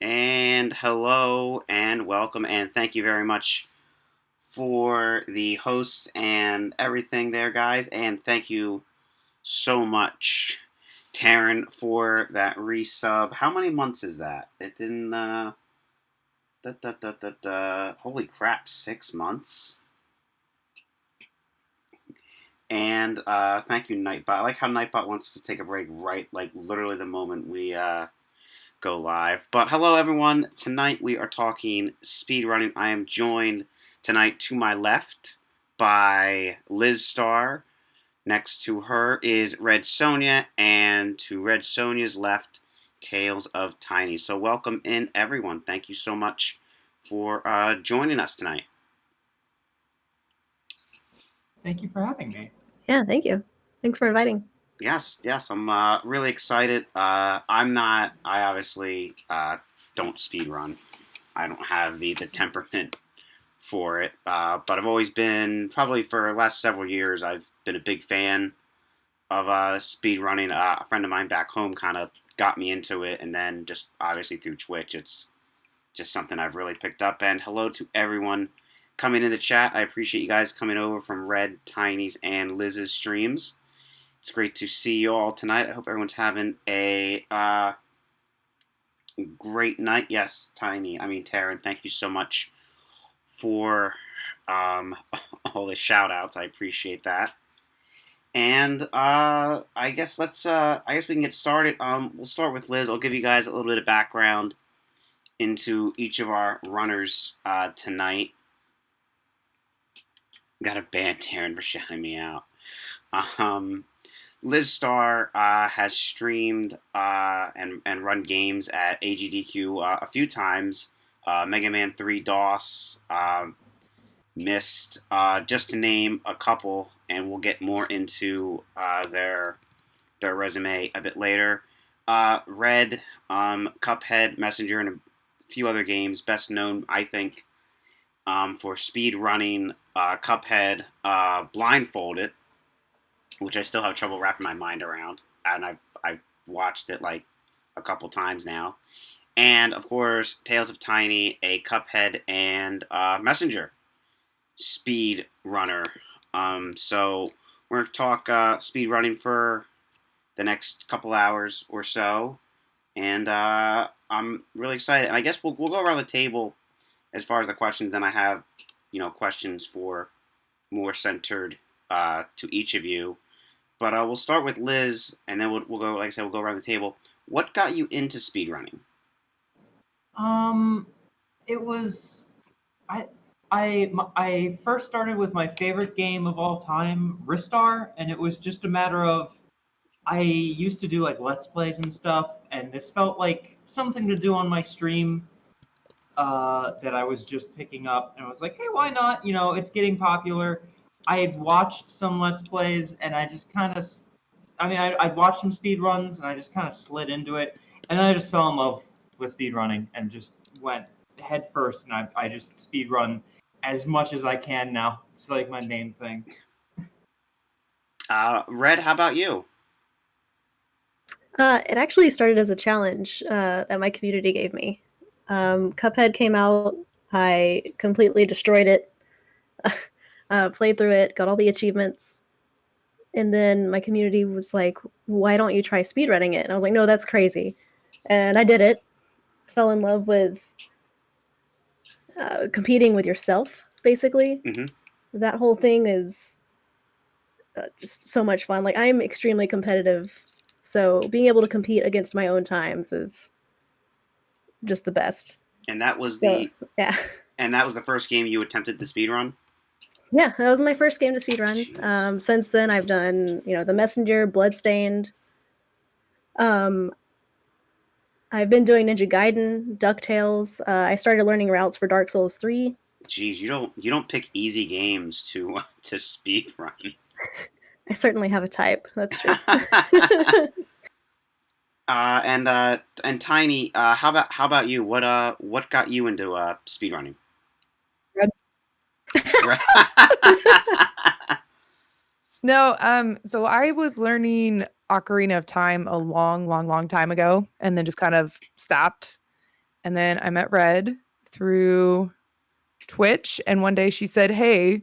And hello and welcome and thank you very much for the hosts and everything there, guys. And thank you so much, Taryn, for that resub. How many months is that? It didn't. Holy crap! 6 months. And thank you, Nightbot. I like how Nightbot wants us to take a break right, like literally the moment we go live. But hello, everyone. Tonight we are talking speedrunning. I am joined tonight to my left by Lizstar. Next to her is Redsonja, and to Redsonja's left, TalesofTiny. So welcome in, everyone. Thank you so much for joining us tonight. Thank you for having me. Yeah, thank you. Thanks for inviting. Yes, I'm really excited. I obviously don't speedrun. I don't have the temperament for it, but I've always been, probably for the last several years, I've been a big fan of speedrunning. A friend of mine back home kind of got me into it, and then just obviously through Twitch, it's just something I've really picked up. And hello to everyone coming in the chat. I appreciate you guys coming over from Red, Tiny's, and Liz's streams. It's great to see you all tonight. I hope everyone's having a great night. Yes, Taryn, thank you so much for all the shout outs. I appreciate that. And I guess we can get started. We'll start with Liz. I'll give you guys a little bit of background into each of our runners tonight. Got a ban Taryn for shouting me out. Lizstar has streamed and run games at AGDQ a few times. Mega Man 3 DOS, Mist, just to name a couple, and we'll get more into their resume a bit later. Red, Cuphead, Messenger, and a few other games. Best known, I think, for speed running Cuphead blindfolded, which I still have trouble wrapping my mind around, and I've watched it like a couple times now. And of course, TalesofTiny, a Cuphead and Messenger speed runner. So we're going to talk speed running for the next couple hours or so, and I'm really excited. And I guess we'll go around the table as far as the questions. Then I have questions for more centered to each of you. But we'll start with Liz, and then we'll go. Like I said, we'll go around the table. What got you into speedrunning? It was I first started with my favorite game of all time, Ristar, and it was just a matter of I used to do like Let's Plays and stuff, and this felt like something to do on my stream that I was just picking up, and I was like, hey, why not? It's getting popular. I had watched some Let's Plays, and I just kind of, I'd watched some speed runs, and I just kind of slid into it, and then I just fell in love with speed running and just went head first, and I just speed run as much as I can now. It's like my main thing. Red, how about you? It actually started as a challenge that my community gave me. Cuphead came out. I completely destroyed it, played through it, got all the achievements. And then my community was like, why don't you try speedrunning it? And I was like, no, that's crazy. And I did it. Fell in love with competing with yourself, basically. Mm-hmm. That whole thing is just so much fun. Like, I'm extremely competitive, so being able to compete against my own times is just the best. And that was yeah. And that was the first game you attempted to speedrun? Yeah, that was my first game to speedrun. Since then, I've done, the Messenger, Bloodstained. I've been doing Ninja Gaiden, DuckTales. I started learning routes for Dark Souls 3. Jeez, you don't pick easy games to speedrun. I certainly have a type. That's true. And Tiny, how about you? What got you into speedrunning? No, so I was learning Ocarina of Time a long time ago, and then just kind of stopped. And then I met Red through Twitch. And one day she said, hey,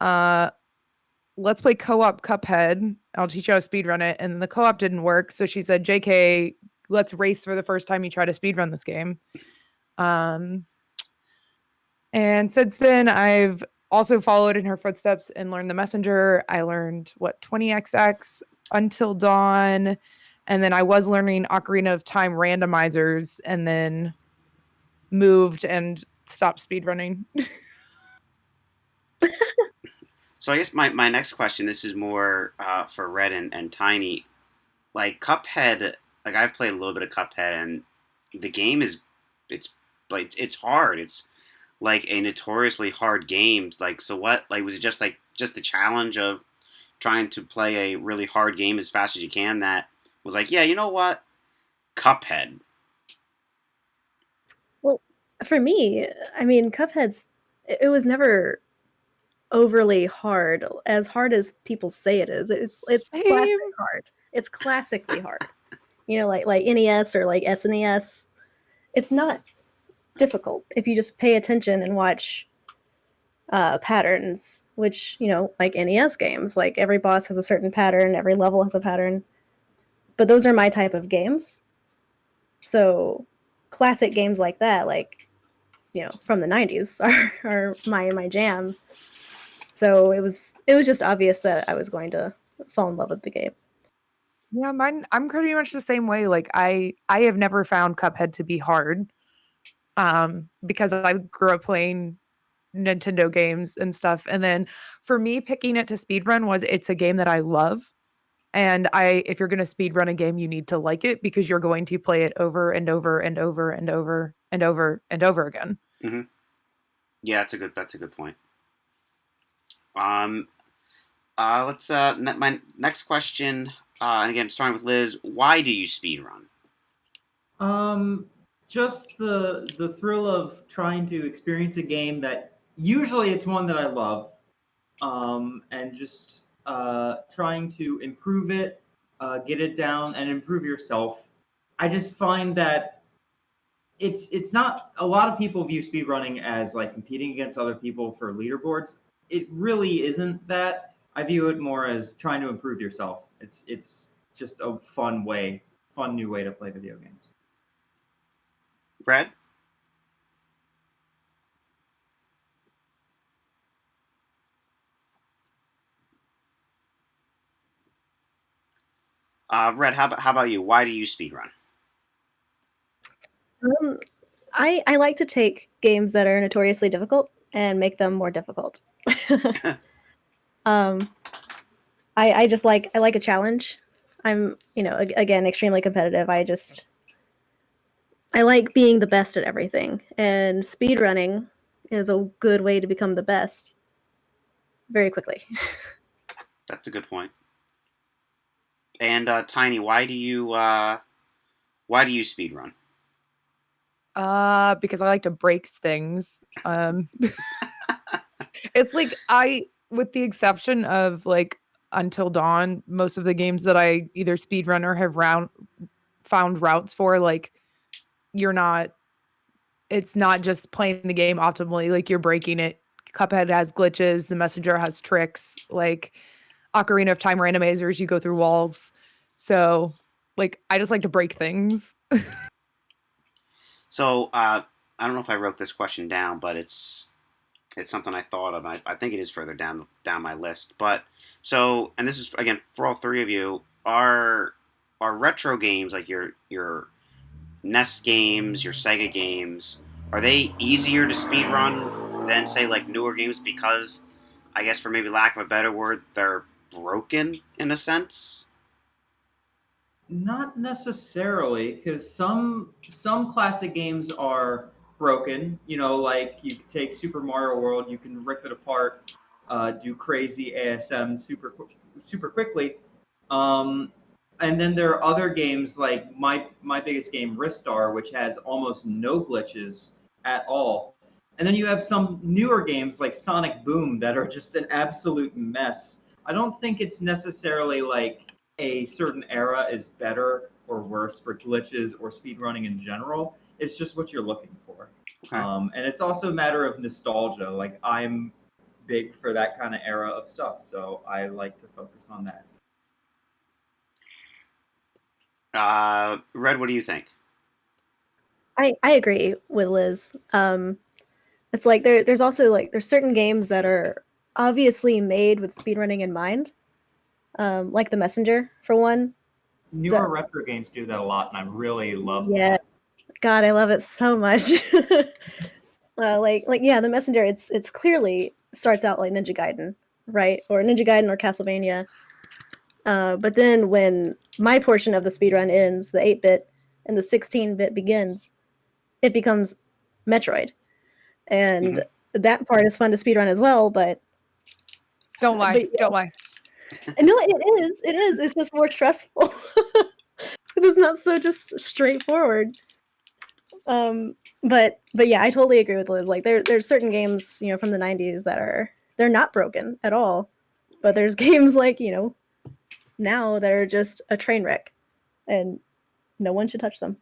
let's play co-op Cuphead. I'll teach you how to speedrun it. And the co-op didn't work. So she said, JK, let's race for the first time you try to speedrun this game. And since then, I've also followed in her footsteps and learned the messenger. I learned 20XX, Until Dawn, and then I was learning Ocarina of Time randomizers, and then moved and stopped speedrunning. So I guess my next question, this is more for Red and Tiny. Like Cuphead, like I've played a little bit of Cuphead, and the game is it's like it's hard. It's like a notoriously hard game. Like so, what like was it just the challenge of trying to play a really hard game as fast as you can that was like, yeah, you know what, Cuphead. Well, for me, I mean, it was never overly hard, as hard as people say it is. It's classic Same. hard. It's classically hard. You know, like NES or like SNES. It's not difficult if you just pay attention and watch patterns, which, you know, like NES games, like every boss has a certain pattern, every level has a pattern. But those are my type of games. So classic games like that, like, you know, from the 90s are my jam. So it was just obvious that I was going to fall in love with the game. Yeah, mine. I'm pretty much the same way. Like I have never found Cuphead to be hard, because I grew up playing Nintendo games and stuff. And then for me, picking it to speedrun was it's a game that I love. And if you're going to speedrun a game, you need to like it because you're going to play it over and over and over and over and over and over again. Mm-hmm. Yeah, that's a good point. Um, let's my next question, and again starting with Liz. Why do you speed run? Just the thrill of trying to experience a game that usually it's one that I love, and just trying to improve it, get it down, and improve yourself. I just find that it's not a lot of people view speedrunning as like competing against other people for leaderboards. It really isn't that. I view it more as trying to improve yourself. It's just a fun new way to play video games. Red? Red, how about you? Why do you speed run? I like to take games that are notoriously difficult and make them more difficult. um, I just I like a challenge. I'm, you know, again, extremely competitive. I like being the best at everything, and speedrunning is a good way to become the best very quickly. That's a good point. And Tiny, why do you speed run? Because I like to break things. It's like with the exception of like Until Dawn, most of the games that I either speedrun or have found routes for, like it's not just playing the game optimally, like you're breaking it. Cuphead has glitches, the messenger has tricks, like Ocarina of Time randomizers, you go through walls. So like I just like to break things. So I don't know if I wrote this question down, but it's something I thought of. I think it is further down my list. But so, and this is again for all three of you. Are retro games like your NES games, your Sega games, are they easier to speedrun than say like newer games because I guess for maybe lack of a better word, they're broken in a sense? Not necessarily, because some classic games are broken. You know, like you take Super Mario World, you can rip it apart, do crazy ASM super quickly. Um, and then there are other games like my biggest game, Ristar, which has almost no glitches at all. And then you have some newer games like Sonic Boom that are just an absolute mess. I don't think it's necessarily like a certain era is better or worse for glitches or speedrunning in general. It's just what you're looking for. Okay. And it's also a matter of nostalgia. Like I'm big for that kind of era of stuff, so I like to focus on that. Red, what do you think? I agree with Liz. It's like there's also like there's certain games that are obviously made with speedrunning in mind, like The Messenger for one. Newer So retro games do that a lot, and I really love yeah, that. God, I love it so much. Like yeah, The Messenger. It's clearly starts out like Ninja Gaiden, right, or Ninja Gaiden or Castlevania. But then when my portion of the speedrun ends, the 8-bit and the 16-bit begins, it becomes Metroid. And that part is fun to speedrun as well, but Don't lie. but Don't lie. no, it is. It's just more stressful. It's not so just straightforward. But yeah, I totally agree with Liz. Like there's certain games, from the 90s that they're not broken at all. But there's games like, now that are just a train wreck and no one should touch them.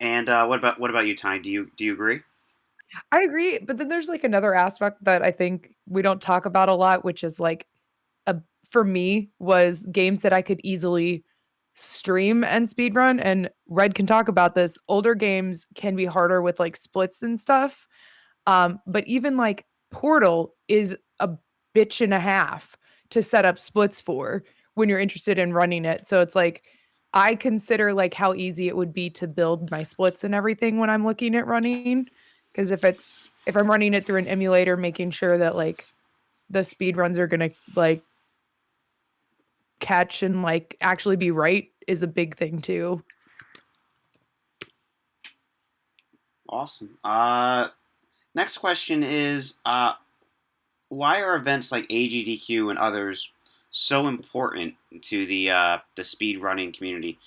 And what about you, Ty? Do you agree? I agree, but then there's like another aspect that I think we don't talk about a lot, which is like for me was games that I could easily stream and speedrun. And Red can talk about this. Older games can be harder with like splits and stuff. But even like Portal is a bitch and a half to set up splits for when you're interested in running it. So it's like I consider like how easy it would be to build my splits and everything when I'm looking at running. Because if I'm running it through an emulator, making sure that like the speed runs are gonna like catch and like actually be right is a big thing too. Awesome. Next question is why are events like AGDQ and others so important to the speed running community?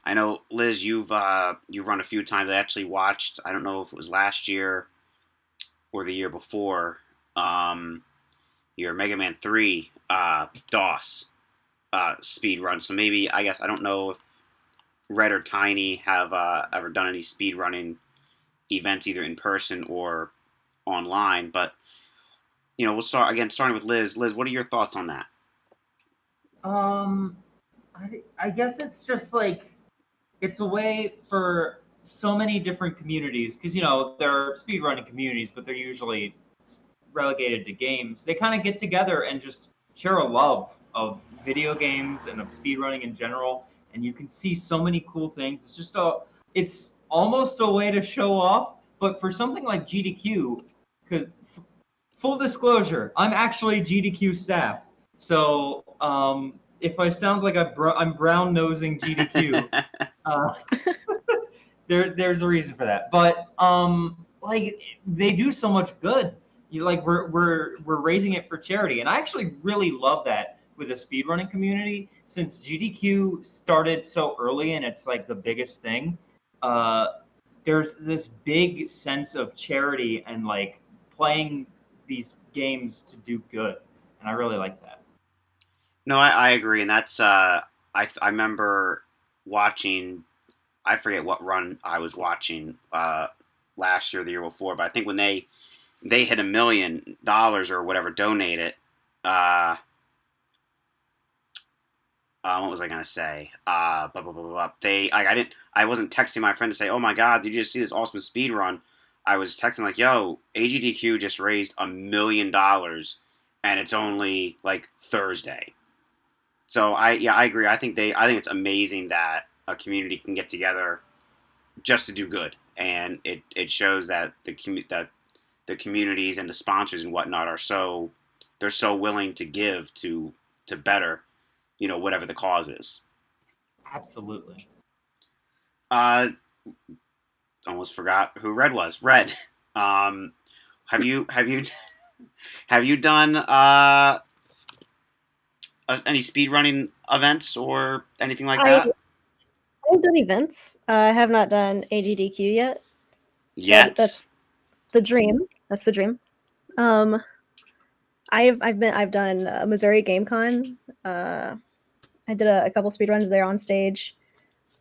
I know, Liz, you've run a few times. I actually watched. I don't know if it was last year or the year before. Your Mega Man 3 DOS speed run. So maybe I guess I don't know if Red or Tiny have ever done any speed running events either in person or online. But we'll start again, starting with Liz. Liz, what are your thoughts on that? Um, I guess it's just like it's a way for so many different communities because there are speedrunning communities, but they're usually relegated to games. They kind of get together and just share a love of video games and of speedrunning in general, and you can see so many cool things. It's almost a way to show off, but for something like GDQ, because full disclosure, I'm actually GDQ staff, so if I sounds like I'm brown nosing GDQ. Uh, there's a reason for that. But like they do so much good. We're raising it for charity, and I actually really love that with the speedrunning community since GDQ started so early and it's like the biggest thing. Uh, there's this big sense of charity and like playing these games to do good, and I really like that. No, I agree, and that's I remember watching. I forget what run I was watching last year, or the year before, but I think when they hit $1 million or whatever donated. What was I gonna say? Blah, blah, blah, blah. I wasn't texting my friend to say, "Oh my God, did you just see this awesome speed run?" I was texting like, "Yo, AGDQ just raised $1 million, and it's only like Thursday." So I agree. I think it's amazing that a community can get together just to do good, and it shows that the communities and the sponsors and whatnot they're so willing to give to better whatever the cause is. Absolutely. Uh, Almost forgot who Red was. Red, have you have you done any speed running events or anything like I that I've done events. I have not done AGDQ yet. yet? That's the dream. That's the dream. Um, I've done Missouri Game Con. Uh, I did a couple speedruns there on stage.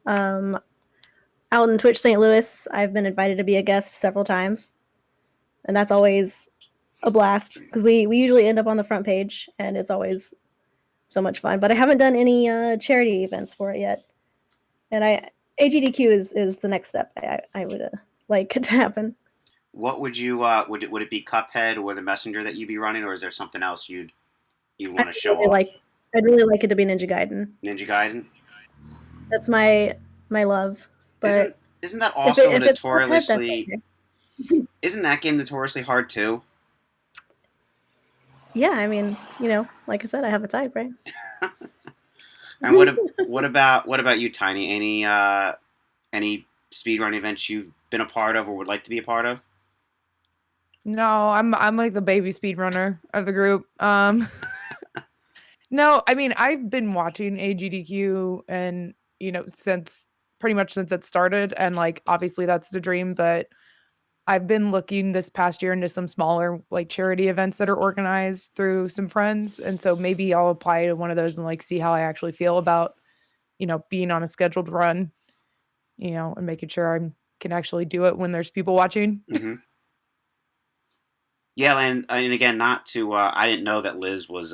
Out in Twitch St. Louis, I've been invited to be a guest several times, and that's always a blast because we usually end up on the front page, and it's always so much fun. But I haven't done any charity events for it yet, and AGDQ is the next step I would like to happen. What would you would it be Cuphead or the Messenger that you'd be running, or is there something else you want to show off? I'd really like it to be Ninja Gaiden. Ninja Gaiden. That's my love. But isn't that also if notoriously? Okay. Isn't that game notoriously hard too? Yeah, I mean, like I said, I have a type, right? And what about you, Tiny? Any speedrun events you've been a part of or would like to be a part of? No, I'm like the baby speedrunner of the group. No, I mean, I've been watching AGDQ and, since pretty much since it started, and like obviously that's the dream, but I've been looking this past year into some smaller like charity events that are organized through some friends, and so maybe I'll apply to one of those and like see how I actually feel about, being on a scheduled run, and making sure I can actually do it when there's people watching. Mm-hmm. Yeah, and again, not to I didn't know that Liz was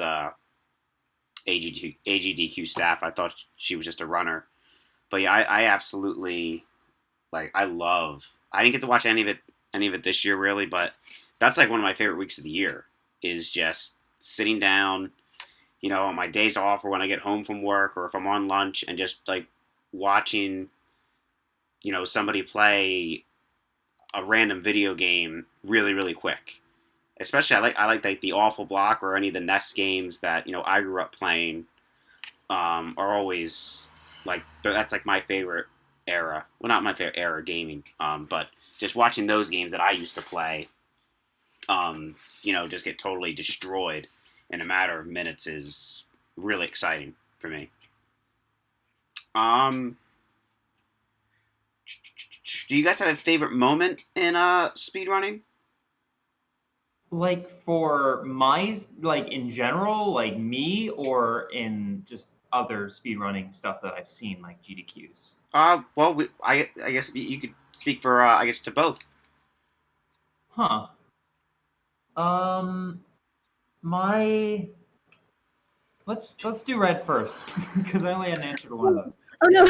AGDQ staff. I thought she was just a runner. But yeah, I absolutely I didn't get to watch any of it this year really, but that's like one of my favorite weeks of the year is just sitting down, on my days off or when I get home from work or if I'm on lunch and just like watching, somebody play a random video game really, really quick. Especially I like the Awful Block or any of the NES games that, I grew up playing are always that's like my favorite era. Well, not my favorite era gaming, but just watching those games that I used to play, just get totally destroyed in a matter of minutes is really exciting for me. Do you guys have a favorite moment in speedrunning? Like for in general, like me, or in just other speedrunning stuff that I've seen, like GDQs? Well, I guess you could speak for, I guess, to both. Huh. Let's do red first, because I only had an answer to one of those. Oh no.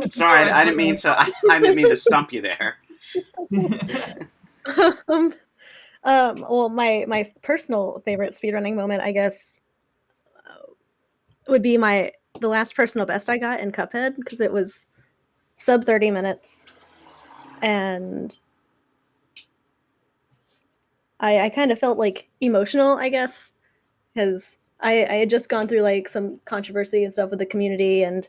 Sorry, I didn't mean to stump you there. Well, my personal favorite speedrunning moment, I guess, would be the last personal best I got in Cuphead, because it was sub 30 minutes, and I kind of felt like emotional, I guess, because I had just gone through like some controversy and stuff with the community, and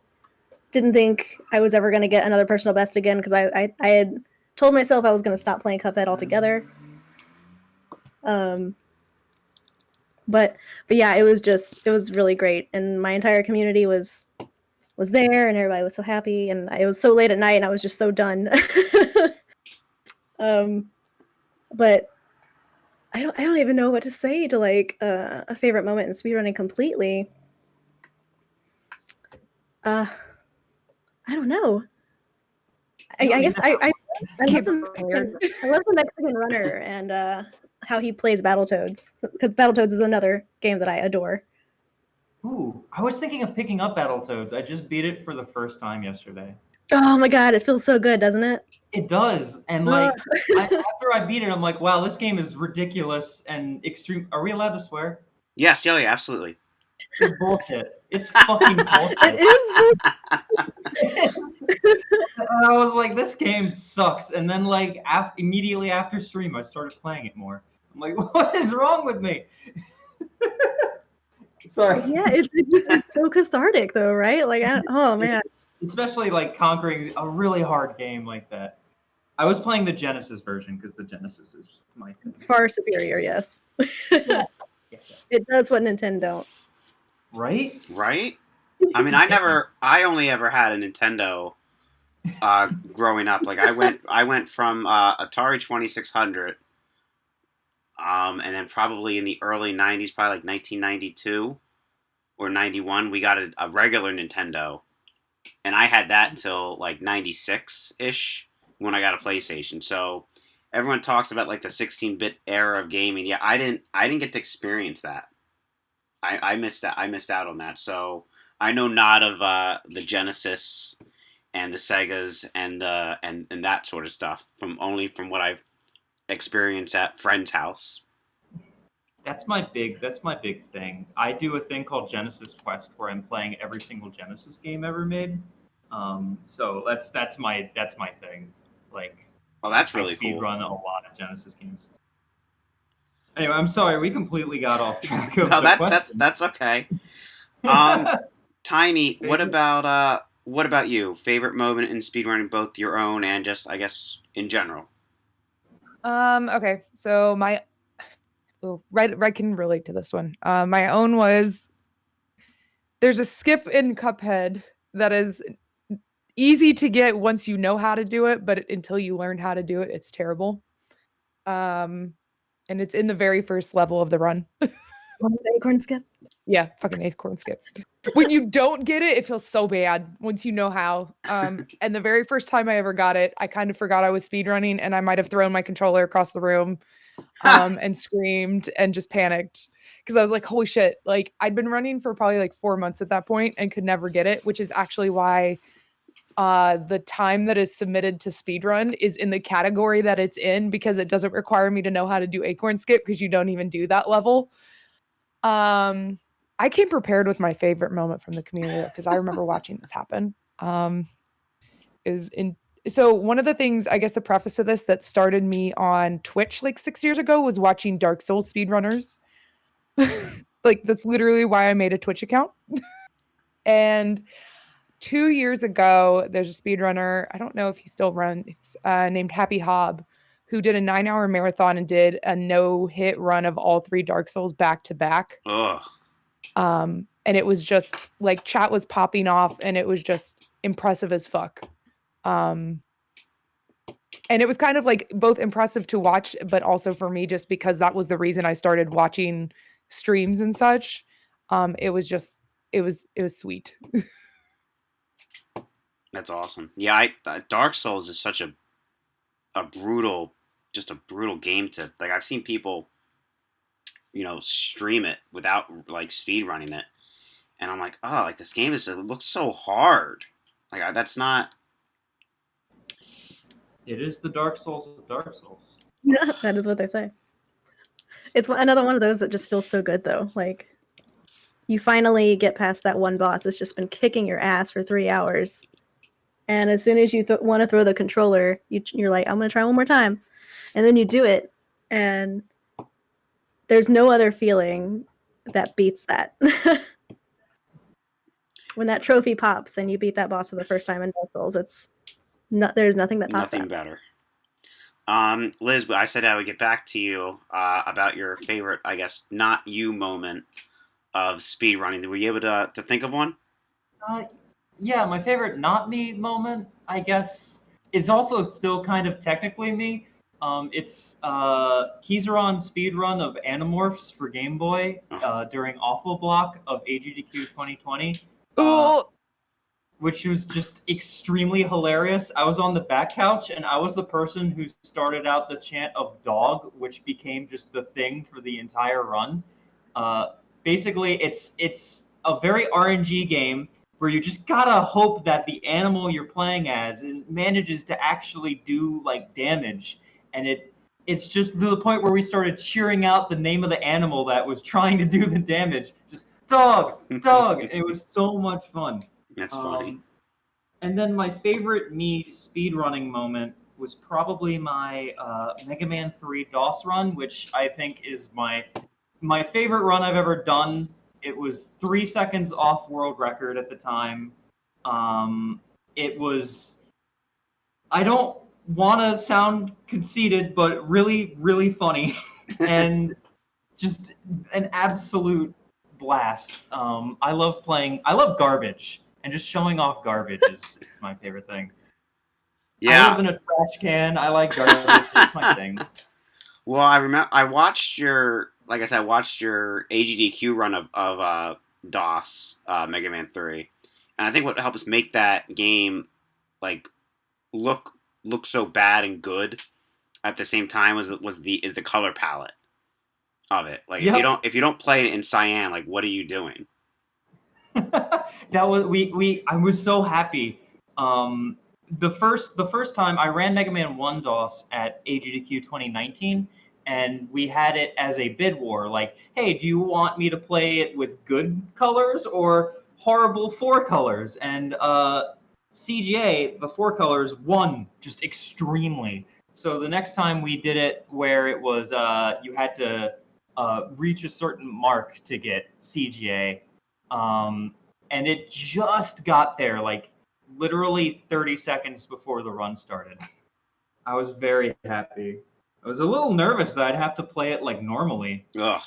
didn't think I was ever going to get another personal best again, because I had told myself I was going to stop playing Cuphead altogether. But yeah, it was really great, and my entire community was there, and everybody was so happy, and it was so late at night, and I was just so done. But I don't even know what to say to like a favorite moment in speedrunning completely. I don't know. I guess I love the Mexican runner and how he plays Battletoads, because Battletoads is another game that I adore. Ooh, I was thinking of picking up Battletoads. I just beat it for the first time yesterday. Oh my god, it feels so good, doesn't it? It does, and like after I beat it, I'm like, wow, this game is ridiculous and extreme. Are we allowed to swear? Yes, Joey, absolutely. It's bullshit. It's fucking bullshit. It is bullshit. And I was like, this game sucks. And then like immediately after stream, I started playing it more. I'm like, what is wrong with me? Sorry. Yeah, it's so cathartic though, right? Like, oh man. Especially like conquering a really hard game like that. I was playing the Genesis version because the Genesis is my thing. Far superior, yes. Yes. It does what Nintendo don't. Right? Right? I mean, I only ever had a Nintendo growing up. Like I went from Atari 2600, and then probably in the early 90s, probably like 1992, or 91, we got a regular Nintendo, and I had that till like 96 ish when I got a PlayStation. So everyone talks about like the 16-bit era of gaming. Yeah, I didn't get to experience that. I missed out. I missed out on that. So I know not of the Genesis and the Segas and that sort of stuff from what I've experienced at friend's house. That's my big thing. I do a thing called Genesis Quest where I'm playing every single Genesis game ever made. So that's my thing. Like Oh, that's I really speed cool. run a lot of Genesis games. Anyway, I'm sorry we completely got off track of No, the that's question. that's okay. Um, Tiny, Favorite? what about you? Favorite moment in speedrunning, both your own and just I guess in general. Okay, so my Red can relate to this one. My own was there's a skip in Cuphead that is easy to get once you know how to do it, but until you learn how to do it, it's terrible. Um, and it's in the very first level of the run. One with acorn skip. Yeah, fucking acorn skip. When you don't get it, it feels so bad once you know how. And the very first time I ever got it, I kind of forgot I was speedrunning and I might have thrown my controller across the room and screamed and just panicked because I was like, holy shit. Like, I'd been running for probably like 4 months at that point and could never get it, which is actually why the time that is submitted to speedrun is in the category that it's in because it doesn't require me to know how to do acorn skip because you don't even do that level. Um, I came prepared with my favorite moment from the community because I remember watching this happen. Is in So one of the things, I guess the preface to this that started me on Twitch like 6 years ago was watching Dark Souls speedrunners. Like that's literally why I made a Twitch account. And 2 years ago, there's a speedrunner. I don't know if he still runs. It's named Happy Hob, who did a 9-hour marathon and did a no-hit run of all three Dark Souls back to back. Ugh. And it was just like chat was popping off, and it was just impressive as fuck. And it was kind of like both impressive to watch, but also for me, just because that was the reason I started watching streams and such. It was just, it was sweet. That's awesome. Yeah, Dark Souls is such a brutal, just a brutal game to like. I've seen people, stream it without like speed running it, and I'm like, oh, like this game it looks so hard. Like that's not. It is the Dark Souls of Dark Souls. That is what they say. It's another one of those that just feels so good, though. Like, you finally get past that one boss that's just been kicking your ass for 3 hours. And as soon as you want to throw the controller, you're like, I'm going to try one more time. And then you do it. And there's no other feeling that beats that. When that trophy pops and you beat that boss for the first time in Dark Souls, there's nothing that tops Nothing that. better. Liz, I said I would get back to you about your favorite, I guess, not you moment of speedrunning. Were you able to think of one? Yeah, my favorite not me moment, I guess, is also still kind of technically me. It's Kizaron speedrun of Animorphs for Game Boy during Awful Block of AGDQ 2020. Which was just extremely hilarious. I was on the back couch, and I was the person who started out the chant of dog, which became just the thing for the entire run. Basically, it's a very RNG game where you just gotta hope that the animal you're playing as manages to actually do like damage, and it's just to the point where we started cheering out the name of the animal that was trying to do the damage. Just dog, dog. It was so much fun. That's funny. And then my favorite me speedrunning moment was probably my Mega Man 3 DOS run, which I think is my favorite run I've ever done. It was 3 seconds off world record at the time. It was. I don't want to sound conceited, but really, really funny, and just an absolute blast. I love playing. I love garbage, and just showing off garbage is my favorite thing. I live Yeah. in a trash can. I like garbage. It's my thing. Well, I remember I watched your, like I said, I watched your AGDQ run of DOS, Mega Man 3, and I think what helps make that game like look so bad and good at the same time is the color palette of it. Like Yep. if you don't play it in cyan, like what are you doing? That was we I was so happy. The first time I ran Mega Man 1 DOS at AGDQ 2019, and we had it as a bid war. Like, hey, do you want me to play it with good colors or horrible four colors? And CGA, the four colors, won just extremely. So the next time we did it, where it was you had to reach a certain mark to get CGA. And it just got there, like literally 30 seconds before the run started. I was very happy. I was a little nervous that I'd have to play it like normally. Ugh.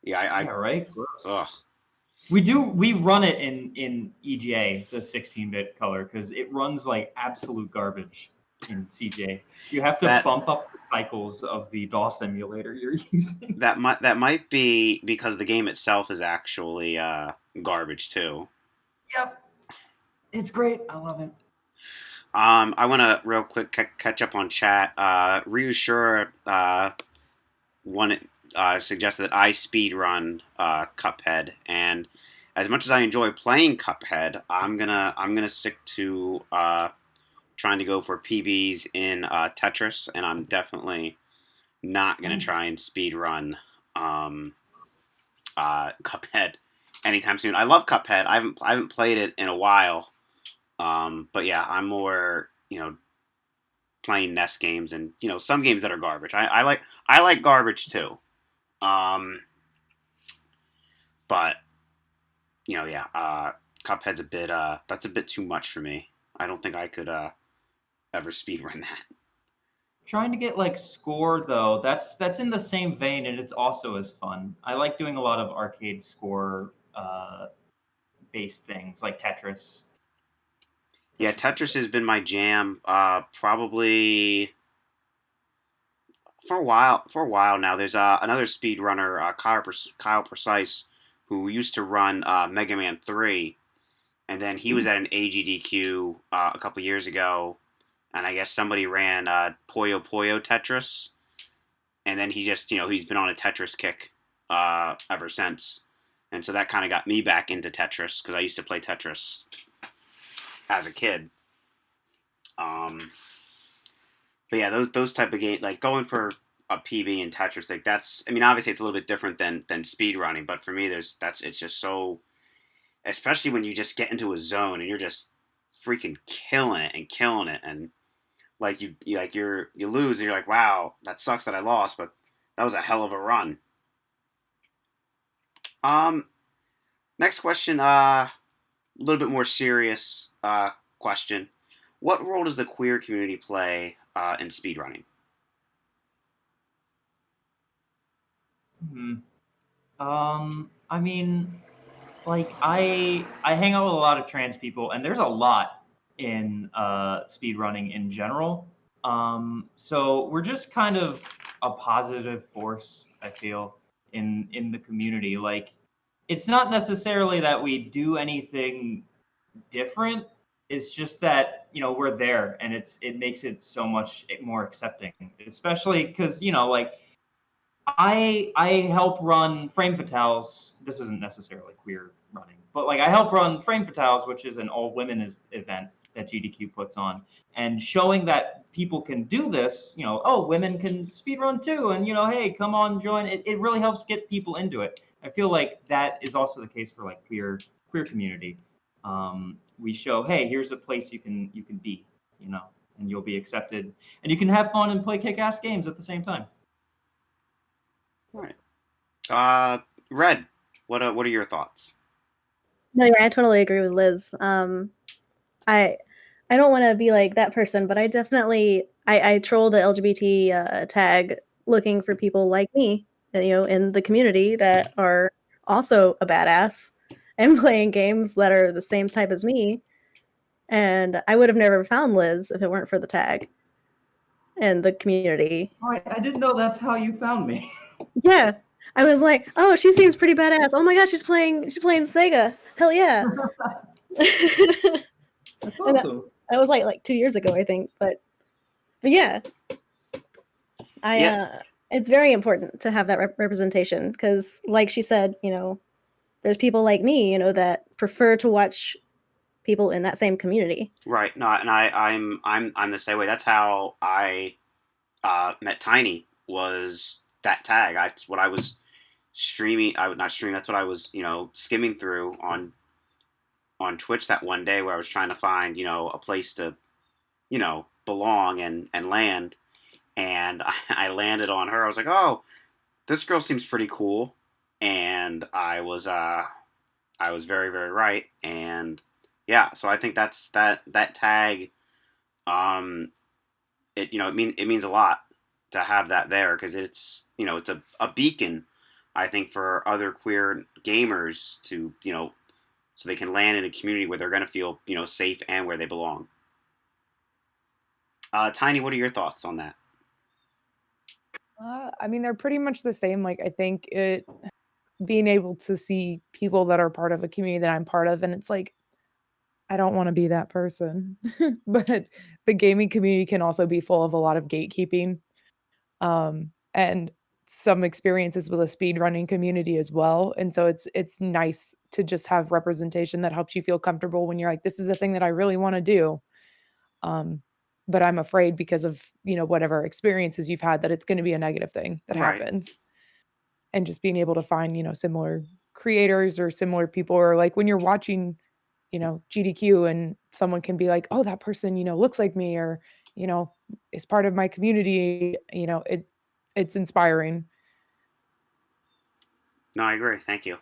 Yeah, Yeah, right? Gross. ugh. We run it in EGA, the 16-bit color, because it runs like absolute garbage in CJ. You have to bump up the cycles of the DOS emulator you're using. That might be because the game itself is actually garbage too. Yep. It's great. I love it. I want to real quick catch up on chat. Reassure suggested that I speed run Cuphead, and as much as I enjoy playing Cuphead, I'm gonna stick to trying to go for PBs in Tetris, and I'm definitely not gonna try and speed run Cuphead anytime soon. I love Cuphead. I haven't played it in a while. But yeah, I'm more playing NES games and some games that are garbage. I like garbage too. But yeah, Cuphead's a bit that's a bit too much for me. I don't think I could ever speedrun that. Trying to get like score though, that's in the same vein, and it's also as fun. I like doing a lot of arcade score based things like Tetris. Yeah, Tetris has been my jam probably for a while. For a while now. There's another speedrunner, Kyle Precise, who used to run Mega Man 3, and then he was at an AGDQ a couple years ago, and I guess somebody ran Puyo Puyo Tetris, and then he just he's been on a Tetris kick ever since, and so that kind of got me back into Tetris because I used to play Tetris as a kid. But yeah, those type of games, like going for a PB in Tetris, like that's, I mean, obviously it's a little bit different than speed running, but for me, it's just so, especially when you just get into a zone and you're just freaking killing it, and like you lose and you're like, wow, that sucks that I lost, but that was a hell of a run. Next question, a little bit more serious question. What role does the queer community play in speedrunning? I mean, like I hang out with a lot of trans people, and there's a lot in speedrunning in general. So we're just kind of a positive force, I feel, in the community. Like, it's not necessarily that we do anything different. It's just that we're there, and it makes it so much more accepting, especially because like I help run Frame Fatales. This isn't necessarily queer running, but like I help run Frame Fatales, which is an all women event that GDQ puts on, and showing that people can do this. Oh, women can speed run too, and hey, come on, join. It really helps get people into it. I feel like that is also the case for like queer community. We show, hey, here's a place you can be, and you'll be accepted, and you can have fun and play kick-ass games at the same time. All right. Red, what are your thoughts? No, yeah, I totally agree with Liz. I don't want to be like that person, but I definitely I troll the LGBT tag looking for people like me, in the community that are also a badass and playing games that are the same type as me. And I would have never found Liz if it weren't for the tag and the community. All right, I didn't know that's how you found me. Yeah. I was like, oh, she seems pretty badass. Oh my god, she's playing Sega. Hell yeah. That's And awesome. that was like 2 years ago, I think. But yeah, Yeah, it's very important to have that representation because, like she said, there's people like me, that prefer to watch people in that same community. right. No, and I'm the same way. That's how I met Tiny, was that tag. That's what I was streaming. I would not stream. That's what I was skimming through on Twitch that one day where I was trying to find a place to belong and land, and I landed on her. I was like, oh, this girl seems pretty cool, and I was very, very right. And yeah, so I think that tag. It means a lot to have that there because it's a beacon, I think, for other queer gamers to so they can land in a community where they're going to feel safe and where they belong. Tiny, what are your thoughts on that? I mean, they're pretty much the same. Like, I think being able to see people that are part of a community that I'm part of, and it's like, I don't want to be that person. But the gaming community can also be full of a lot of gatekeeping, and some experiences with a speedrunning community as well. And so it's nice to just have representation that helps you feel comfortable when you're like, this is a thing that I really want to do. Um, but I'm afraid because of, whatever experiences you've had that it's going to be a negative thing that Right. happens. And just being able to find, similar creators or similar people, or like when you're watching, GDQ and someone can be like, oh, that person, looks like me, or, is part of my community, it's inspiring. No, I agree. Thank you.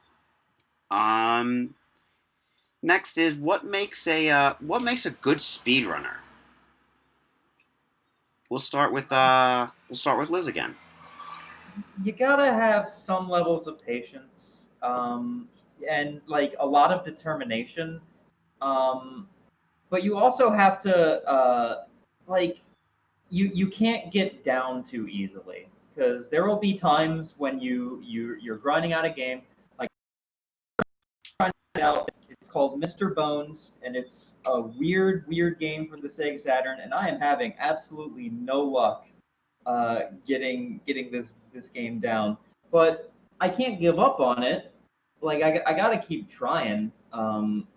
Um, Next is what makes a good speedrunner. We'll start with Liz again. You gotta have some levels of patience, and like a lot of determination. Um, but you also have to like you can't get down too easily because there will be times when you're grinding out a game like out. It's called Mr. Bones, and it's a weird game for the Sega Saturn, and I am having absolutely no luck getting this game down. But I can't give up on it. Like I gotta keep trying.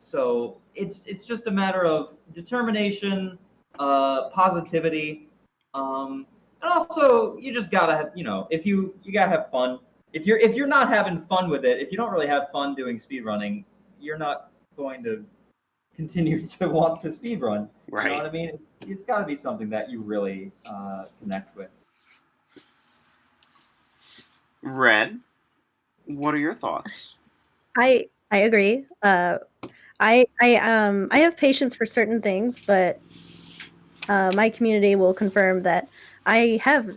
So it's just a matter of determination, positivity, and also you just gotta have if you gotta have fun. If you're not having fun with it, if you don't really have fun doing speedrunning, you're not going to continue to want to speedrun. You know Right. what I mean? It's got to be something that you really connect with. Red, what are your thoughts? I agree. I have patience for certain things, but my community will confirm that I have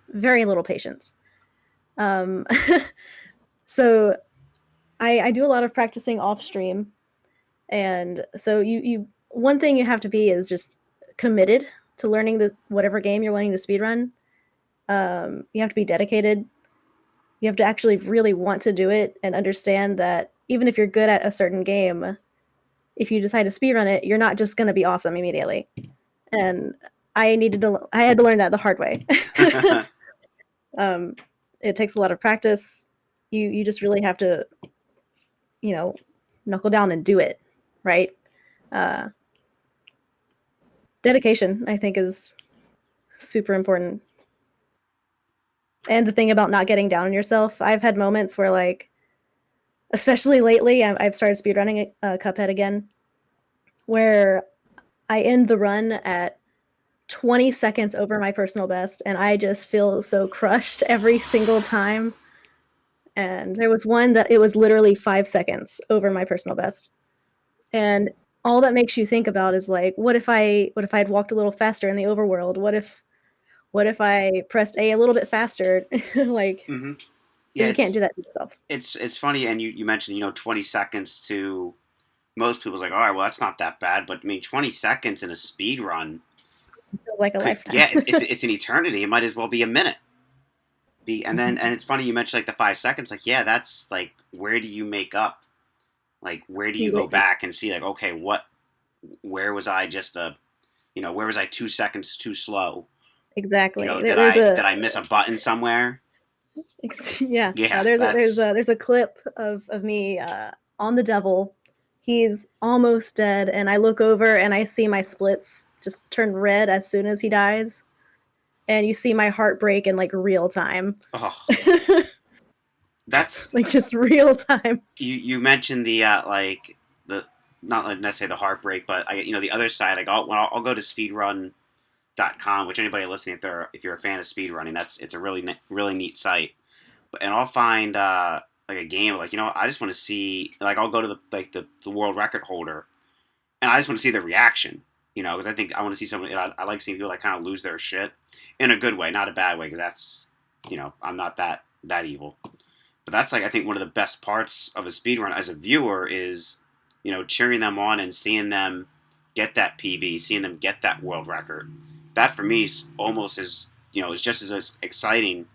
very little patience. Um, so I do a lot of practicing off stream, and so you one thing you have to be is just committed to learning the whatever game you're wanting to speedrun. You have to be dedicated. You have to actually really want to do it and understand that even if you're good at a certain game, if you decide to speedrun it, you're not just going to be awesome immediately. And I had to learn that the hard way. um, it takes a lot of practice. You just really have to, knuckle down and do it, right? Uh, dedication, I think, is super important. And the thing about not getting down on yourself, I've had moments where, like, especially lately, I've started speedrunning Cuphead again, where I end the run at 20 seconds over my personal best, and I just feel so crushed every single time. And there was one that it was literally 5 seconds over my personal best. And all that makes you think about is like, what if I'd walked a little faster in the overworld? What if I pressed A little bit faster? Like, Mm-hmm. but Yeah, you can't do that to yourself. it's funny, and you mentioned 20 seconds to most people's like, all right, well that's not that bad, but I mean 20 seconds in a speed run It feels like a could lifetime. it's an eternity. It might as well be a minute. And it's funny you mentioned like the 5 seconds. Like, yeah, that's like, where do you make up? Like, where do you go back and see like, okay, where was I where was I 2 seconds too slow? Exactly. Did I miss a button somewhere? Yeah. Yeah, There's a clip of me on the devil. He's almost dead, and I look over and I see my splits just turn red as soon as he dies, and you see my heart break in like real time. Oh, that's like just real time. You mentioned the the not like necessarily the heartbreak, but the other side. Like I'll go to speedrun.com, which anybody listening, if you're a fan of speedrunning, it's a really neat site. And I'll find like a game like I just want to see, like, I'll go to the world record holder, and I just want to see the reaction, because I want to see somebody. I like seeing people like kind of lose their shit in a good way, not a bad way, because that's I'm not that evil. But that's like I think one of the best parts of a speedrun as a viewer is cheering them on and seeing them get that PB, seeing them get that world record. That for me is almost as is just as exciting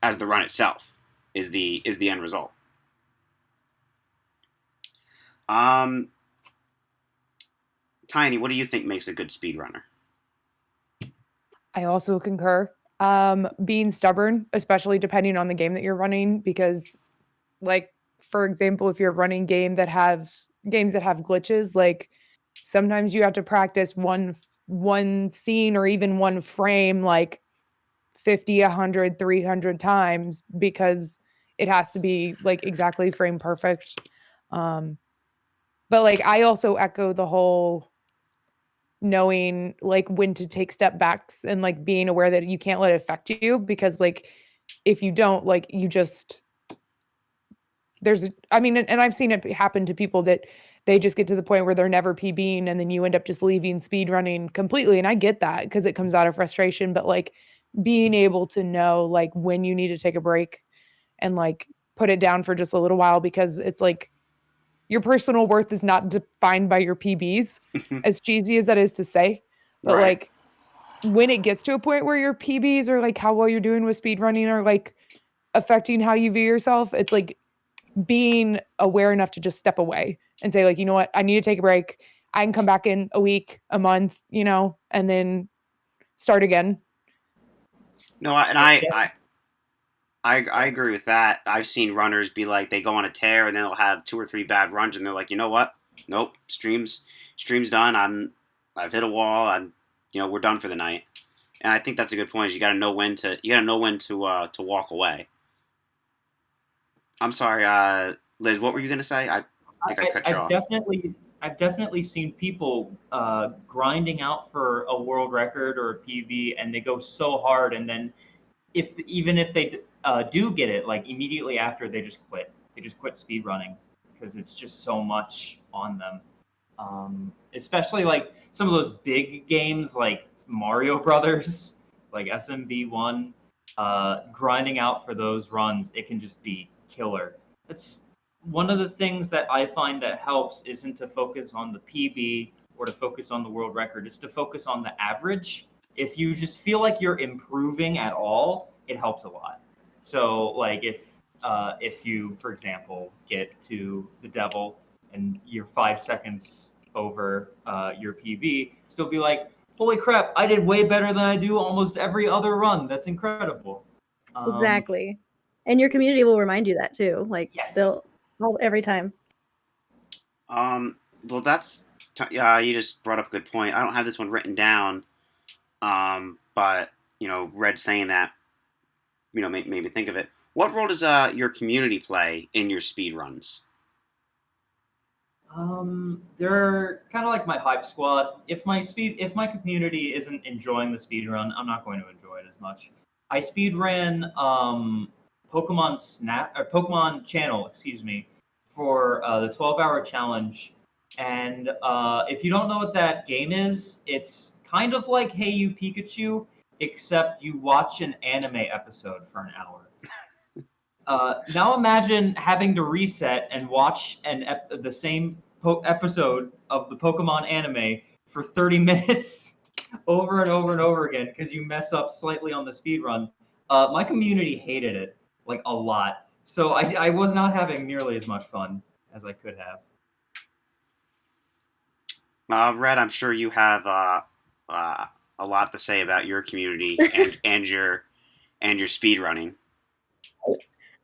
as the run itself. Is the end result. Tiny, what do you think makes a good speedrunner? I also concur. Being stubborn, especially depending on the game that you're running, because, like, for example, if you're running games that have glitches, like sometimes you have to practice one scene or even one frame like 50, 100, 300 times because it has to be like exactly frame perfect. But like I also echo the whole knowing like when to take step backs and like being aware that you can't let it affect you, because like if you don't, like you just and I've seen it happen to people that they just get to the point where they're never PBing and then you end up just leaving speed running completely. And I get that because it comes out of frustration, but like being able to know like when you need to take a break and like put it down for just a little while, because it's like your personal worth is not defined by your PBs, as cheesy as that is to say. But Right. like when it gets to a point where your PBs or like how well you're doing with speed running are like affecting how you view yourself, it's like being aware enough to just step away and say like, you know what, I need to take a break. I can come back in a week, a month, and then start again. No, I agree with that. I've seen runners be like, they go on a tear and then they'll have 2 or 3 bad runs and they're like, you know what? Nope, stream's done. I've hit a wall. We're done for the night. And I think that's a good point. Is you got to know when to walk away. I'm sorry, Liz. What were you gonna say? I think I cut you off. I've definitely seen people grinding out for a world record or a PB, and they go so hard, and then even if they do get it, like immediately after, they just quit. They just quit speed running because it's just so much on them. Especially like some of those big games like Mario Brothers, like SMB1, grinding out for those runs, it can just be killer. It's one of the things that I find that helps isn't to focus on the PB or to focus on the world record. It's to focus on the average. If you just feel like you're improving at all, it helps a lot. So like if you, for example, get to the devil and you're 5 seconds over your PB, still be like, holy crap, I did way better than I do almost every other run. That's incredible. Exactly. And your community will remind you that too. Like Yes. they'll every time. Well, you just brought up a good point. I don't have this one written down, but Red saying that, made me think of it. What role does your community play in your speed runs? They're kind of like my hype squad. If my community isn't enjoying the speed run, I'm not going to enjoy it as much. I speed ran Pokemon Snap or Pokemon Channel, excuse me, for the 12-hour challenge. And if you don't know what that game is, it's kind of like Hey You Pikachu, except you watch an anime episode for an hour. Now imagine having to reset and watch the same episode of the Pokemon anime for 30 minutes over and over and over again because you mess up slightly on the speed run. My community hated it like a lot, so I was not having nearly as much fun as I could have. Red, I'm sure you have a lot to say about your community and your speed running.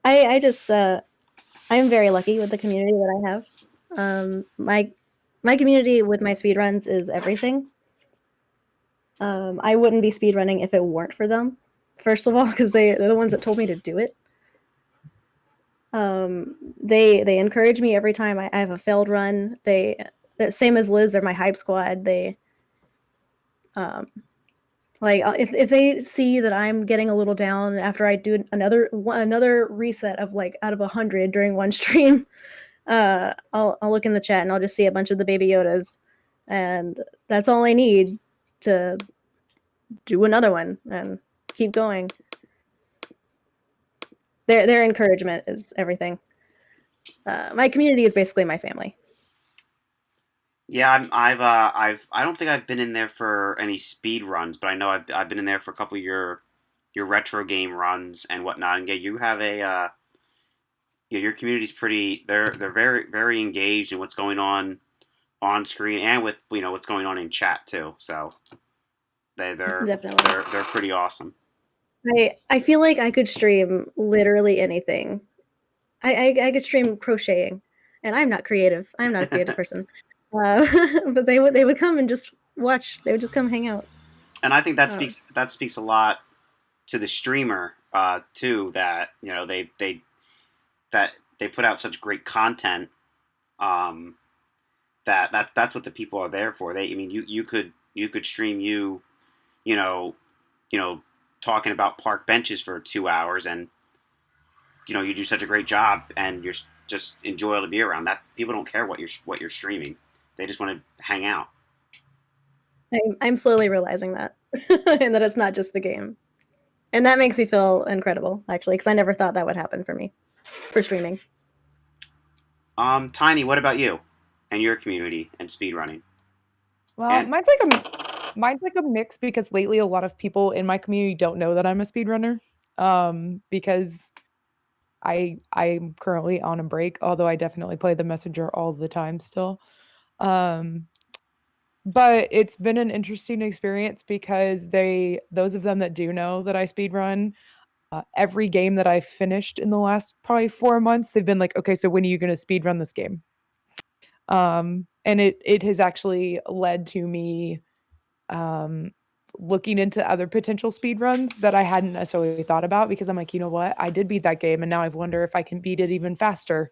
I just I'm very lucky with the community that I have. My community with my speedruns is everything. I wouldn't be speedrunning if it weren't for them. First of all, because they're the ones that told me to do it. They encourage me every time I have a failed run. Same as Liz, they're my hype squad. They um, like if they see that I'm getting a little down after I do another reset of like out of 100 during one stream, I'll look in the chat and I'll just see a bunch of the baby Yodas, and that's all I need to do another one and keep going. Their encouragement is everything. My community is basically my family. Yeah, I don't think I've been in there for any speed runs, but I know I've been in there for a couple of your retro game runs and whatnot. And yeah, you have a yeah, your community's pretty. They're very engaged in what's going on screen and with what's going on in chat too. So Definitely. they're pretty awesome. I feel like I could stream literally anything. I could stream crocheting, and I'm not creative. I'm not a creative person. But they would come and just watch. They would just come hang out. And I think that speaks a lot to the streamer too. That that they put out such great content. That's what the people are there for. I mean, you could stream you know talking about park benches for 2 hours, and you do such a great job, and you're just enjoyable to be around. That people don't care what you're streaming; they just want to hang out. I'm slowly realizing that, and that it's not just the game, and that makes me feel incredible actually, because I never thought that would happen for me, for streaming. Tiny, what about you and your community and speedrunning? Well, And mine's like a mix because lately a lot of people in my community don't know that I'm a speedrunner. Because I'm currently on a break, although I definitely play the messenger all the time still. Um, but it's been an interesting experience because those of them that do know that I speedrun, every game that I've finished in the last probably 4 months, they've been like, "Okay, so when are you gonna speedrun this game?" And it has actually led to me um, looking into other potential speed runs that I hadn't necessarily thought about because I'm like, you know what? I did beat that game and now I wonder if I can beat it even faster.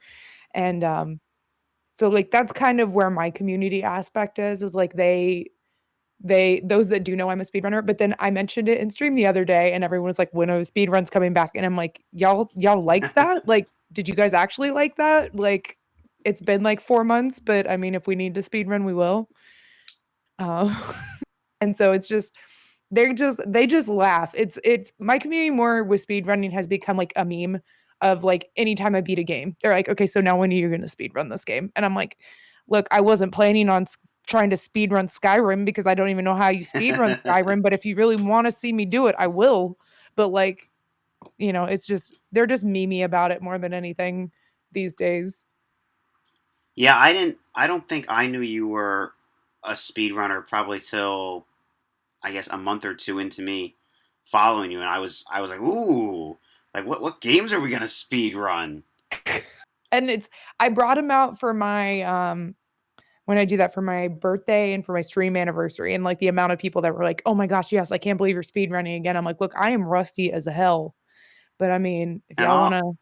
And so like that's kind of where my community aspect is like they those that do know I'm a speedrunner, but then I mentioned it in stream the other day and everyone was like, when are the speed runs coming back? And I'm like, y'all like that? Like, did you guys actually like that? Like it's been like 4 months, but I mean if we need to speed run, we will. Uh, and so it's just they just laugh. It's my community more with speedrunning has become like a meme of like anytime I beat a game. They're like, "Okay, so now when are you going to speedrun this game?" And I'm like, "Look, I wasn't planning on trying to speedrun Skyrim because I don't even know how you speedrun Skyrim, but if you really want to see me do it, I will." But like, it's just they're just memey about it more than anything these days. yeah, I don't think I knew you were a speedrunner probably till I guess a month or two into me following you, and I was like, ooh, like what games are we gonna speed run? And I brought him out for my when I do that for my birthday and for my stream anniversary, and like the amount of people that were like, "Oh my gosh, yes, I can't believe you're speed running again." I'm like, "Look, I am rusty as hell, but I mean, And I'll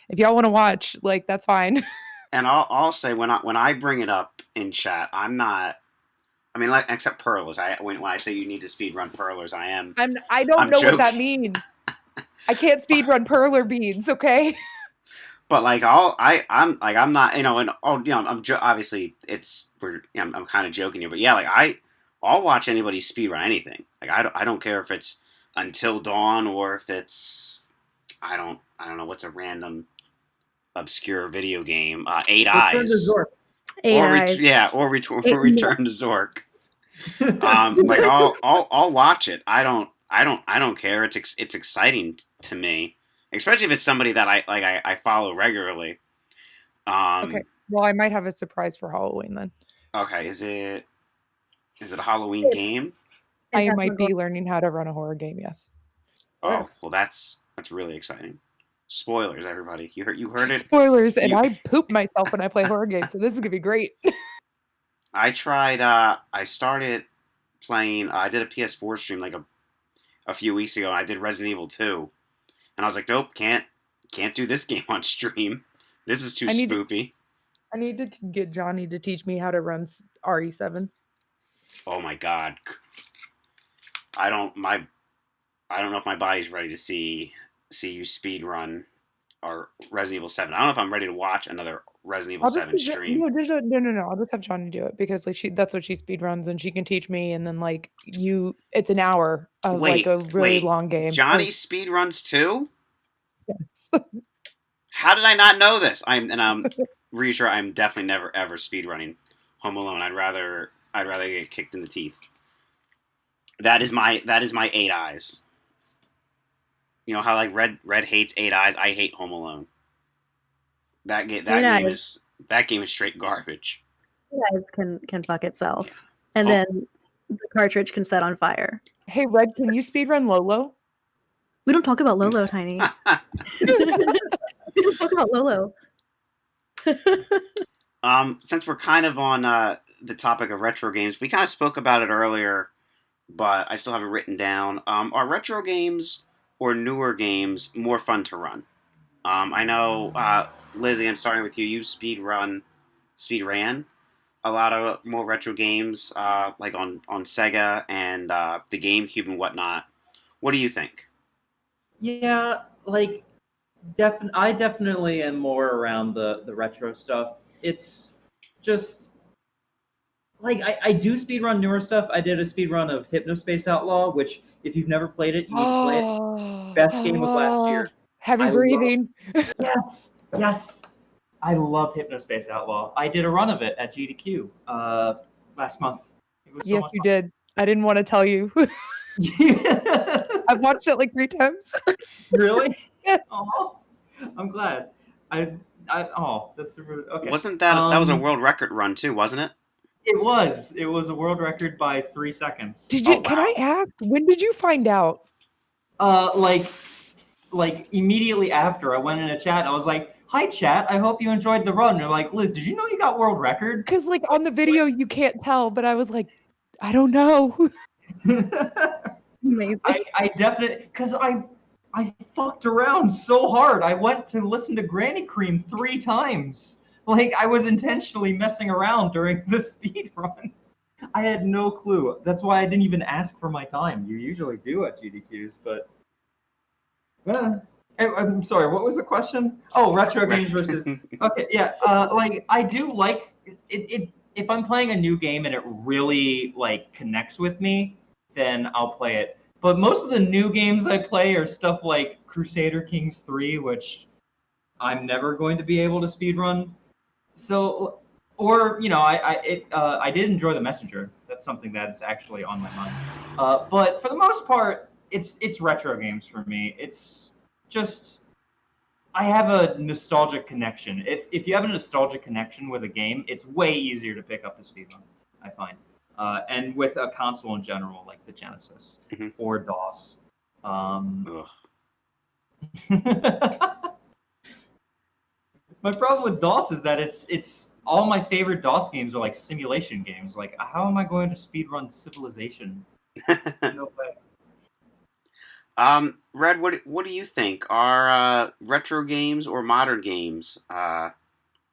if y'all wanna watch, like that's fine." and I'll say when I bring it up in chat, I'm not. I mean, like except Perlers. When I say you need to speed run Perlers, I don't I'm know what joking. that means. I can't speed run perler beads, okay? But like I'm not and obviously I'm kind of joking here, but yeah, like I'll watch anybody speed run anything. Like I don't care if it's Until Dawn or if it's I don't know what's a random obscure video game. Eight Return to Eyes. Zork. Eight Eyes. Return to Zork. Like I'll watch it. I don't I don't care. It's exciting to me, especially if it's somebody that I follow regularly. Okay. Um, Well, I might have a surprise for Halloween then. okay, is it a Halloween It's game? I might be Phantasmagoria. learning how to run a horror game, yes. Oh, Yes. well, that's really exciting. Spoilers, everybody. You heard it. Spoilers, and You I poop myself when I play horror games, so this is gonna be great. I tried. I started playing. I did a PS4 stream like a few weeks ago. And I did Resident Evil 2, and I was like, nope, can't do this game on stream. This is too I need to spoopy. I need to get Johnny to teach me how to run RE7. Oh my god, I don't my I don't know if my body's ready to see you speed run or Resident Evil 7. I don't know if I'm ready to watch another Resident Evil I'll just 7 stream. no. I'll just have Johnny do it because like that's what she speed runs and she can teach me and then like it's an hour of like a really Wait. long game. Johnny speed runs too? Yes. How did I not know this? I'm really sure I'm definitely never ever speed running Home Alone. I'd rather get kicked in the teeth. That is my 8 eyes. You know how like Red hates 8 eyes. I hate Home Alone. Eight eyes. That game is straight garbage. Eight eyes can fuck itself, and Oh. then the cartridge can set on fire. Hey Red, can you speed run Lolo? We don't talk about Lolo, Tiny. We don't talk about Lolo. Since we're kind of on the topic of retro games, we kind of spoke about it earlier, but I still have it written down. Are retro games or newer games more fun to run? I know, Liz, again, starting with you, you speed ran a lot of more retro games, like on Sega and the GameCube and whatnot. What do you think? Yeah, like I definitely am more around the retro stuff. It's just like I do speedrun newer stuff. I did a speedrun of Hypnospace Outlaw, which if you've never played it, you need to play it. Best game of last year. Heavy I love breathing. yes. I love Hypnospace Outlaw. I did a run of it at GDQ last month. It was so Yes, much you did. I didn't want to tell you. fun. I've watched it like 3 times. Really? Yes. Oh, I'm glad. That's really, okay. Wasn't that was a world record run too, wasn't it? It was. It was a world record by 3 seconds. Did you? Oh, Can wow. I ask? When did you find out? Like immediately after I went in a chat, and I was like, "Hi, chat. I hope you enjoyed the run." They're like, "Liz, did you know you got world record?" Because like on the video you can't tell, but I was like, I don't know. Amazing. I definitely because I fucked around so hard. I went to listen to Granny Cream 3 times. Like I was intentionally messing around during the speed run. I had no clue. That's why I didn't even ask for my time. You usually do at GDQs, but I'm sorry. What was the question? Oh, retro games versus. Okay, yeah. Like I do like it. If I'm playing a new game and it really like connects with me, then I'll play it. But most of the new games I play are stuff like Crusader Kings 3, which I'm never going to be able to speedrun. So, or I did enjoy The Messenger. That's something that's actually on my mind. But for the most part, it's retro games for me. It's just I have a nostalgic connection. If you have a nostalgic connection with a game, it's way easier to pick up the speedrun, I find. And with a console in general, like the Genesis Mhm. or DOS. Ugh. My problem with DOS is that it's all my favorite DOS games are like simulation games. Like, how am I going to speedrun Civilization? No way. Red, what do you think? Are retro games or modern games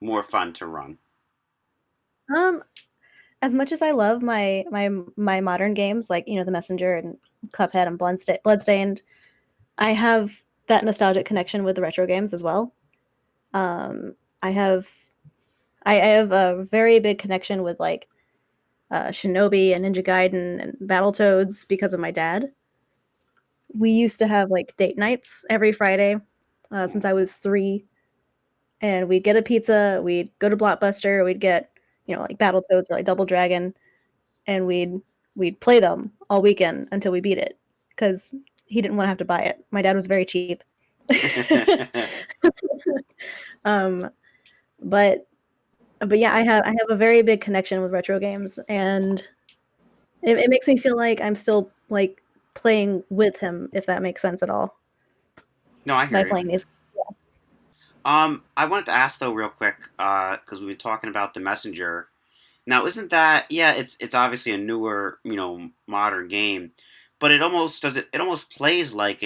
more fun to run? As much as I love my modern games like The Messenger and Cuphead and Bloodstained, I have that nostalgic connection with the retro games as well. I have a very big connection with like Shinobi and Ninja Gaiden and Battletoads because of my dad. We used to have like date nights every Friday since I was 3, and we'd get a pizza, we'd go to Blockbuster, we'd get like Battletoads or like Double Dragon, and we'd play them all weekend until we beat it because he didn't want to have to buy it. My dad was very cheap. But yeah, I have a very big connection with retro games, and it makes me feel like I'm still like playing with him, if that makes sense at all. No, I By hear you. playing these. I wanted to ask though, real quick, because we've been talking about the Messenger. Now, isn't that yeah? It's obviously a newer, modern game, but it almost does it. It almost plays like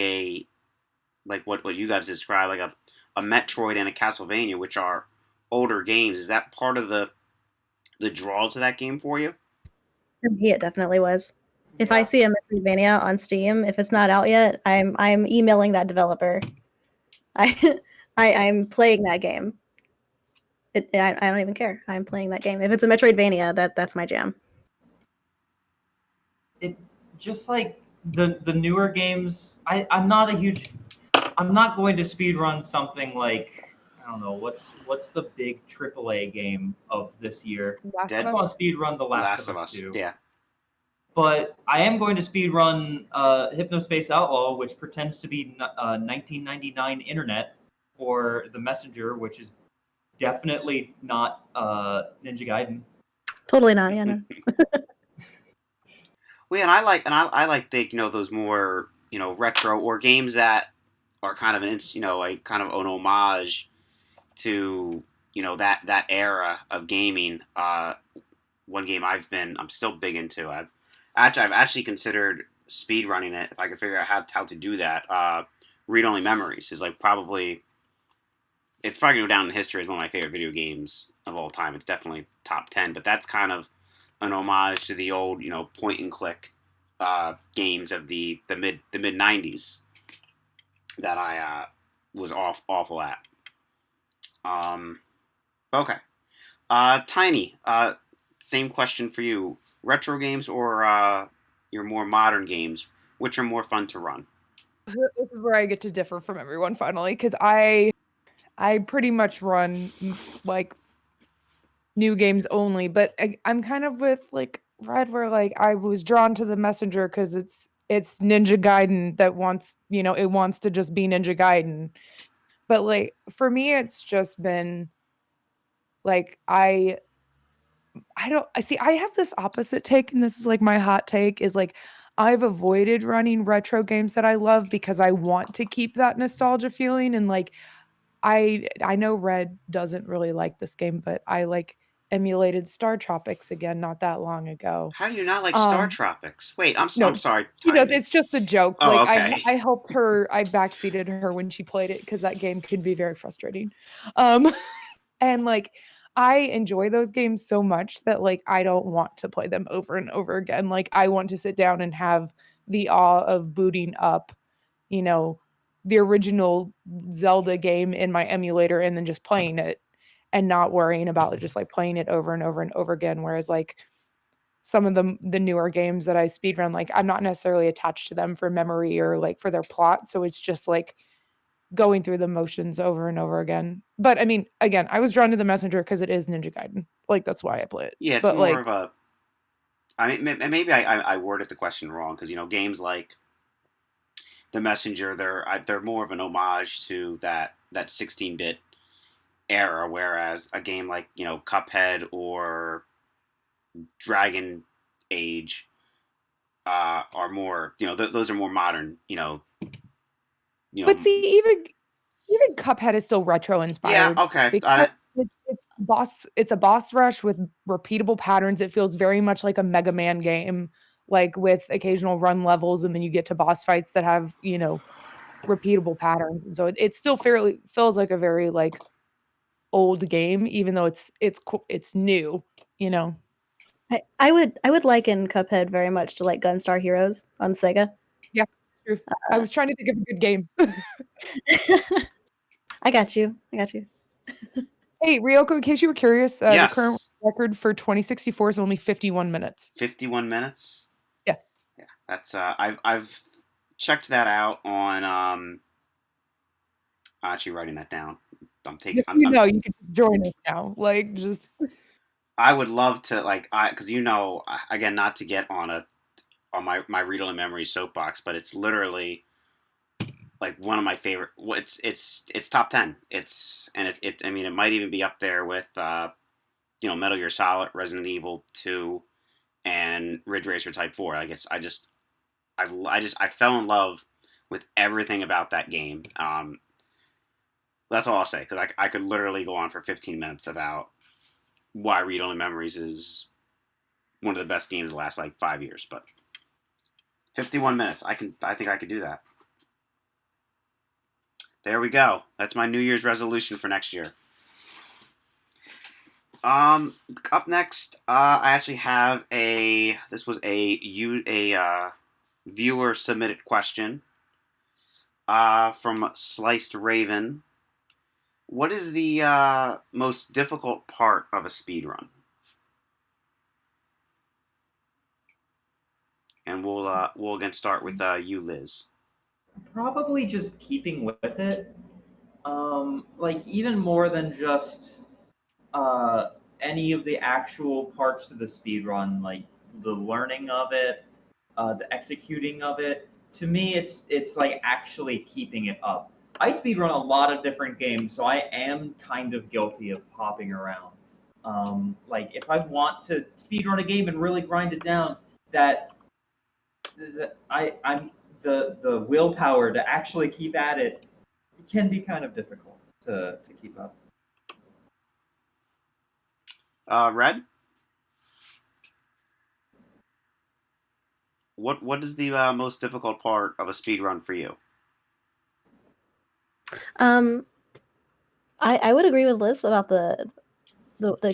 what you guys described, like a Metroid and a Castlevania, which are older games. Is that part of the draw to that game for you? For me, it definitely was. If I Yeah. see a Metroidvania on Steam, if it's not out yet, I'm emailing that developer. I I'm playing that game. I don't even care. I'm playing that game. If it's a Metroidvania, that's my jam. It just like the newer games. I'm not going to speedrun something like, I don't know, what's the big AAA game of this year. Last I of Dead don't want Us. to speedrun The Last Last of of Us Us. 2. Yeah. But I am going to speedrun Hypnospace Outlaw, which pretends to be 1999 Internet, or The Messenger, which is definitely not Ninja Gaiden. Totally not, yeah, no. Well, yeah, and I like the those more retro or games that are kind of a kind of an homage to that era of gaming. One game I'm still big into. I've actually considered speed running it if I could figure out how to do that. Read only memories is like probably it's probably gonna go down in history as one of my favorite video games of all time. It's definitely top 10, but that's kind of an homage to the old point and click games of the mid '90s that I was awful at. Um, okay, Tiny. Same question for you: retro games or your more modern games? Which are more fun to run? This is where I get to differ from everyone finally, because I pretty much run like new games only, but I'm kind of with like Red, where like I was drawn to the Messenger because it's Ninja Gaiden that wants, it wants to just be Ninja Gaiden. But like for me, it's just been like I don't I see I have this opposite take, and this is like my hot take is like I've avoided running retro games that I love because I want to keep that nostalgia feeling, and like I know Red doesn't really like this game, but I like emulated Star Tropics again not that long ago. How do you not like Star Um Tropics? Wait, I'm no, sorry, she does. Tiny. It's just a joke. Oh, Like okay. I helped her, I backseated her when she played it because that game could be very frustrating. Um and like I enjoy those games so much that like I don't want to play them over and over again. Like I want to sit down and have the awe of booting up, you know, the original Zelda game in my emulator and then just playing it and not worrying about just like playing it over and over and over again. Whereas like some of the newer games that I speedrun, like I'm not necessarily attached to them for memory or like for their plot. So it's just like going through the motions over and over again. But I mean, again, I was drawn to the Messenger because it is Ninja Gaiden. Like that's why I play it. Yeah, it's But more like, of a. I mean, maybe I worded the question wrong because games like the Messenger, they're more of an homage to that 16-bit era, whereas a game like Cuphead or Dragon Age are more those are more modern. but see, even Cuphead is still retro Yeah, inspired okay. because it's a boss rush with repeatable patterns. It feels very much like a Mega Man game, like with occasional run levels, and then you get to boss fights that have, repeatable patterns. And so it still fairly feels like a very like old game, even though it's new, you know. I would liken Cuphead very much to like Gunstar Heroes on Sega. Yeah, true. I was trying to think of a good game. I got you. I got you. Hey, Ryoko, in case you were curious, the current Yes, record for 2064 is only 51 minutes. 51 minutes. Yeah. Yeah, that's I've checked that out on actually writing that down. I'm taking. If you know, you can just join us now. Like, just I would love to because again, not to get on my read only memory soapbox, but it's literally like one of my favorite. It's top 10. It I mean, it might even be up there with Metal Gear Solid, Resident Evil 2, and Ridge Racer Type 4. Like I fell in love with everything about that game. That's all I'll say, because I could literally go on for 15 minutes about why Read Only Memories is one of the best games of the last like 5 years. But 51 minutes, I think I could do that. There we go. That's my New Year's resolution for next year. Up next, I actually have this was a viewer submitted question from Sliced Raven. What is the most difficult part of a speedrun? And we'll again start with you, Liz. Probably just keeping with it. Like even more than just any of the actual parts of the speed run, like the learning of it, the executing of it. To me, it's like actually keeping it up. I speed run a lot of different games, so I am kind of guilty of hopping around. Like if I want to speed run a game and really grind it down, that I'm the willpower to actually keep at it can be kind of difficult to keep up. Red, what is the most difficult part of a speed run for you? I would agree with Liz about the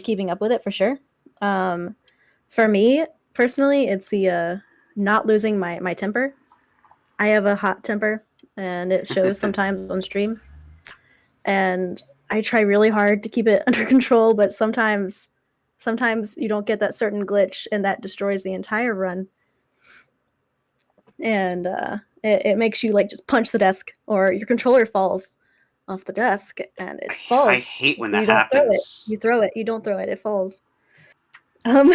keeping up with it for sure. For me personally, it's the not losing my temper. I have a hot temper, and it shows sometimes on stream. And I try really hard to keep it under control, but sometimes you don't get that certain glitch, and that destroys the entire run. And it makes you like just punch the desk, or your controller falls off the desk and it falls. I hate when that you don't throw it. happens. You throw it. You don't throw it. It falls. Um,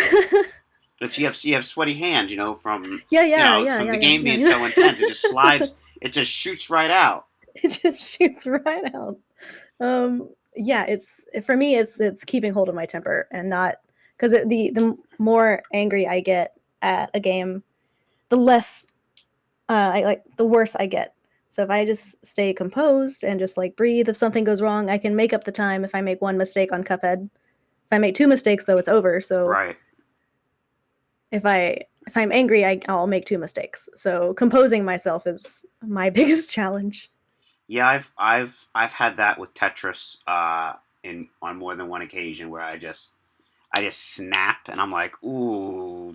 But you have sweaty hands, from the game being yeah. so intense. It just slides. It just shoots right out. It just shoots right out. Yeah, it's for me. It's keeping hold of my temper and not because the more angry I get at a game, the less the worse I get. So if I just stay composed and just like breathe, if something goes wrong, I can make up the time if I make one mistake on Cuphead. If I make two mistakes, though, it's over. So right. If I'm angry, I'll make two mistakes. So composing myself is my biggest challenge. Yeah, I've had that with Tetris on more than one occasion where I just snap and I'm like, ooh,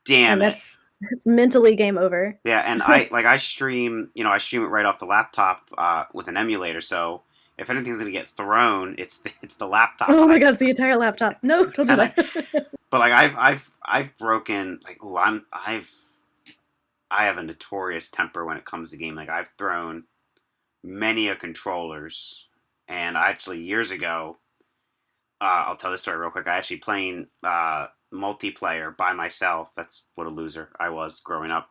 damn and it. It's mentally game over. Yeah, and I stream it right off the laptop with an emulator, so if anything's gonna get thrown, it's the laptop. Oh my god, it's the entire laptop. No, don't do that. But like I've broken like I have a notorious temper when it comes to game. Like I've thrown many a controllers, and actually years ago, I'll tell this story real quick. I actually playing multiplayer by myself. That's what a loser I was growing up.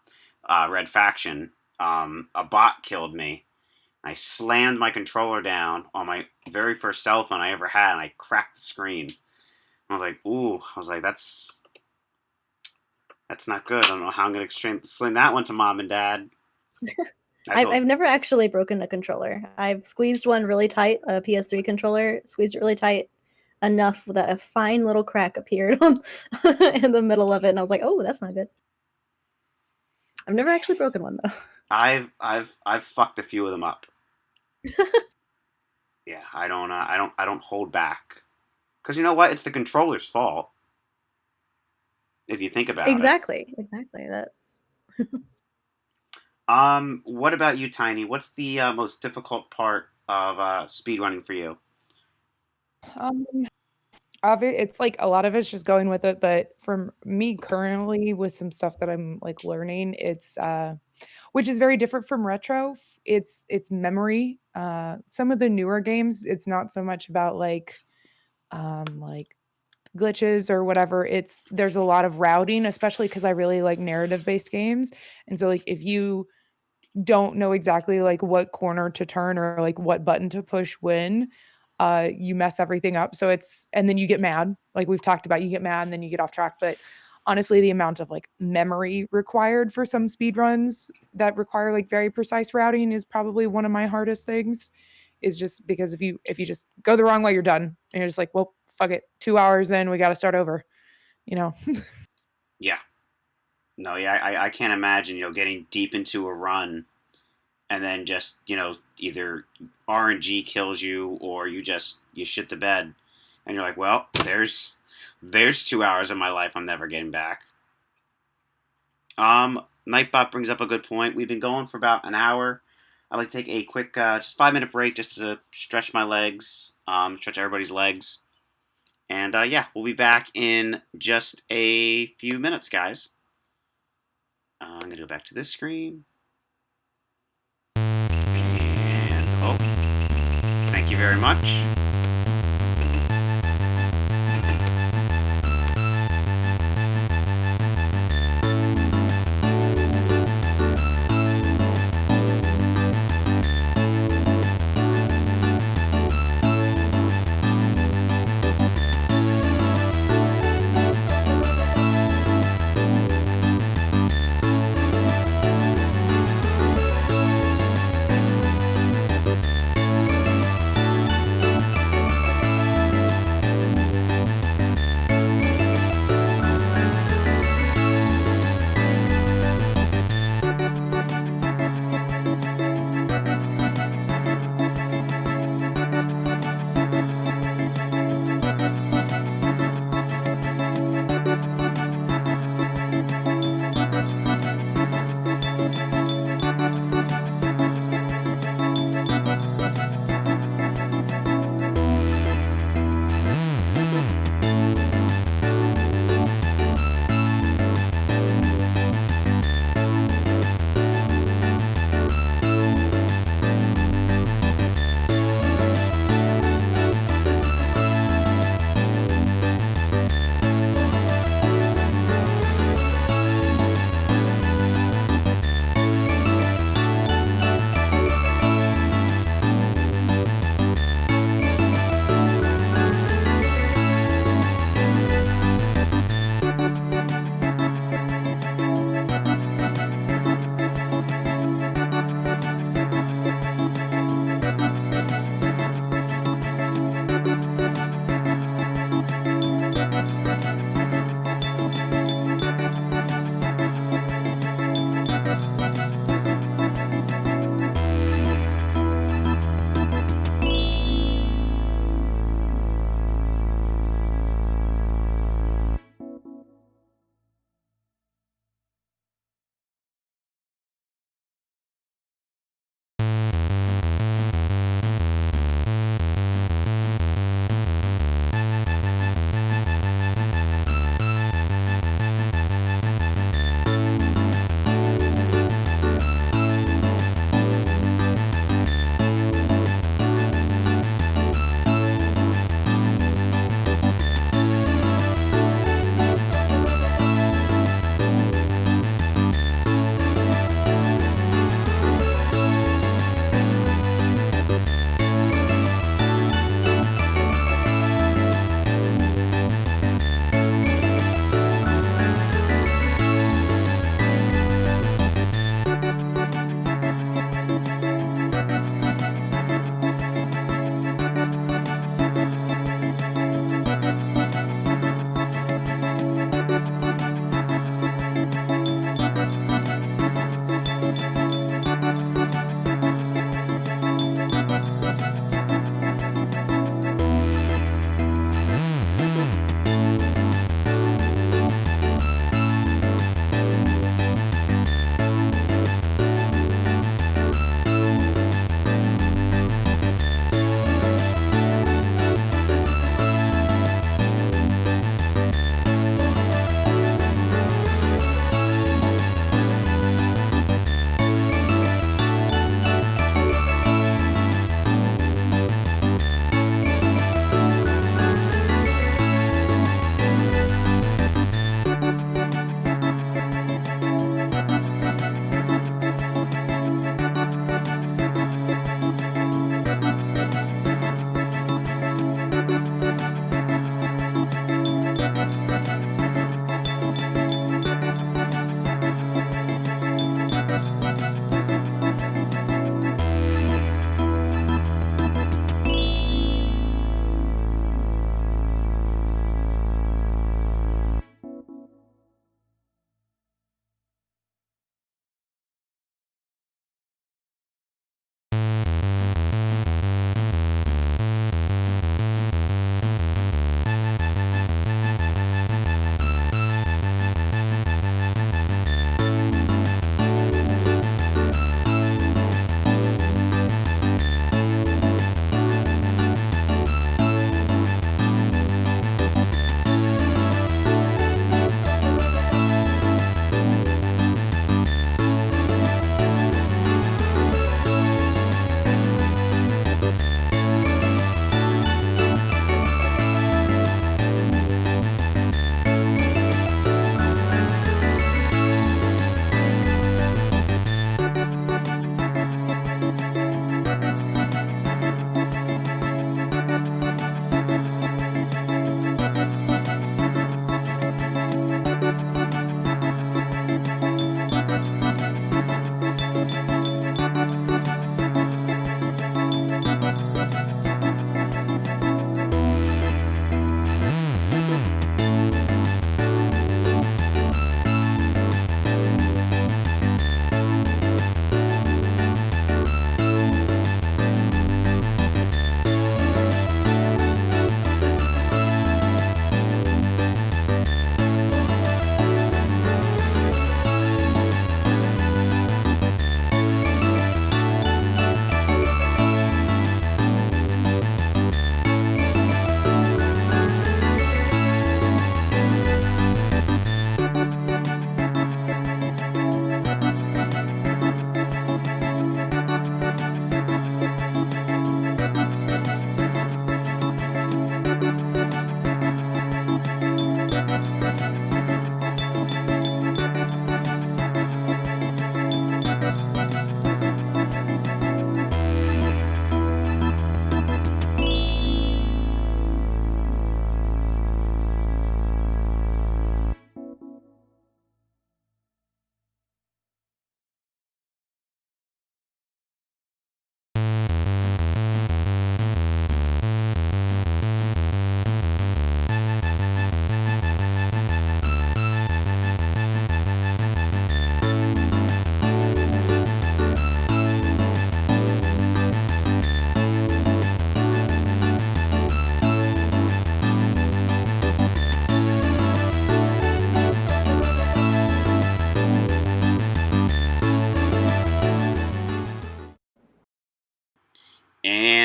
Red Faction. A bot killed me. I slammed my controller down on my very first cell phone I ever had, and I cracked the screen. I was like, ooh. I was like, that's not good. I don't know how I'm going to explain that one to mom and dad. I've never actually broken a controller. I've squeezed one really tight, a PS3 controller, squeezed it really tight enough that a fine little crack appeared in the middle of it, and I was like, oh, that's not good. I've never actually broken one though. I've fucked a few of them up. Yeah, I don't hold back. Because you know what? It's the controller's fault. If you think about it. Exactly. That's. What about you, Tiny? What's the most difficult part of speedrunning for you? It's like a lot of it's just going with it, but for me currently with some stuff that I'm like learning, it's which is very different from retro. It's memory. Some of the newer games, it's not so much about like glitches or whatever. There's a lot of routing, especially because I really like narrative based games. And so like if you don't know exactly like what corner to turn or like what button to push when, you mess everything up. So and then you get mad. Like we've talked about, you get mad and then you get off track. But honestly, the amount of like memory required for some speed runs that require like very precise routing is probably one of my hardest things. Is just because if you just go the wrong way, you're done. And you're just like, well, fuck it. 2 hours in, we got to start over, you know? Yeah. No, yeah, I can't imagine, getting deep into a run and then just, either RNG kills you or you shit the bed and you're like, well, there's 2 hours of my life I'm never getting back. Nightbot brings up a good point. We've been going for about an hour. I'd like to take a quick, just 5-minute break just to stretch my legs, stretch everybody's legs. And yeah, we'll be back in just a few minutes, guys. I'm going to go back to this screen. And, thank you very much.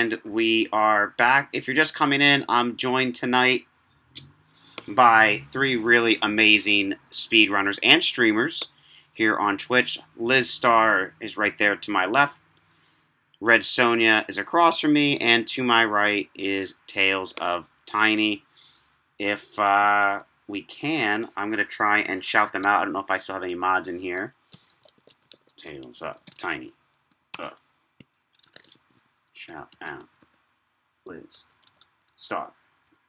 and we are back. If you're just coming in, I'm joined tonight by 3 really amazing speedrunners and streamers here on Twitch. Lizstar is right there to my left. Redsonja is across from me, and to my right is TalesofTiny. If we can, I'm going to try and shout them out. I don't know if I still have any mods in here. TalesofTiny. Shout out. Liz. Star.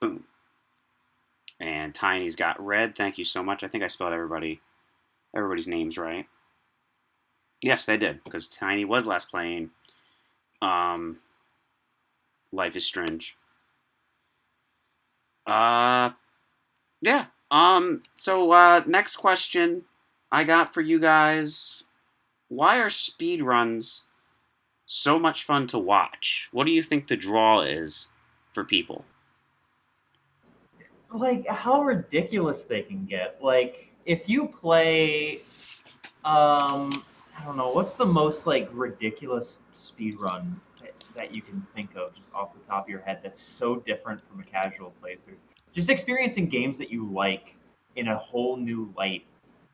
Boom. And Tiny's got red. Thank you so much. I think I spelled everybody's names right. Yes, they did, because Tiny was last playing Life is Strange. Yeah. So next question I got for you guys. Why are speedruns so much fun to watch? What do you think the draw is for people? Like, how ridiculous they can get. Like, if you play, I don't know, what's the most, like, ridiculous speedrun that you can think of just off the top of your head that's so different from a casual playthrough? Just experiencing games that you like in a whole new light.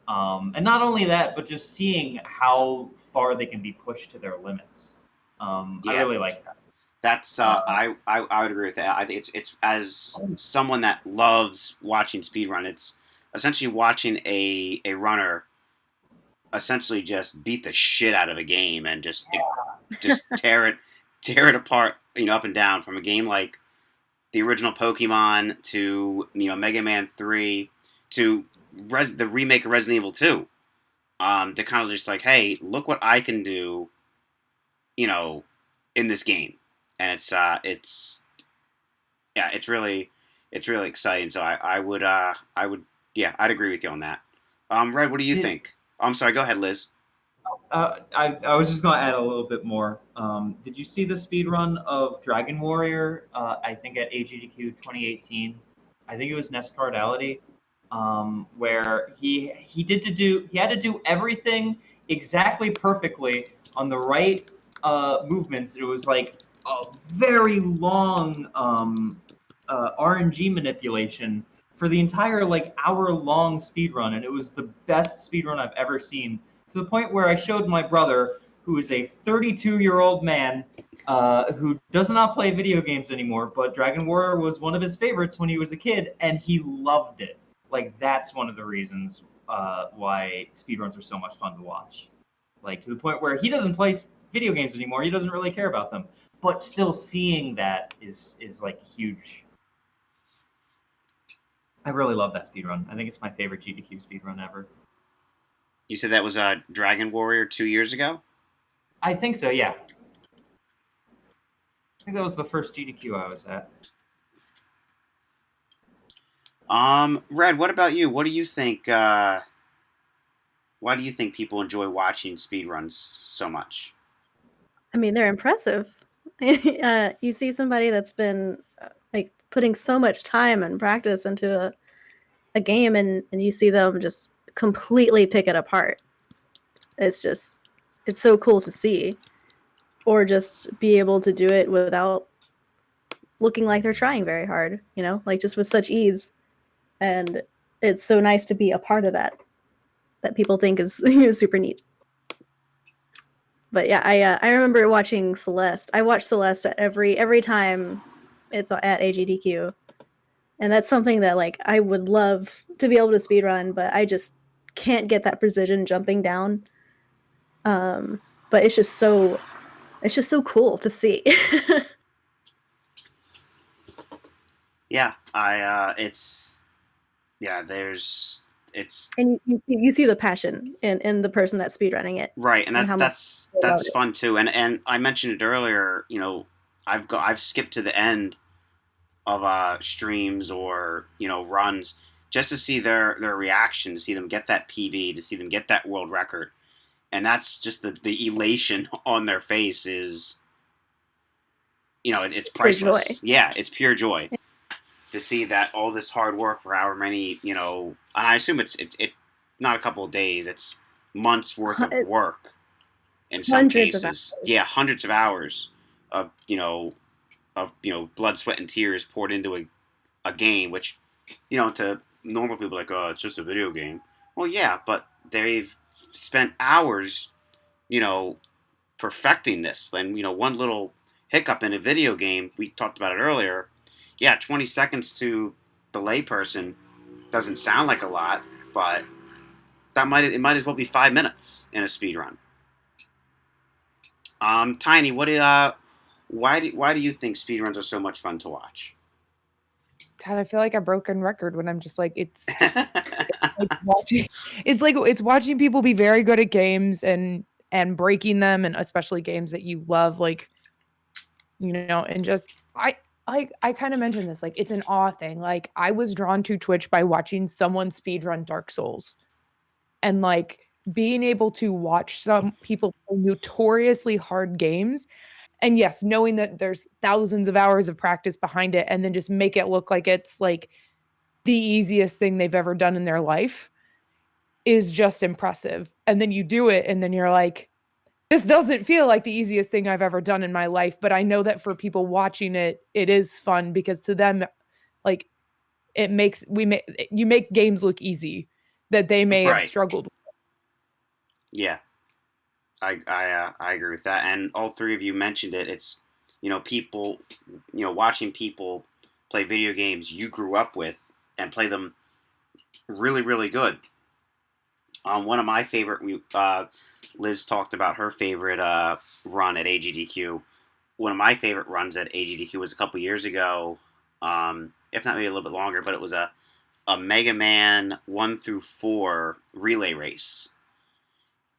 And not only that, but just seeing how far they can be pushed to their limits. I really like that. That's I would agree with that. I think it's as someone that loves watching speedrun, it's essentially watching a runner essentially just beat the shit out of a game and just tear it apart, up and down, from a game like the original Pokemon to Mega Man 3 to the remake of Resident Evil 2. To kind of just like, hey, look what I can do, in this game. And it's really exciting. So I'd agree with you on that. Red, what do you think? I'm sorry, go ahead, Liz. I was just gonna add a little bit more. Did you see the speed run of Dragon Warrior? I think at AGDQ 2018. I think it was Nest Cardality, where he had to do everything exactly perfectly on the right movements. It was like a very long RNG manipulation for the entire like hour-long speed run, and it was the best speed run I've ever seen. To the point where I showed my brother, who is a 32-year-old man who does not play video games anymore, but Dragon Warrior was one of his favorites when he was a kid, and he loved it. Like, that's one of the reasons why speedruns are so much fun to watch. Like, to the point where he doesn't play video games anymore, he doesn't really care about them. But still seeing that is like huge. I really love that speedrun. I think it's my favorite GDQ speedrun ever. You said that was Dragon Warrior 2 years ago? I think so, yeah. I think that was the first GDQ I was at. Red, what about you? What do you think? Why do you think people enjoy watching speedruns so much? I mean, they're impressive. You see somebody that's been like putting so much time and practice into a game, and you see them just completely pick it apart. It's so cool to see, or just be able to do it without looking like they're trying very hard, like just with such ease. And it's so nice to be a part of that people think is super neat. But yeah, I remember watching Celeste. I watch Celeste at every time it's at AGDQ. And that's something that like I would love to be able to speedrun, but I just can't get that precision jumping down. But it's just so cool to see. Yeah, and you see the passion in the person that's speedrunning it, right, and that's fun too. And I mentioned it earlier. I've skipped to the end of streams or runs just to see their reaction, to see them get that PB, to see them get that world record, and that's just the elation on their face is, it's priceless. Pure joy. Yeah, it's pure joy to see that all this hard work for however many, and I assume it's not a couple of days, it's months worth of work in some cases. Of hours. Yeah, hundreds of hours of of blood, sweat, and tears poured into a game, which to normal people like, oh, it's just a video game. Well, yeah, but they've spent hours, you know, perfecting this. Then one little hiccup in a video game, we talked about it earlier. Yeah, 20 seconds to the layperson doesn't sound like a lot, but it might as well be 5 minutes in a speed run. Tiny, why do you think speedruns are so much fun to watch? God, I feel like a broken record when I'm just like like watching it's watching people be very good at games and breaking them, and especially games that you love, like, and just I kind of mentioned this, like, it's an awe thing. Like, I was drawn to Twitch by watching someone speedrun Dark Souls, and like being able to watch some people play notoriously hard games, and yes, knowing that there's thousands of hours of practice behind it, and then just make it look like it's like the easiest thing they've ever done in their life is just impressive. And then you do it, and then you're like, this doesn't feel like the easiest thing I've ever done in my life. But I know that for people watching it, it is fun, because to them, like, you make games look easy that they may have Right. struggled with. Yeah, I agree with that. And all three of you mentioned it. It's people, watching people play video games you grew up with and play them really, really good. One of my favorite, Liz talked about her favorite run at AGDQ. One of my favorite runs at AGDQ was a couple years ago, if not maybe a little bit longer, but it was a Mega Man 1 through 4 relay race.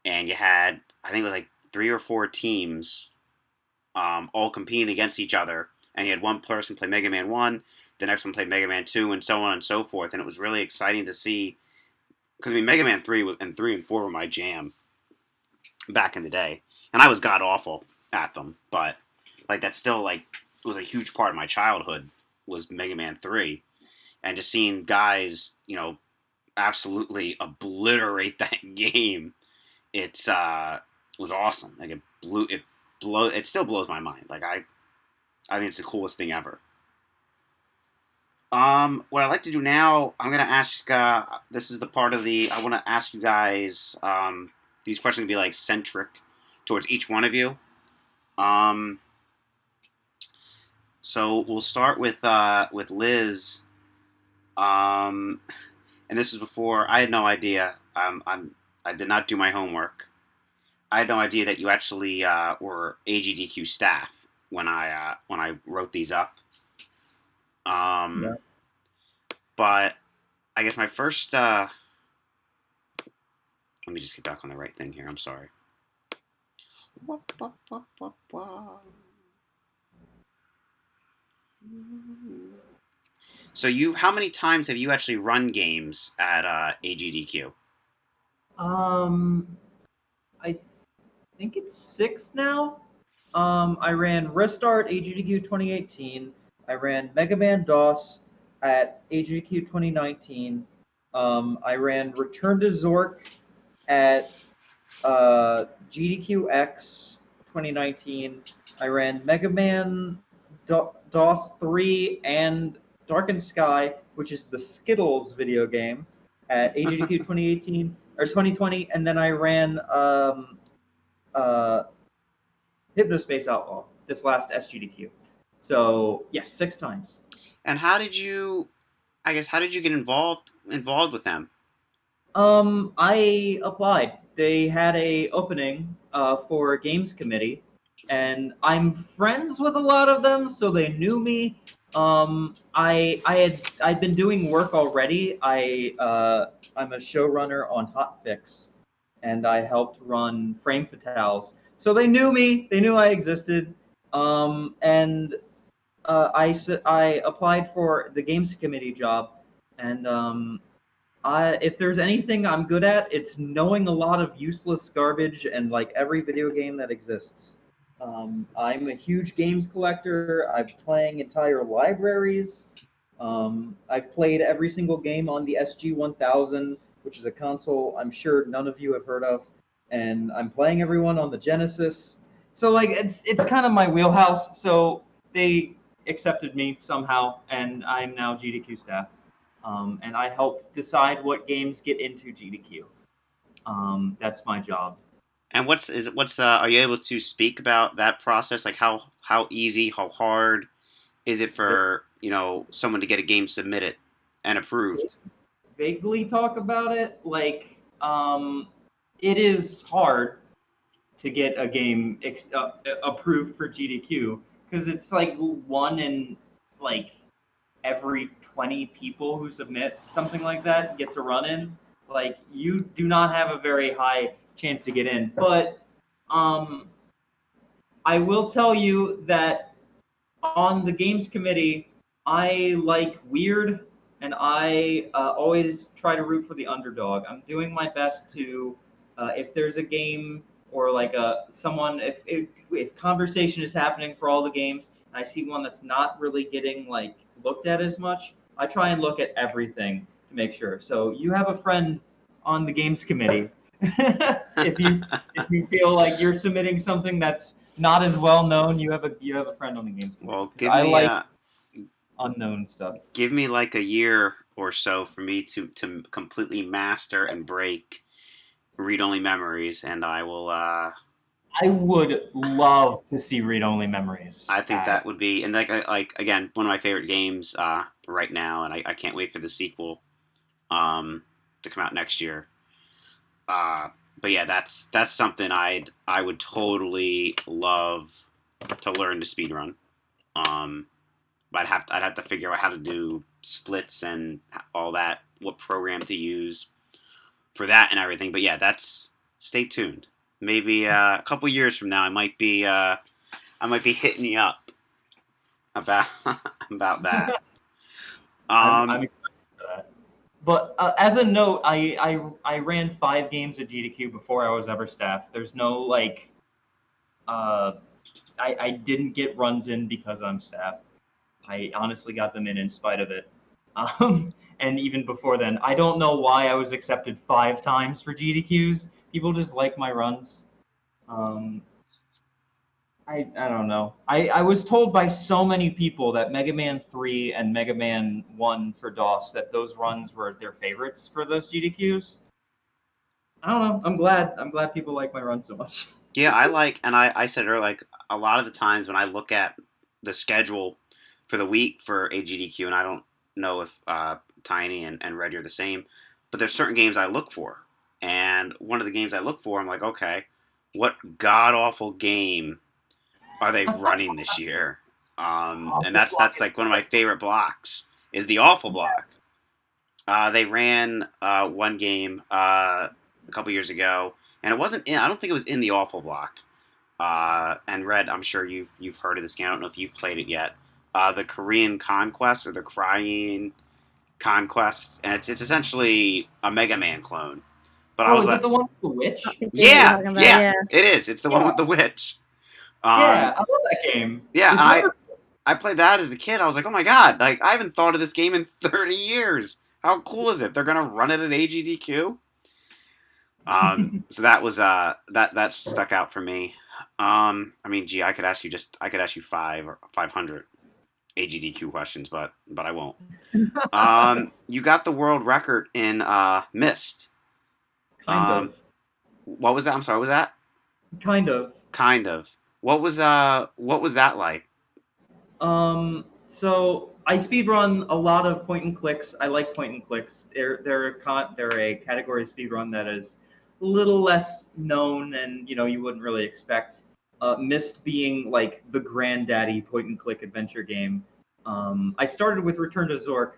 And you had, I think it was like 3 or 4 teams all competing against each other. And you had one person play Mega Man 1, the next one played Mega Man 2, and so on and so forth. And it was really exciting to see, because Mega Man 3 and 4 were my jam back in the day. And I was god awful at them, but like that still like was a huge part of my childhood, was Mega Man 3. And just seeing guys, absolutely obliterate that game, it's was awesome. Like it still blows my mind. Like I think it's the coolest thing ever. What I'd like to do now, I'm gonna ask. This is the part of the. I want to ask you guys. These questions will be like centric towards each one of you. So we'll start with Liz. And this is before I had no idea. I did not do my homework. I had no idea that you actually were AGDQ staff when I wrote these up. Yeah. But I guess my first. Let me just get back on the right thing here. I'm sorry. So how many times have you actually run games at AGDQ? I think it's 6 now. I ran Restart AGDQ 2018. I ran Mega Man DOS at AGDQ 2019. I ran Return to Zork at GDQX 2019. I ran Mega Man DOS 3 and Darkened Sky, which is the Skittles video game, at AGDQ 2018 or 2020, and then I ran Hypnospace Outlaw this last SGDQ. So yes, 6 times. And how did you get involved with them? I applied. They had a opening for a games committee, and I'm friends with a lot of them, so they knew me. I'd been doing work already. I'm a showrunner on Hotfix, and I helped run Frame Fatales. So they knew me. They knew I existed. And I applied for the games committee job, and if there's anything I'm good at, it's knowing a lot of useless garbage and like every video game that exists. I'm a huge games collector. I'm playing entire libraries. I've played every single game on the SG-1000, which is a console I'm sure none of you have heard of, and I'm playing everyone on the Genesis. So like it's kind of my wheelhouse. So they accepted me somehow, and I'm now GDQ staff. And I help decide what games get into GDQ. That's my job. And what's are you able to speak about that process? Like how easy, how hard is it for someone to get a game submitted and approved? Vaguely talk about it. Like, it is hard to get a game approved for GDQ because it's like one in like every 20 people who submit something like that gets a run in. Like, you do not have a very high chance to get in. But I will tell you that on the games committee, I like weird, and I always try to root for the underdog. I'm doing my best to, if there's a game or like someone, if conversation is happening for all the games, and I see one that's not really getting like looked at as much, I try and look at everything to make sure. So you have a friend on the games committee. If you feel like you're submitting something that's not as well known, you have a friend on the games committee. Well, I like unknown stuff. give me like a year or so for me to completely master and break read only memories, and I will. I would love to see read-only memories. I think that would be, and like again, one of my favorite games right now, and I can't wait for the sequel to come out next year. But yeah, that's something I would totally love to learn to speedrun. But I'd have to figure out how to do splits and all that, what program to use for that and everything. But yeah, stay tuned. Maybe a couple years from now, I might be hitting you up about that. I'm excited for that. But as a note, I ran 5 games at GDQ before I was ever staff. There's no like, I didn't get runs in because I'm staff. I honestly got them in spite of it. And even before then, I don't know why I was accepted 5 times for GDQs. People just like my runs. I don't know. I was told by so many people that Mega Man 3 and Mega Man 1 for DOS that those runs were their favorites for those GDQs. I don't know. I'm glad people like my run so much. Yeah, I said earlier, like a lot of the times when I look at the schedule for the week for AGDQ, and I don't know if Tiny and Red are the same, but there's certain games I look for, and one of the games I look for, I'm like, okay, what god awful game are they running this year? And that's like one of my favorite blocks is the awful block. They ran one game a couple years ago, and it wasn't in. I don't think it was in the awful block. And Red, I'm sure you've heard of this game. I don't know if you've played it yet. The Korean Conquest or the Crying Conquest, and it's essentially a Mega Man clone. But is it the one with the witch? Yeah, it is. It's the one with the witch. Yeah, I love that game. Yeah, I played that as a kid. I was like, oh my god, like I haven't thought of this game in 30 years. How cool is it? They're gonna run it at AGDQ. So that was that stuck out for me. I mean, gee, I could ask you 500 AGDQ questions, but I won't. You got the world record in Myst. Kind of. What was that? I'm sorry. What was that? Kind of. Kind of. What was that like? So I speedrun a lot of point and clicks. I like point and clicks. They're a category of speedrun that is a little less known and you wouldn't really expect. Myst being like the granddaddy point and click adventure game. I started with Return to Zork,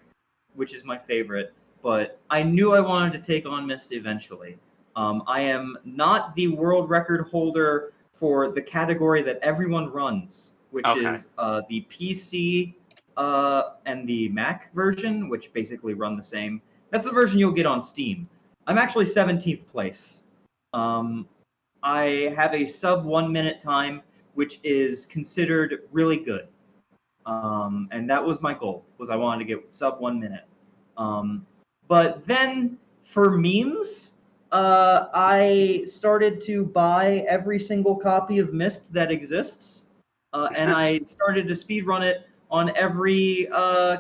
which is my favorite, but I knew I wanted to take on Myst eventually. I am not the world record holder for the category that everyone runs, which is the PC and the Mac version, which basically run the same. That's the version you'll get on Steam. I'm actually 17th place. I have a sub 1 minute time, which is considered really good. And that was my goal, was I wanted to get sub 1 minute. But then for memes, I started to buy every single copy of Myst that exists, and I started to speedrun it on every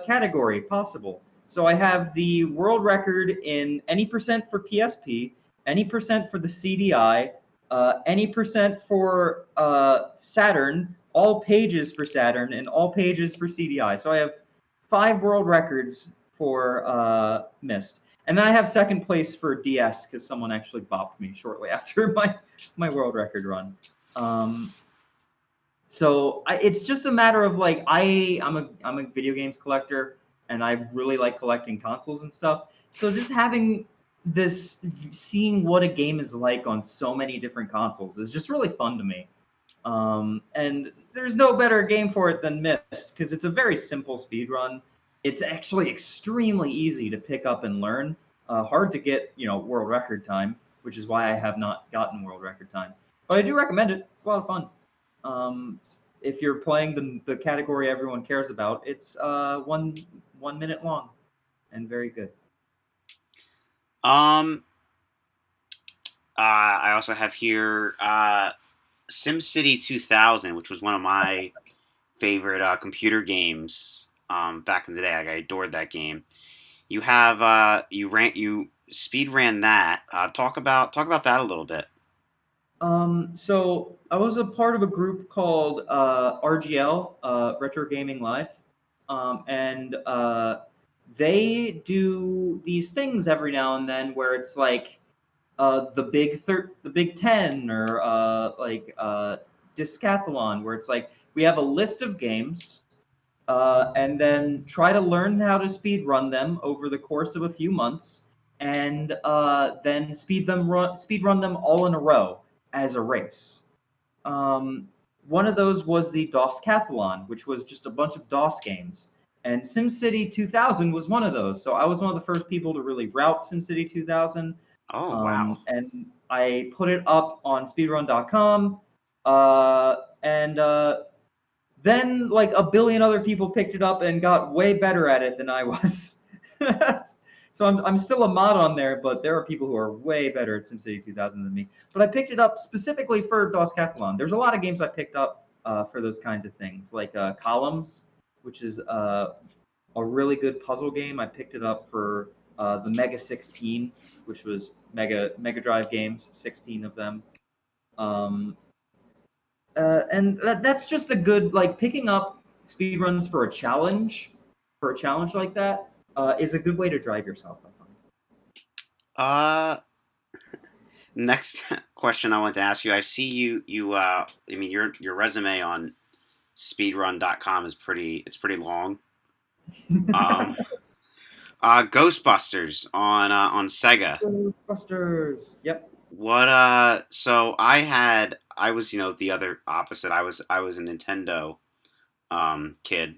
category possible. So I have the world record in any percent for PSP, any percent for the CDI, any percent for Saturn, all pages for Saturn, and all pages for CDI. So I have 5 world records for Myst. And then I have second place for DS because someone actually bopped me shortly after my world record run. So it's just a matter of like I'm a video games collector and I really like collecting consoles and stuff. So just having this, seeing what a game is like on so many different consoles is just really fun to me. And there's no better game for it than Myst because it's a very simple speed run. It's actually extremely easy to pick up and learn. Hard to get, world record time, which is why I have not gotten world record time. But I do recommend it. It's a lot of fun. If you're playing the category everyone cares about, it's 1 minute long and very good. I also have here SimCity 2000, which was one of my favorite computer games back in the day. Like, I adored that game. You have you speed ran that. Talk about that a little bit. So I was a part of a group called RGL, Retro Gaming Live, and they do these things every now and then where it's like the Big Ten or Discathlon, where it's like we have a list of games and then try to learn how to speed run them over the course of a few months, and then speed run them all in a row as a race. One of those was the DOScathlon, which was just a bunch of DOS games. And SimCity 2000 was one of those. So I was one of the first people to really route SimCity 2000. Oh, wow. And I put it up on speedrun.com. Then like a billion other people picked it up and got way better at it than I was. So I'm still a mod on there, but there are people who are way better at SimCity 2000 than me. But I picked it up specifically for DOScathlon. There's a lot of games I picked up for those kinds of things, like Columns, which is a really good puzzle game. I picked it up for the Mega 16, which was Mega Drive games, 16 of them. And that's just a good, like, picking up speedruns for a challenge like that is a good way to drive yourself, I find. Next question I want to ask you. I see you I mean your resume on speedrun.com is pretty long. Ghostbusters on Sega. Ghostbusters. Yep. What so I was the other opposite. I was a Nintendo kid.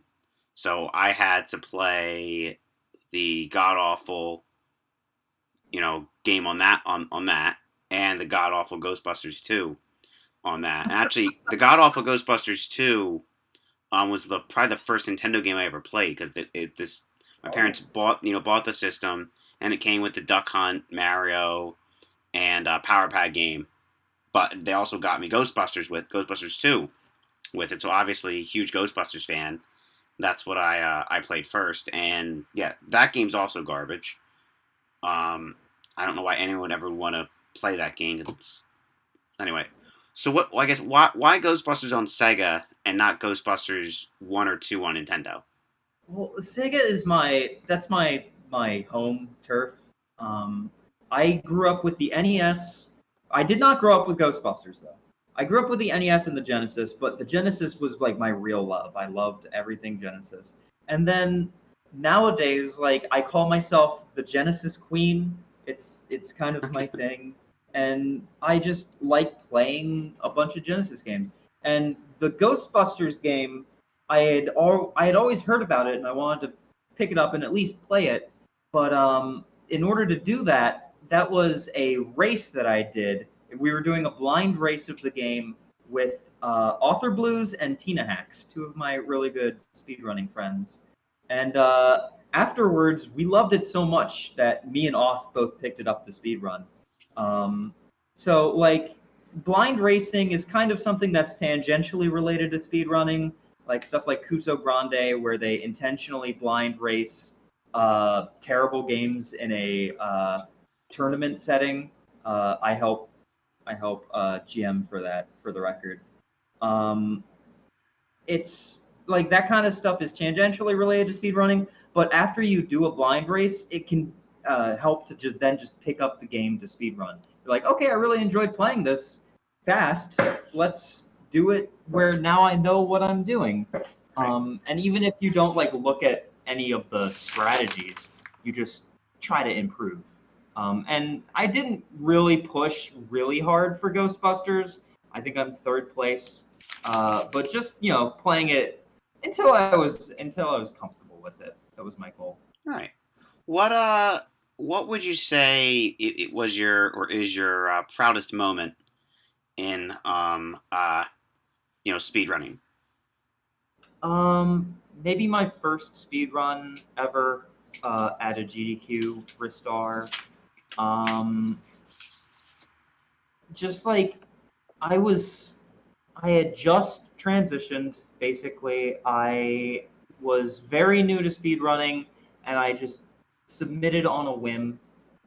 So I had to play the god awful game on that and the god awful Ghostbusters 2 on that. And actually the god awful Ghostbusters 2 was probably the first Nintendo game I ever played because my parents bought the system and it came with the Duck Hunt, Mario, and Power Pad game. But they also got me Ghostbusters 2 with it. So obviously a huge Ghostbusters fan. That's what I played first. And yeah, that game's also garbage. I don't know why anyone would ever want to play that game. Anyway, so I guess why Ghostbusters on Sega and not Ghostbusters 1 or 2 on Nintendo? Well, Sega is my home turf. I grew up with the NES. I did not grow up with Ghostbusters though. I grew up with the NES and the Genesis, but the Genesis was like my real love. I loved everything Genesis. And then nowadays, like, I call myself the Genesis Queen. It's kind of my thing. And I just like playing a bunch of Genesis games. And the Ghostbusters game, I had always heard about it and I wanted to pick it up and at least play it. But in order to do that, that was a race that I did. We were doing a blind race of the game with Author Blues and Tina Hacks, 2 of my really good speedrunning friends. And afterwards, we loved it so much that me and Auth both picked it up to speedrun. So, like, blind racing is kind of something that's tangentially related to speedrunning. like stuff like Kuso Grande, where they intentionally blind race terrible games in a tournament setting. I help GM for that, for the record. It's like that kind of stuff is tangentially related to speedrunning, but after you do a blind race, it can help to then just pick up the game to speedrun. You're like, okay, I really enjoyed playing this fast. Let's do it where now I know what I'm doing. And even if you don't like look at any of the strategies, you just try to improve. And I didn't really push really hard for Ghostbusters. I think I'm third place. But just playing it until I was comfortable with it. That was my goal. All right. What would you say it was your or is your proudest moment in speedrunning? Maybe my first speed run ever at a GDQ Ristar. Just like I had just transitioned. Basically, I was very new to speedrunning, and I just submitted on a whim,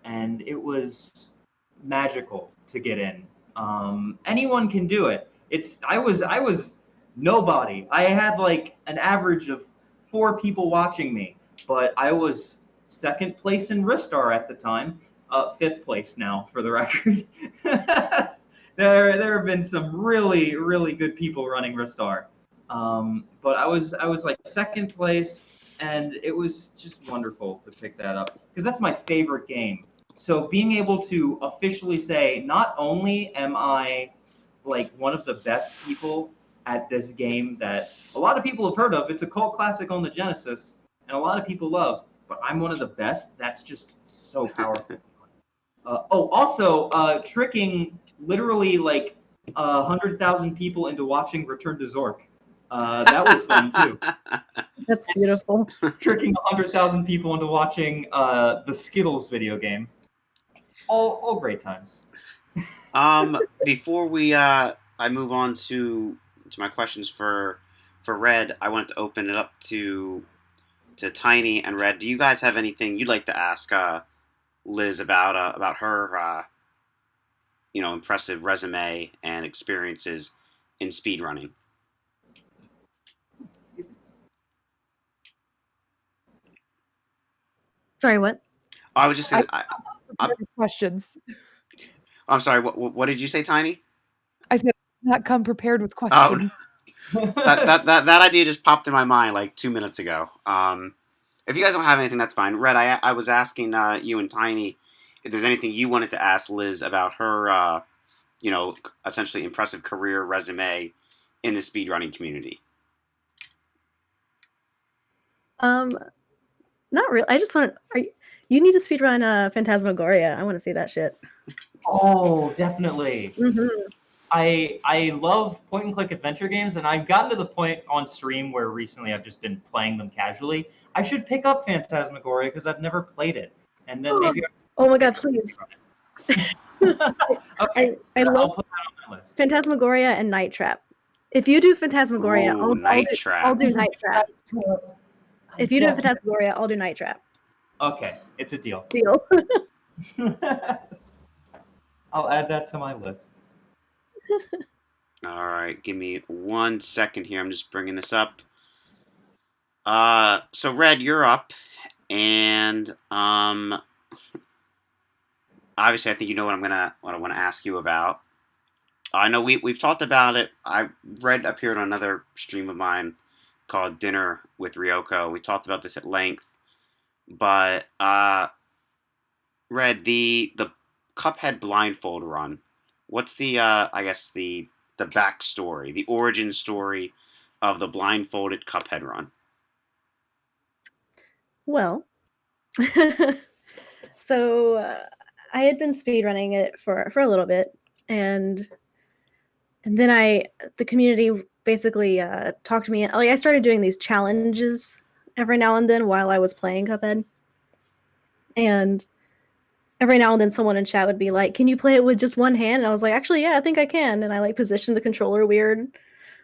and it was magical to get in. Anyone can do it. I was nobody. I had like an average of 4 people watching me, but I was second place in Ristar at the time. 5th place now, for the record. There have been some really good people running Ristar, but I was like second place, and it was just wonderful to pick that up because that's my favorite game. So being able to officially say, not only am I like one of the best people at this game that a lot of people have heard of, it's a cult classic on the Genesis, and a lot of people love, but I'm one of the best. That's just so powerful. Also, tricking literally like 100,000 people into watching Return to Zork. That was fun too. That's beautiful. Tricking 100,000 people into watching the Skittles video game. All great times. Before I move on to my questions for Red, I wanted to open it up to Tiny and Red. Do you guys have anything you'd like to ask Liz about her impressive resume and experiences in speedrunning? Sorry, what? I was just saying. Questions. I'm sorry. What did you say, Tiny? I said not come prepared with questions. That idea just popped in my mind like 2 minutes ago. If you guys don't have anything, that's fine. Red, I was asking you and Tiny if there's anything you wanted to ask Liz about her, essentially impressive career resume in the speedrunning community. Not really. I just want. You need to speedrun Phantasmagoria. I want to see that shit. Oh, definitely. Mm-hmm. I love point and click adventure games, and I've gotten to the point on stream where recently I've just been playing them casually. I should pick up Phantasmagoria because I've never played it, and then maybe. Oh my god, please! Okay, I love I'll put that on my list. Phantasmagoria and Night Trap. If you do Phantasmagoria, I'll do Night Trap. If you do Phantasmagoria, I'll do Night Trap. Okay, it's a deal. Deal. I'll add that to my list. All right, give me 1 second here. I'm just bringing this up. So Red, you're up, and obviously, I think you know what I want to ask you about. I know we've talked about it. Red appeared on another stream of mine called Dinner with Ryoko. We talked about this at length, but Red, the Cuphead blindfold run. What's the I guess the backstory, the origin story of the blindfolded Cuphead run? Well, so I had been speedrunning it for a little bit, and then the community basically talked to me. Like I started doing these challenges every now and then while I was playing Cuphead, and every now and then someone in chat would be like, "Can you play it with just one hand?" And I was like, "Actually, yeah, I think I can." And I like positioned the controller weird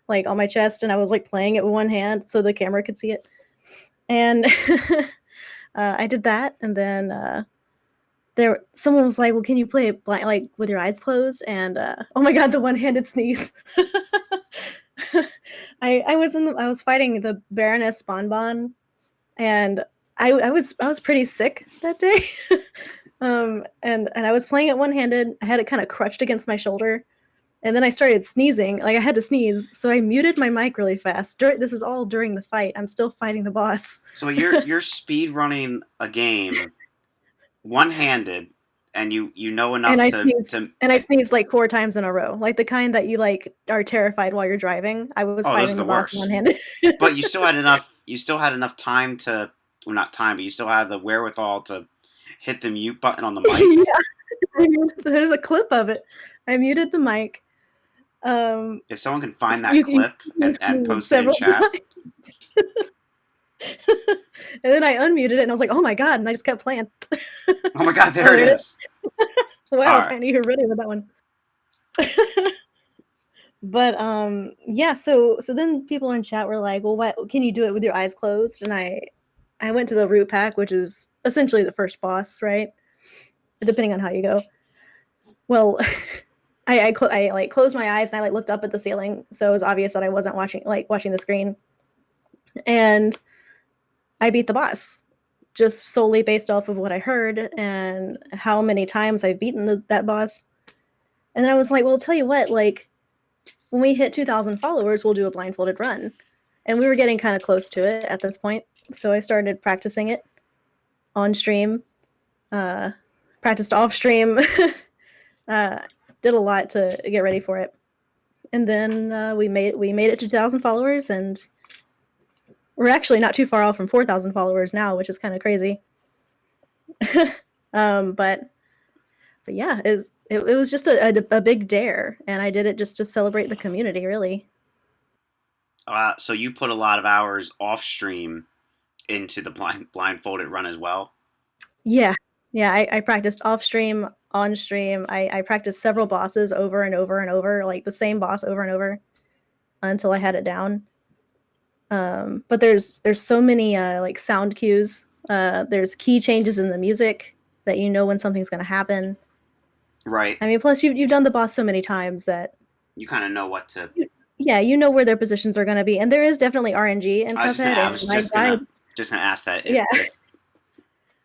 like on my chest, and I was like playing it with one hand so the camera could see it. And I did that, and then someone was like, "Well, can you play it like with your eyes closed?" And oh my god, the one-handed sneeze! I was fighting the Baroness Bonbon, and I was pretty sick that day. And I was playing it one-handed. I had it kind of crutched against my shoulder, and then I started sneezing. Like I had to sneeze, so I muted my mic really fast. This is all during the fight. I'm still fighting the boss. So you're speed running a game one-handed, and you know enough And I to sneezed, and I sneezed like 4 times in a row, like the kind that you like are terrified while you're driving. I was oh, those are fighting the the boss worst. one-handed. But you still had enough. You still had enough time to, well, not time, but you still had the wherewithal to hit the mute button on the mic. Yeah, there's a clip of it. I muted the mic. If someone can find So that clip and sneeze post it in several chat. times. And then I unmuted it, and I was like, "Oh my god!" And I just kept playing. Oh my god, there it is. Wow, All right. Tiny, you're ready with that one. But yeah. So then people in chat were like, "Well, what can you do it with your eyes closed?" And I went to the root pack, which is essentially the first boss, right? Depending on how you go. Well, I like closed my eyes and I like looked up at the ceiling, so it was obvious that I wasn't watching the screen, and I beat the boss just solely based off of what I heard and how many times I've beaten that boss. And then I was like, well, I'll tell you what, like when we hit 2,000 followers, we'll do a blindfolded run. And we were getting kind of close to it at this point, so I started practicing it on stream, practiced off stream, did a lot to get ready for it. And then we made it to 2,000 followers, and we're actually not too far off from 4,000 followers now, which is kind of crazy. But yeah, it was just a big dare, and I did it just to celebrate the community, really. So you put a lot of hours off stream into the blindfolded run as well. Yeah. I practiced off stream, on stream. I practiced several bosses over and over and over, like the same boss over and over, until I had it down. But there's so many like sound cues. There's key changes in the music that you know when something's going to happen. Right. I mean, plus you've done the boss so many times that you kind of know what to. Yeah, you know where their positions are going to be, and there is definitely RNG in Cuphead. I was just gonna ask that. Yeah,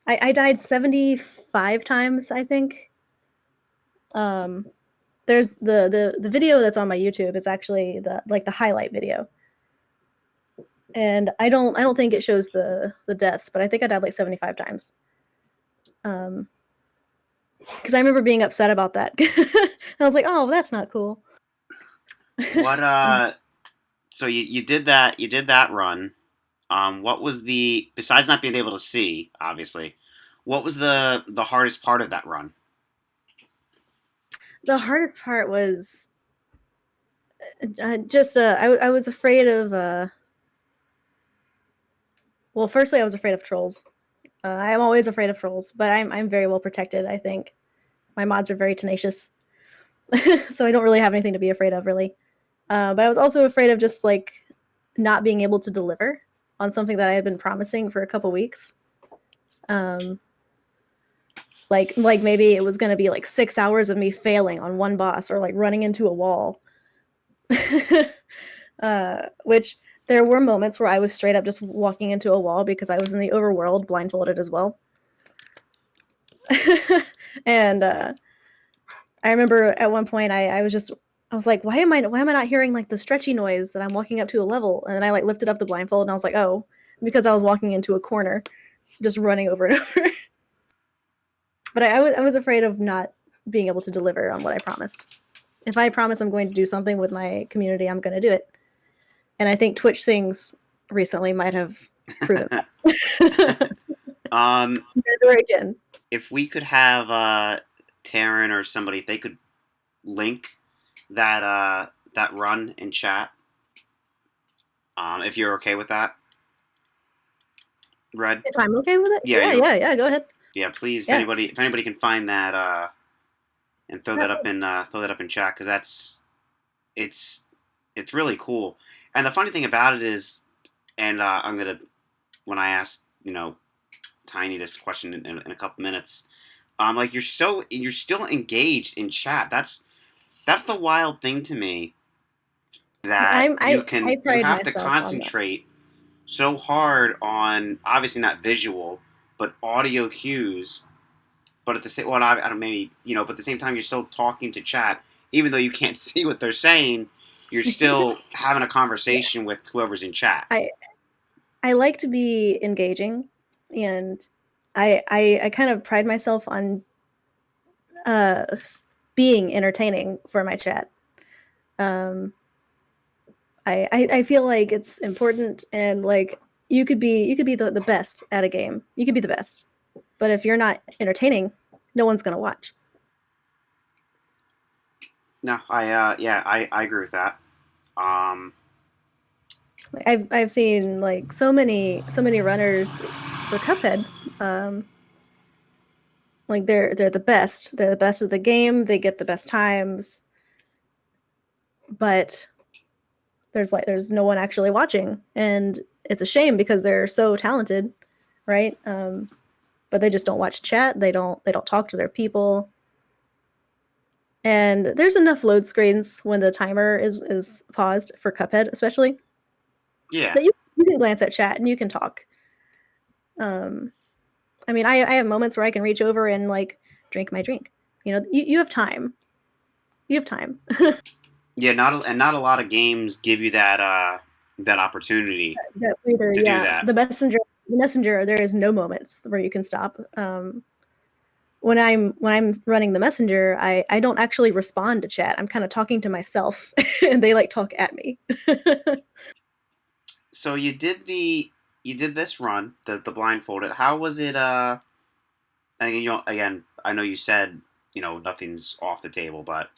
I died 75 times, I think. There's the video that's on my YouTube. It's actually the highlight video, and I don't think it shows the deaths, but I think I died like 75 times. Because I remember being upset about that. I was like, oh, that's not cool. What so you did that run. What was besides not being able to see, obviously, what was the hardest part of that run? The hardest part was just I was afraid of well, firstly I was afraid of trolls. I'm always afraid of trolls, but I'm very well protected, I think. My mods are very tenacious. So I don't really have anything to be afraid of, really. But I was also afraid of just like not being able to deliver on something that I had been promising for a couple weeks. Like maybe it was going to be like 6 hours of me failing on one boss or like running into a wall. Which there were moments where I was straight up just walking into a wall because I was in the overworld blindfolded as well. And I remember at one point I was like, why am I not hearing like the stretchy noise that I'm walking up to a level? And then I like lifted up the blindfold and I was like, oh, because I was walking into a corner, just running over and over. But I was afraid of not being able to deliver on what I promised. If I promise I'm going to do something with my community, I'm going to do it. And I think Twitch Sings recently might have proven that. I'm gonna do it again. If we could have Taryn or somebody, if they could link that run in chat, if you're okay with that, Red. If I'm okay with it, yeah. Go ahead. Yeah, please. Yeah. If anybody can find that and throw that up in chat, because it's It's really cool. And the funny thing about it is, and I'm gonna when I ask Tiny this question in a couple minutes, like you're still engaged in chat. That's the wild thing to me that I you pride have to myself on that. concentrate so hard on obviously not visual but audio cues. But at the same, well, I don't maybe but at the same time you're still talking to chat, even though you can't see what they're saying. You're still having a conversation with whoever's in chat. I like to be engaging, and I kind of pride myself on uh, being entertaining for my chat. I feel like it's important, and like you could be the best at a game. You could be the best, but if you're not entertaining, no one's gonna watch. No, I agree with that. Like, I've seen like so many runners for Cuphead. Like they're the best. They're the best of the game. They get the best times, but there's no one actually watching, and it's a shame because they're so talented, right? But they just don't watch chat. They don't talk to their people. And there's enough load screens when the timer is paused for Cuphead, especially. Yeah. That you can glance at chat and you can talk. I mean, I have moments where I can reach over and like drink my drink. You have time. You have time. Yeah, not a lot of games give you that opportunity That reader, to do yeah. that. The messenger, there is no moments where you can stop. When I'm running the messenger, I don't actually respond to chat. I'm kind of talking to myself, and they like talk at me. So you did this run, the blindfolded. How was it? And again, I know you said nothing's off the table, but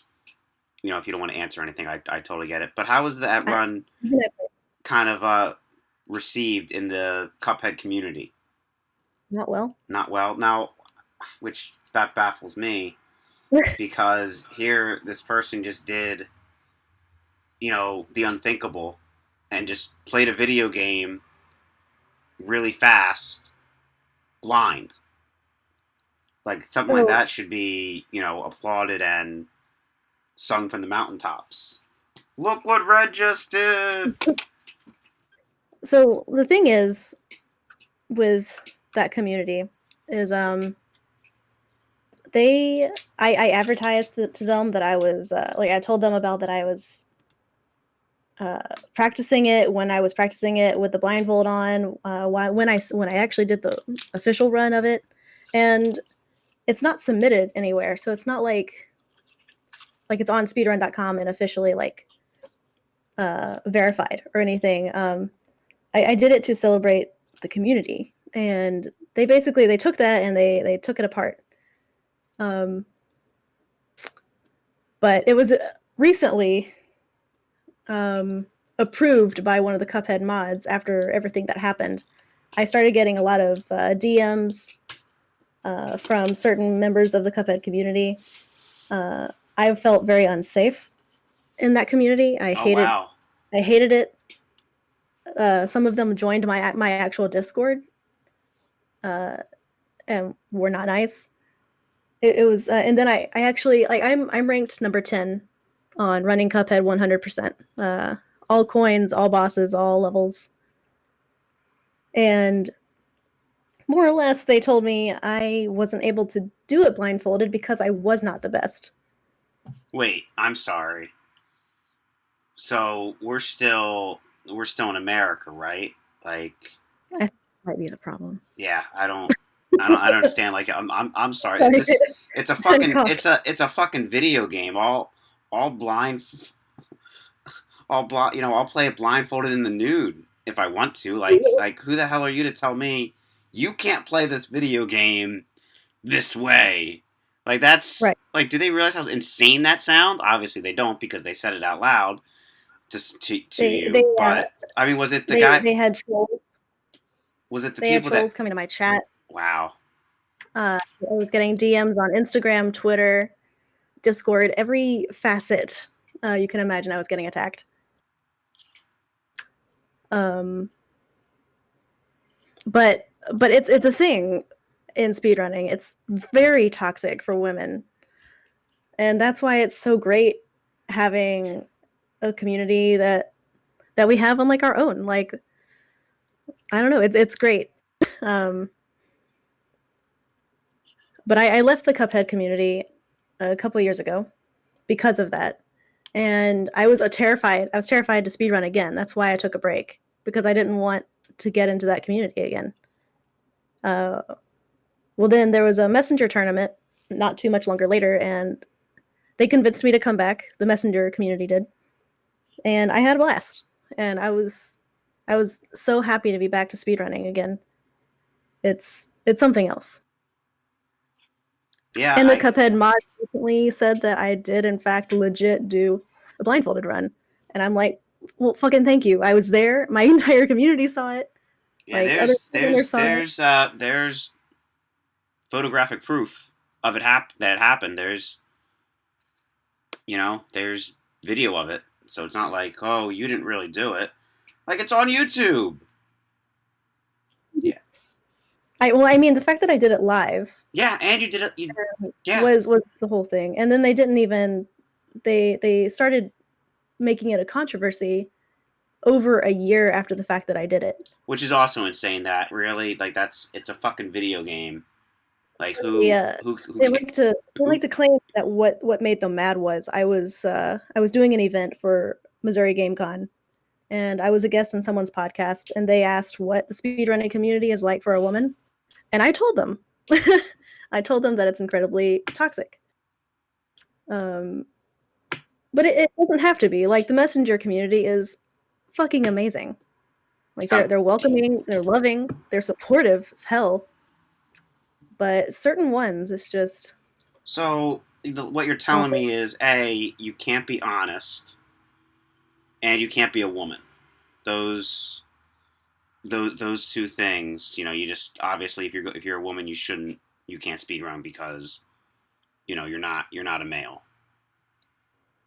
if you don't want to answer anything, I totally get it. But how was that run kind of received in the Cuphead community? Not well. Not well. Now, which that baffles me because here this person just did the unthinkable and just played a video game really fast, blind. Like something like that should be applauded and sung from the mountaintops. Look what Red just did. So the thing is with that community is I advertised to them that I was like I told them about that I was practicing it when I was practicing it with the blindfold on when I actually did the official run of it, and it's not submitted anywhere, so it's not like it's on speedrun.com and officially like verified or anything. I did it to celebrate the community, and they took that and they took it apart. But it was recently approved by one of the Cuphead mods after everything that happened. I started getting a lot of DMs from certain members of the Cuphead community. I felt very unsafe in that community. I hated it. Some of them joined my actual Discord, and were not nice. It was, and then I actually like I'm ranked number 10 on running Cuphead 100%. All coins, all bosses, all levels, and more or less they told me I wasn't able to do it blindfolded because I was not the best. Wait, I'm sorry. So we're still in America, right? Like, That might be the problem. yeah, I don't understand. Like, I'm sorry. It's a fucking video game. All blind, I'll play it blindfolded in the nude if I want to. Like who the hell are you to tell me you can't play this video game this way? Like that's right. Like, do they realize how insane that sounds? Obviously, they don't because they said it out loud to you. But I mean, was it the guy? They had trolls. Was it the they people had trolls coming to my chat? Wow. I was getting DMs on Instagram, Twitter, Discord, every facet you can imagine. I was getting attacked. But it's a thing in speedrunning. It's very toxic for women, and that's why it's so great having a community that we have on like our own. Like, I don't know, it's great. Um, but I left the Cuphead community a couple years ago because of that, and I was terrified. I was terrified to speedrun again. That's why I took a break, because I didn't want to get into that community again. Well, then there was a messenger tournament not too much longer later, and they convinced me to come back. The messenger community did, and I had a blast. And I was so happy to be back to speedrunning again. It's something else. Yeah, And the Cuphead mod recently said that I did in fact legit do a blindfolded run, and I'm like, well, fucking thank you. I was there. My entire community saw it. yeah. Like, other people saw it. There's photographic proof of that it happened. There's there's video of it, so it's not like, oh, you didn't really do it. Like, it's on YouTube. Yeah. I mean, the fact that I did it live. Yeah, and you did it. Yeah. Was the whole thing, and then they didn't even. They started making it a controversy over a year after the fact that I did it. Which is also insane. That really, like, it's a fucking video game. Like, who? Yeah, who they like to claim that what made them mad was I was doing an event for Missouri Game Con, and I was a guest on someone's podcast, and they asked what the speedrunning community is like for a woman, and I told them, I told them that it's incredibly toxic. But it doesn't have to be. Like, the messenger community is fucking amazing. Like, they're welcoming, they're loving, they're supportive as hell. But certain ones, it's just. So what you're telling me is, A, you can't be honest, and you can't be a woman. Those two things, you just, obviously, if you're a woman, you can't speedrun because, you're not a male.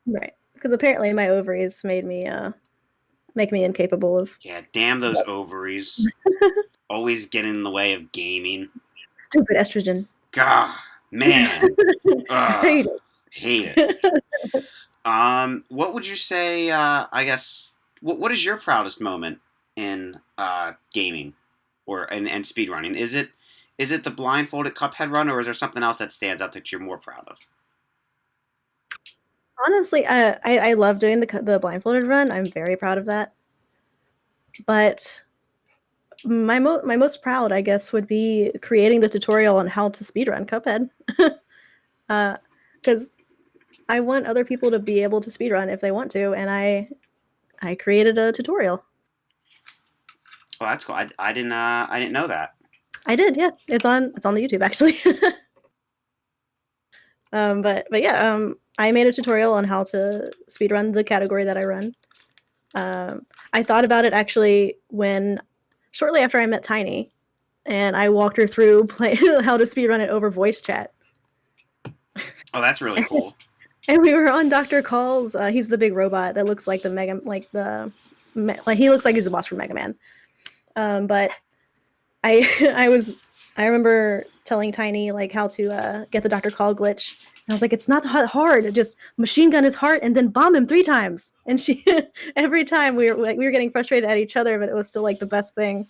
Right, because apparently my ovaries made me make me incapable of. Yeah, damn those ovaries! Always get in the way of gaming. Stupid estrogen. God, man, Hate it. What would you say? I guess what is your proudest moment in gaming, and speedrunning? Is it the blindfolded Cuphead run, or is there something else that stands out that you're more proud of? Honestly, I love doing the blindfolded run. I'm very proud of that. But my most proud, I guess, would be creating the tutorial on how to speedrun Cuphead. Because I want other people to be able to speedrun if they want to, and I created a tutorial. Oh, that's cool. I didn't know that. I did, yeah. It's on the YouTube, actually. But yeah, I made a tutorial on how to speedrun the category that I run. I thought about it actually shortly after I met Tiny, and I walked her through how to speedrun it over voice chat. Oh, that's really cool. And we were on Dr. Call's. He's the big robot that looks like he looks like he's a boss from Mega Man. But I remember telling Tiny like how to get the Dr. Call glitch. And I was like, it's not hard. Just machine gun his heart and then bomb him 3 times. And she, every time we were getting frustrated at each other, but it was still like the best thing.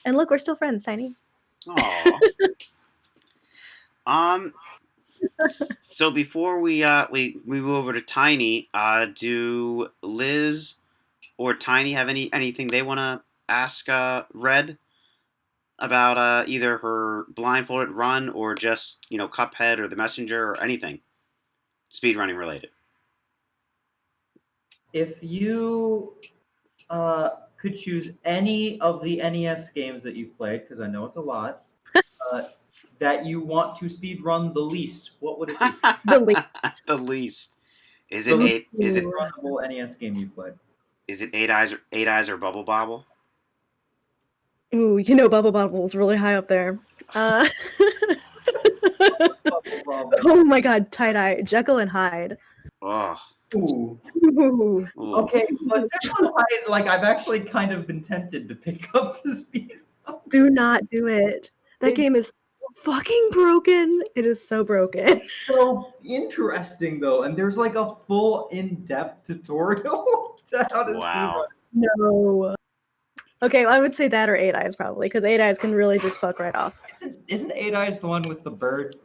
And look, we're still friends, Tiny. Aww. So before we move over to Tiny, do Liz or Tiny have anything they want to ask Red about either her blindfolded run or just Cuphead or the Messenger or anything speedrunning related? If you could choose any of the NES games that you've played, because I know it's a lot, that you want to speedrun the least, what would it be? The least. The least. Is The it least is it runnable NES game you played? is it Eight Eyes or Bubble Bobble? Ooh, Bubble Bobble's really high up there. Oh my god, tie-dye, Jekyll and Hyde. Oh, Ooh. Ooh. Ooh. Okay, but this one, I've actually kind of been tempted to pick up the speed. Do not do it. That It- game is fucking broken. It is so broken. So interesting though, and there's like a full in-depth tutorial to how to Wow. speedrun. No. Okay, well, I would say that or 8 Eyes probably, because 8 Eyes can really just fuck right off. Isn't 8 Eyes the one with the bird?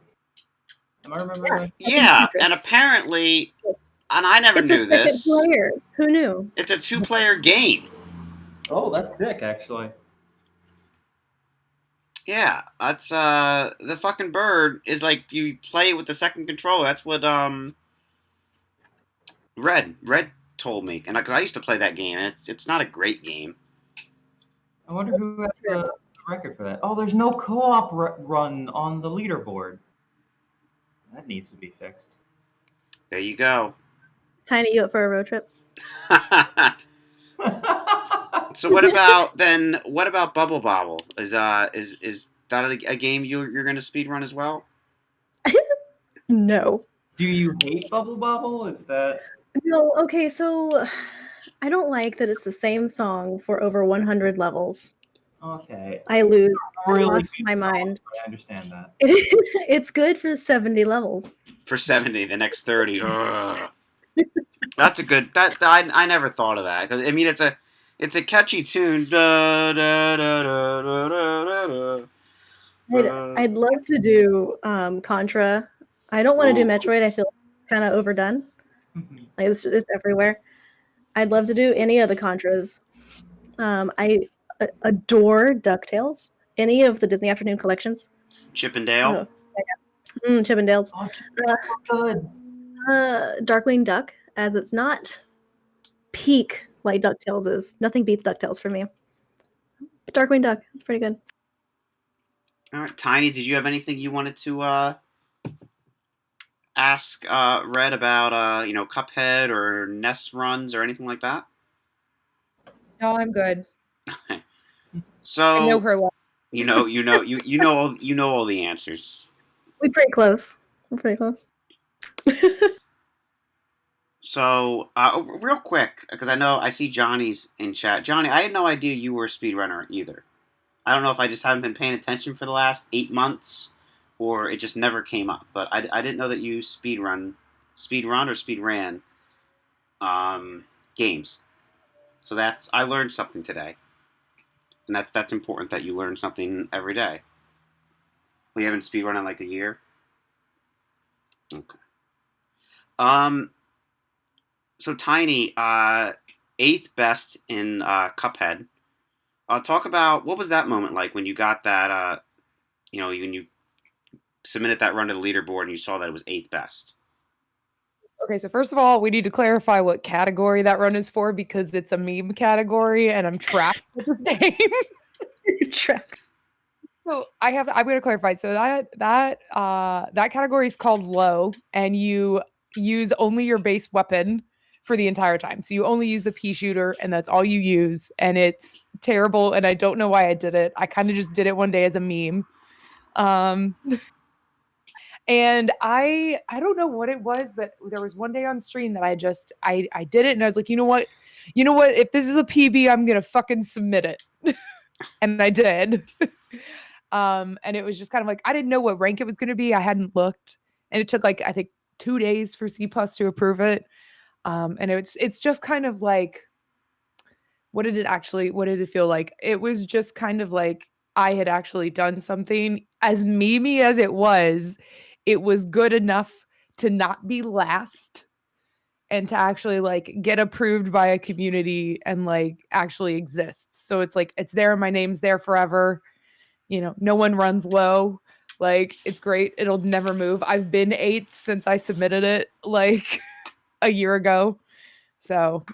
Am I remembering right? Yeah, Tetris. and apparently, Yes. and I never It's a knew second this. player. Who knew? It's a 2-player game. Oh, that's sick actually. Yeah, that's the fucking bird is like you play with the second controller. That's what Red told me, and I used to play that game, and it's not a great game. I wonder who has the record for that. Oh, there's no co-op run on the leaderboard. That needs to be fixed. There you go. Tiny, you up for a road trip? So what about then? What about Bubble Bobble? Is that a game you're going to speedrun as well? No. Do you hate Bubble Bobble? Is that No, okay, so I don't like that it's the same song for over 100 levels. okay? I lose. I Really lost good my song, mind. I understand that. It's good for 70 levels. For 70, the next 30. Ugh. That's a good. I never thought of that because I mean it's a catchy tune. Da, da, da, da, da, da, da, da. I'd love to do Contra. I don't want to do Ooh. Metroid. I feel it's kind of overdone. Like it's everywhere. I'd love to do any of the Contras. I adore DuckTales. Any of the Disney Afternoon collections. Chippendale. Chippendales. Oh, good. Darkwing Duck, as it's not peak like DuckTales is. Nothing beats DuckTales for me. But Darkwing Duck, it's pretty good. All right, Tiny. Did you have anything you wanted to ask Red about Cuphead or Nest runs or anything like that? No, I'm good. So I know her. you know all the answers. We're pretty close. We're pretty close. So real quick, because I see Johnny's in chat. Johnny, I had no idea you were a speedrunner either. I don't know if I just haven't been paying attention for the last 8 months, or it just never came up. But I didn't know that you speedrun or speedran games. So I learned something today, and that's important that you learn something every day. We haven't speedrun in like a year. Okay. So Tiny, 8th best in Cuphead. Talk about what was that moment like when you got that, when you submitted that run to the leaderboard and you saw that it was 8th best. Okay, so first of all, we need to clarify what category that run is for because it's a meme category and I'm trapped with this game. Trapped. So I'm going to clarify. So that category is called low, and you use only your base weapon for the entire time. So you only use the pea shooter, and that's all you use. And it's terrible, and I don't know why I did it. I kind of just did it one day as a meme. And I don't know what it was, but there was one day on stream that I did it, and I was like, you know what? If this is a PB, I'm gonna fucking submit it. And I did. And it was just kind of like I didn't know what rank it was gonna be. I hadn't looked. And it took like I think 2 days for C+ to approve it. And it's just kind of like what did it feel like? It was just kind of like I had actually done something as memey as it was good enough to not be last and to actually like get approved by a community and like actually exists. So it's like it's there, my name's there forever. No one runs low. Like it's great. It'll never move. I've been 8th since I submitted it like a year ago. So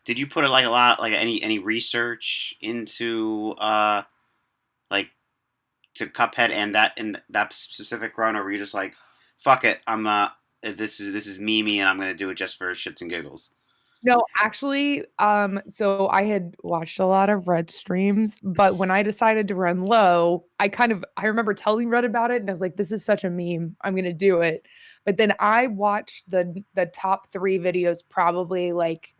Did you put like a lot, like any research into like to Cuphead and that specific run, or were you just like, fuck it, I'm this is Mimi and I'm gonna do it just for shits and giggles? no, actually, so I had watched a lot of Red streams, but when I decided to run low, I remember telling Red about it and I was like, this is such a meme. I'm gonna do it. But then I watched the top 3 videos probably like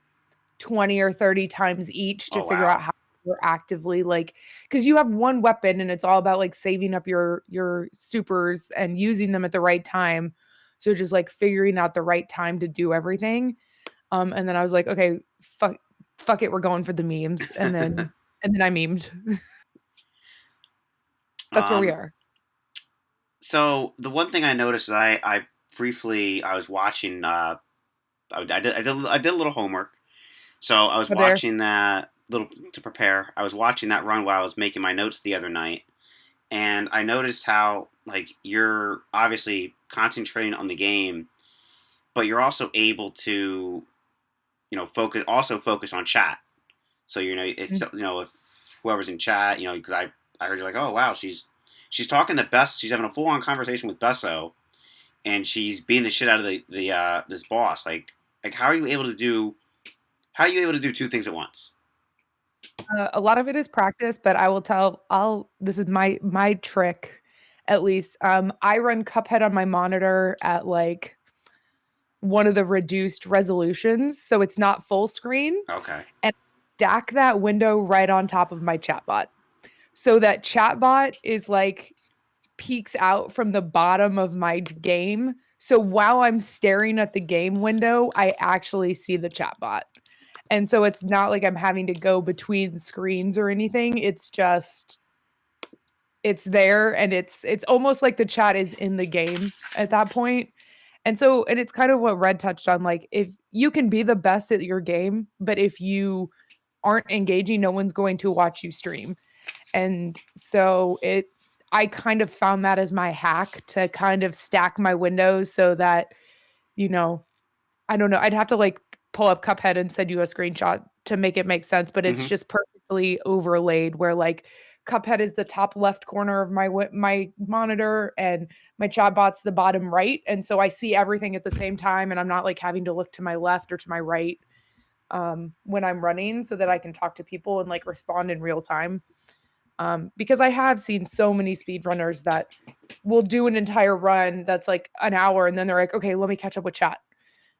20 or 30 times each to Oh figure out wow. how you're actively like, because you have one weapon and it's all about like saving up your supers and using them at the right time. So just like figuring out the right time to do everything. And then I was like, okay, fuck it, we're going for the memes. And then I memed. That's where we um, are. so the one thing I noticed is I briefly I was watching. I did a little homework. So I was But there. watching that little to prepare. I was watching that run while I was making my notes the other night, and I noticed how like you're obviously concentrating on the game, but you're also able to focus on chat. So if whoever's in chat, because I heard you like, oh wow, she's talking to Bess. She's having a full on conversation with Besso, and she's beating the shit out of the this boss. Like how are you able to do two things at once? A lot of it is practice, but I'll this is my trick at least. I run Cuphead on my monitor at like one of the reduced resolutions, so it's not full screen, Okay. and stack that window right on top of my chatbot. So that chatbot is like peeks out from the bottom of my game. So while I'm staring at the game window, I actually see the chatbot. And so it's not like I'm having to go between screens or anything. It's just it's there and it's almost like the chat is in the game at that point. And it's kind of what Red touched on, like if you can be the best at your game, but if you aren't engaging, no one's going to watch you stream. And so I kind of found that as my hack to kind of stack my windows so that, you know, I don't know, I'd have to like pull up Cuphead and send you a screenshot to make it make sense, but it's Mm-hmm. just perfectly overlaid where like Cuphead is the top left corner of my monitor and my chatbot's the bottom right, and so I see everything at the same time, and I'm not like having to look to my left or to my right when I'm running, so that I can talk to people and like respond in real time. Because I have seen so many speedrunners that will do an entire run that's like an hour, and then they're like, okay, let me catch up with chat.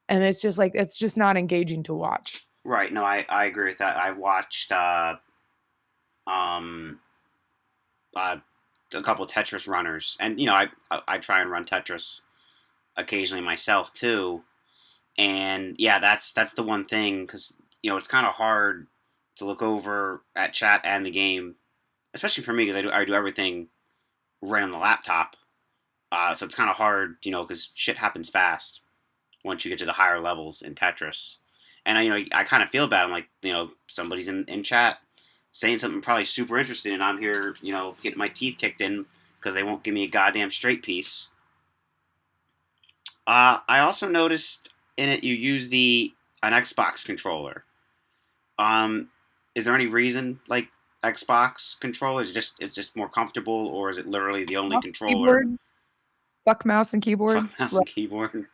And it's just like, it's just not engaging to watch. Right. No, I agree with that. I watched um, uh, a couple Tetris runners, and I try and run Tetris occasionally myself too. And yeah, that's the one thing because it's kind of hard to look over at chat and the game, especially for me because I do everything right on the laptop. So it's kind of hard, because shit happens fast once you get to the higher levels in Tetris. And I kind of feel bad. I'm like, somebody's in chat saying something probably super interesting, and I'm here, getting my teeth kicked in because they won't give me a goddamn straight piece. I also noticed in it you use the an Xbox controller. Um, is there any reason like Xbox controller is it's just more comfortable, or is it literally the only Mouse, controller? keyboard, fuck mouse and keyboard. Fuck mouse and keyboard.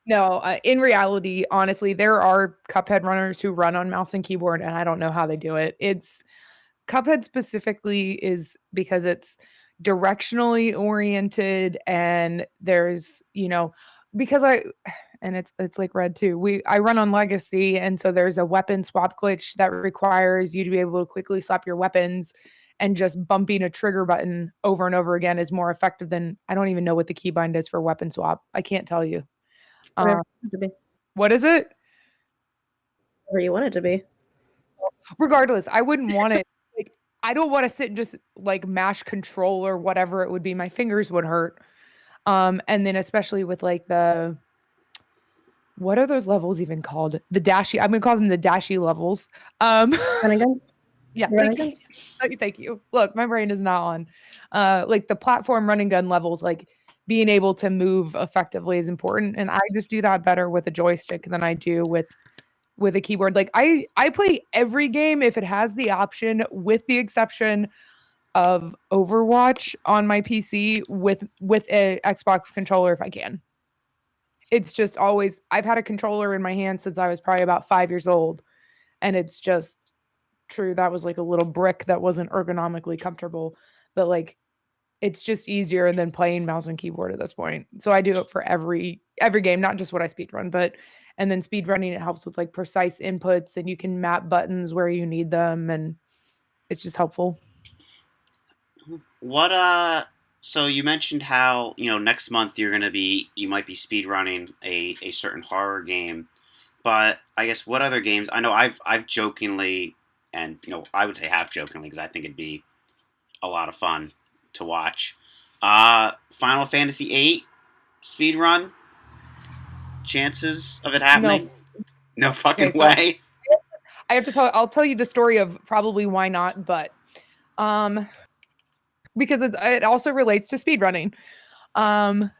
No, in reality, honestly, there are Cuphead runners who run on mouse and keyboard, and I don't know how they do it. It's Cuphead specifically is because it's directionally oriented, and there's, because and it's like Red too. I run on Legacy, and so there's a weapon swap glitch that requires you to be able to quickly swap your weapons, and just bumping a trigger button over and over again is more effective than I don't even know what the keybind is for weapon swap. I can't tell you. Whatever Uh, you want it to be. what is it? Whatever you want it to be. Regardless, I wouldn't want it. Like, I don't want to sit and just like mash control or whatever it would be. My fingers would hurt. And then especially with like what are those levels even called? The dashy. I'm gonna call them the dashy levels. Running guns? Yeah, Running thank you. guns? Thank you. Look, my brain is not on. Like the platform running gun levels, like being able to move effectively is important, and I just do that better with a joystick than I do with a keyboard. Like I play every game if it has the option, with the exception of Overwatch on my PC with a Xbox controller if I can. It's just always I've had a controller in my hand since I was probably about 5 years old, and it's just true that was like a little brick that wasn't ergonomically comfortable, but like it's just easier than playing mouse and keyboard at this point. So I do it for every game, not just what I speed run, but and then speed running it helps with like precise inputs and you can map buttons where you need them and it's just helpful. What so you mentioned how, next month you might be speed running a certain horror game. But I guess what other games? I know I've jokingly, and I would say half jokingly because I think it'd be a lot of fun to watch. Final Fantasy VIII speed run. Chances of it No. happening? No Okay, fucking so way. I have to I'll tell you the story of probably why not, but um because it also relates to speedrunning.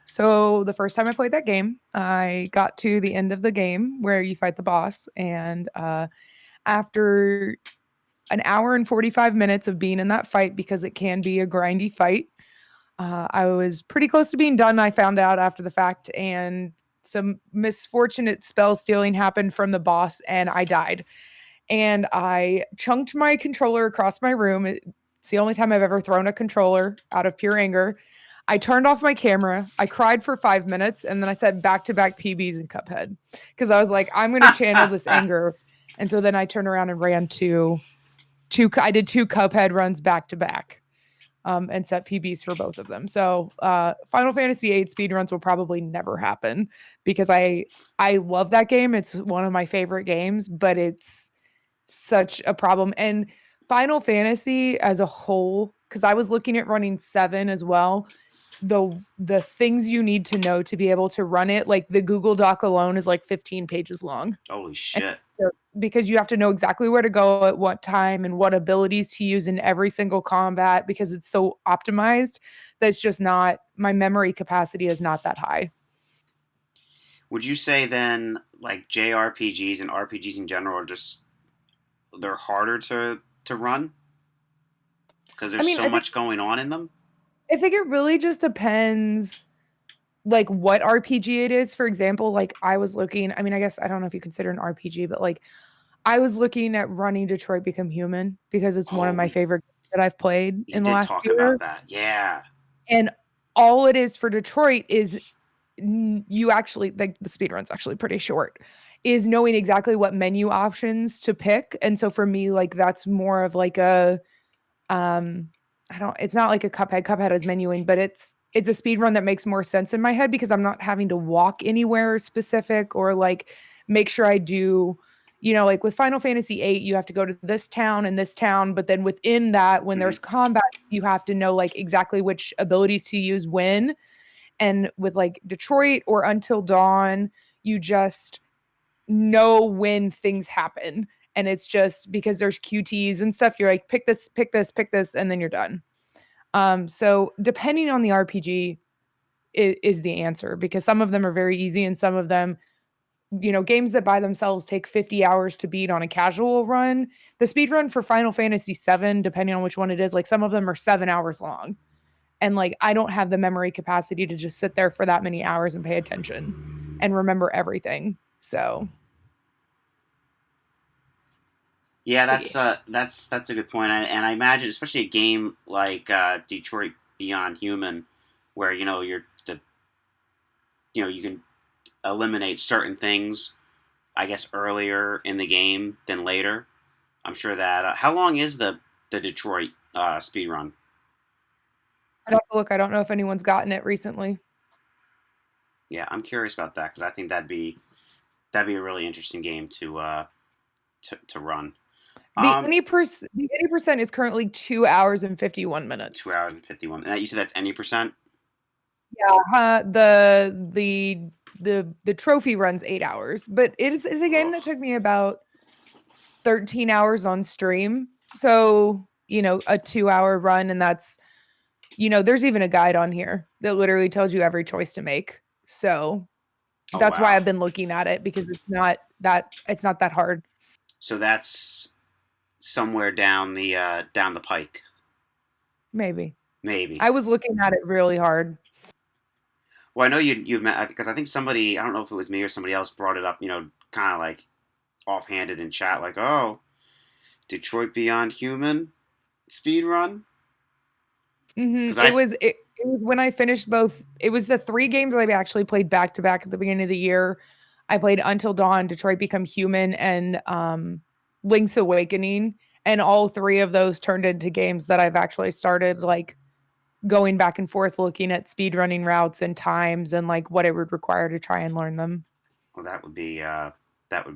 So the first time I played that game, I got to the end of the game where you fight the boss, and after an hour and 45 minutes of being in that fight, because it can be a grindy fight, I was pretty close to being done. I found out after the fact, and some misfortunate spell stealing happened from the boss, and I died. And I chunked my controller across my room. It's the only time I've ever thrown a controller out of pure anger. I turned off my camera. I cried for 5 minutes, and then I said back to back PBs and Cuphead because I was like, I'm going to channel this anger. And so then I turned around and ran two. I did two Cuphead runs back to back, and set PBs for both of them. So Final Fantasy VIII speed runs will probably never happen because I love that game. It's one of my favorite games, but it's such a problem. And Final Fantasy as a whole, because I was looking at running 7 as well, the things you need to know to be able to run it, like the Google Doc alone is like 15 pages long. Holy And shit. because you have to know exactly where to go at what time and what abilities to use in every single combat because it's so optimized, that's just not, my memory capacity is not that high. Would you say then, like JRPGs and RPGs in general, are just they're harder to run because I there's mean, so much going on in them? I think it really just depends like what RPG it is. For example, like I was looking, I mean, I guess I don't know if you consider an RPG, but like I was looking at running Detroit Become Human because it's one Oh, of my we favorite games that I've played you in the did last talk year. about that. Yeah. And all it is for Detroit is you actually like the speed run's actually pretty short, is knowing exactly what menu options to pick. And so for me, like that's more of like a um I don't, it's not like a Cuphead. Cuphead is menuing, but it's a speed run that makes more sense in my head because I'm not having to walk anywhere specific or like make sure I do, like with Final Fantasy VIII, you have to go to this town, but then within that, when Hmm. there's combat, you have to know like exactly which abilities to use when. And with like Detroit or Until Dawn, you just know when things happen. And it's just because there's QTs and stuff, you're like, pick this, pick this, pick this, and then you're done. So depending on the RPG is the answer because some of them are very easy and some of them, games that by themselves take 50 hours to beat on a casual run. The speed run for Final Fantasy 7, depending on which one it is, like some of them are 7 hours long. And like I don't have the memory capacity to just sit there for that many hours and pay attention and remember everything. So Yeah, yeah. that's a good point. And I imagine, especially a game like Detroit Beyond Human, where you can eliminate certain things, I guess, earlier in the game than later. I'm sure that. How long is the Detroit speed run? I'd have to look. I don't know if anyone's gotten it recently. Yeah, I'm curious about that because I think that'd be a really interesting game to run. The Um, 80% is currently 2 hours and 51 2 minutes. hours and 51. And you said that's any percent? Yeah, the trophy runs 8 hours, but it's a game Ugh. that took me about 13 hours on stream. So, a 2 hour run, and that's, there's even a guide on here that literally tells you every choice to make. So Oh that's why wow. I've been looking at it because it's not that hard. So that's somewhere down the pike, Maybe. maybe. I was looking at it really hard. Well, I know you met because I think somebody, I don't know if it was me or somebody else, brought it up. Kind of like offhanded in chat, like, "Oh, Detroit Beyond Human speed run." Mm-hmm. I It was when I finished both. It was the 3 games that I actually played back to back at the beginning of the year. I played Until Dawn, Detroit Become Human, and Link's Awakening, and all 3 of those turned into games that I've actually started like going back and forth, looking at speedrunning routes and times and like what it would require to try and learn them. well, that would be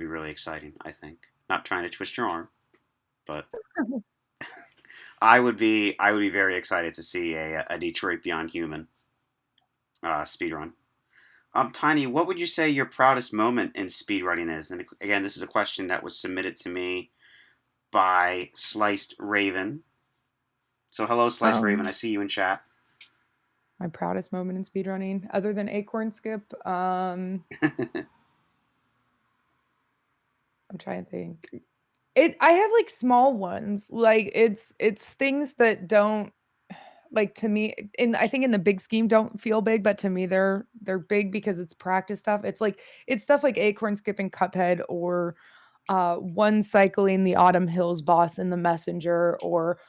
really exciting. I think not trying to twist your arm, but I would be very excited to see a Detroit Beyond Human speedrun. Tiny, what would you say your proudest moment in speedrunning is? And again, this is a question that was submitted to me by Sliced Raven. So hello, Sliced Raven. I see you in chat. My proudest moment in speedrunning, other than Acorn Skip, I'm trying to think. I have like small ones. Like it's things that don't like to me I think in the big scheme don't feel big, but to me they're big because it's practice stuff. It's stuff like Acorn skipping Cuphead, or one cycling the Autumn Hills boss in the Messenger, or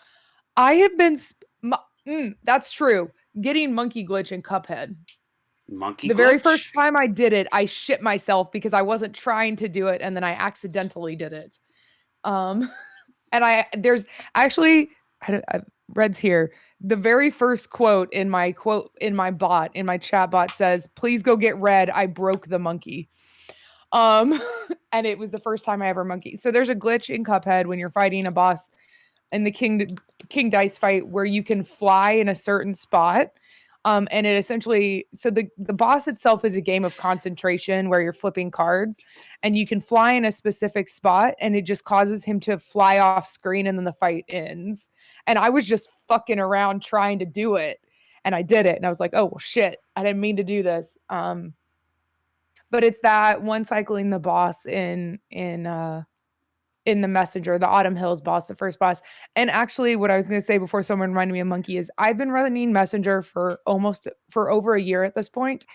I have been that's true. Getting Monkey Glitch in Cuphead. Monkey The glitch? very first time I did it, I shit myself because I wasn't trying to do it and then I accidentally did it. And there's actually Red's here. The very first quote in my chat bot says, "Please go get Red. I broke the monkey." And it was the first time I ever monkey. So there's a glitch in Cuphead when you're fighting a boss in the King Dice fight where you can fly in a certain spot. And it essentially, so the boss itself is a game of concentration where you're flipping cards and you can fly in a specific spot and it just causes him to fly off screen and then the fight ends. And I was just fucking around trying to do it and I did it. And I was like, oh, well, shit, I didn't mean to do this. But it's that one cycling the boss in the Messenger, the Autumn Hills boss, the first boss. And actually, what I was going to say before someone reminded me of Monkey is I've been running Messenger for over a year at this point,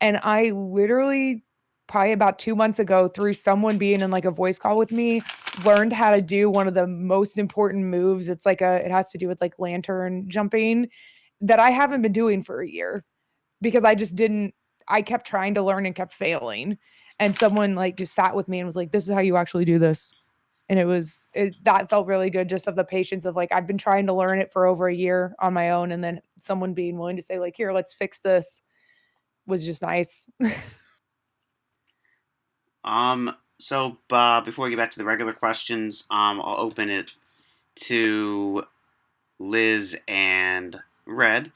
and I literally probably about 2 months ago, through someone being in like a voice call with me, learned how to do one of the most important moves. It has to do with like lantern jumping that I haven't been doing for a year because I kept trying to learn and kept failing. And someone like just sat with me and was like, "This is how you actually do this." And that felt really good, just of the patience of like, I've been trying to learn it for over a year on my own. And then someone being willing to say like, here, let's fix this was just nice. So before we get back to the regular questions, I'll open it to Liz and Red.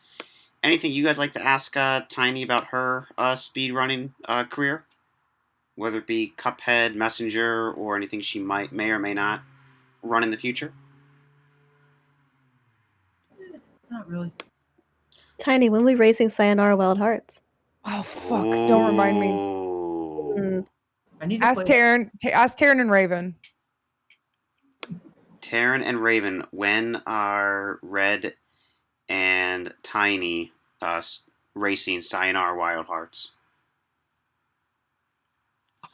Anything you guys like to ask Tiny about her speedrunning career? Whether it be Cuphead, Messenger, or anything she may or may not run in the future? Not really. Tiny, when we racing Sayonara Wild Hearts? Oh, fuck. Don't remind me. I need to Ask Taryn and Raven. Taryn and Raven, when are Red and Tiny racing Sayonara Wild Hearts?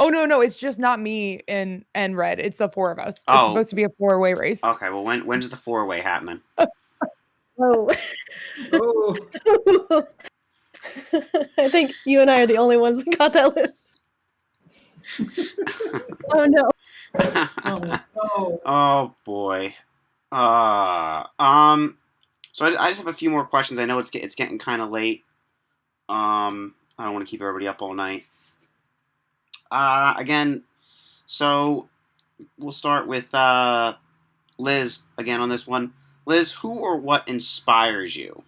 Oh, no, it's just not me and Red. It's the 4 of us. Oh. It's supposed to be a 4-way race. Okay, well, when's the 4-way happening? Oh. Oh. I think you and I are the only ones that got that list. Oh no. Oh boy. So I just have a few more questions. I know it's getting kind of late. I don't want to keep everybody up all night. Again, so we'll start with Liz again on this one. Liz, who or what inspires you?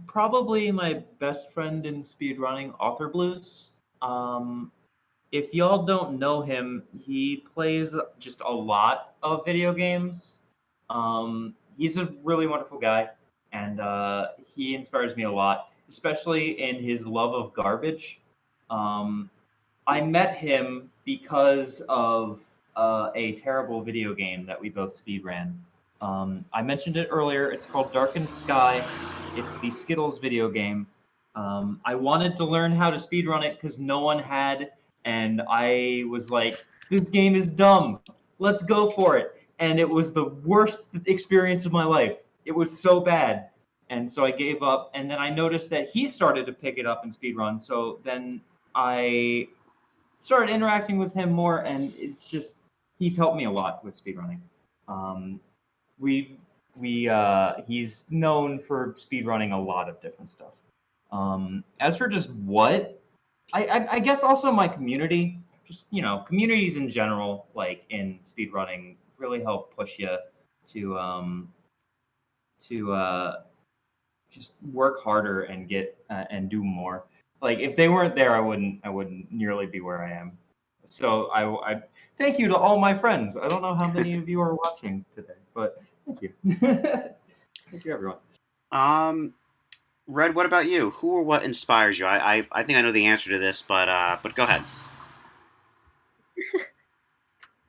Probably my best friend in speedrunning, Author Blues. If y'all don't know him, he plays just a lot of video games. He's a really wonderful guy, and he inspires me a lot, especially in his love of garbage. I met him because of a terrible video game that we both speedran. I mentioned it earlier. It's called Darkened Sky. It's the Skittles video game. I wanted to learn how to speedrun it because no one had, and I was like, this game is dumb. Let's go for it. and it was the worst experience of my life. It was so bad. And so I gave up, and then I noticed that he started to pick it up in speedrun. So then I started interacting with him more, and it's just he's helped me a lot with speedrunning. We he's known for speedrunning a lot of different stuff. As for just what, I guess also my community, just communities in general, like in speedrunning, really help push you to just work harder and get and do more. Like if they weren't there, I wouldn't nearly be where I am. So I thank you to all my friends. I don't know how many of you are watching today, but thank you. Thank you, everyone. Red, what about you? Who or what inspires you? I think I know the answer to this, but go ahead.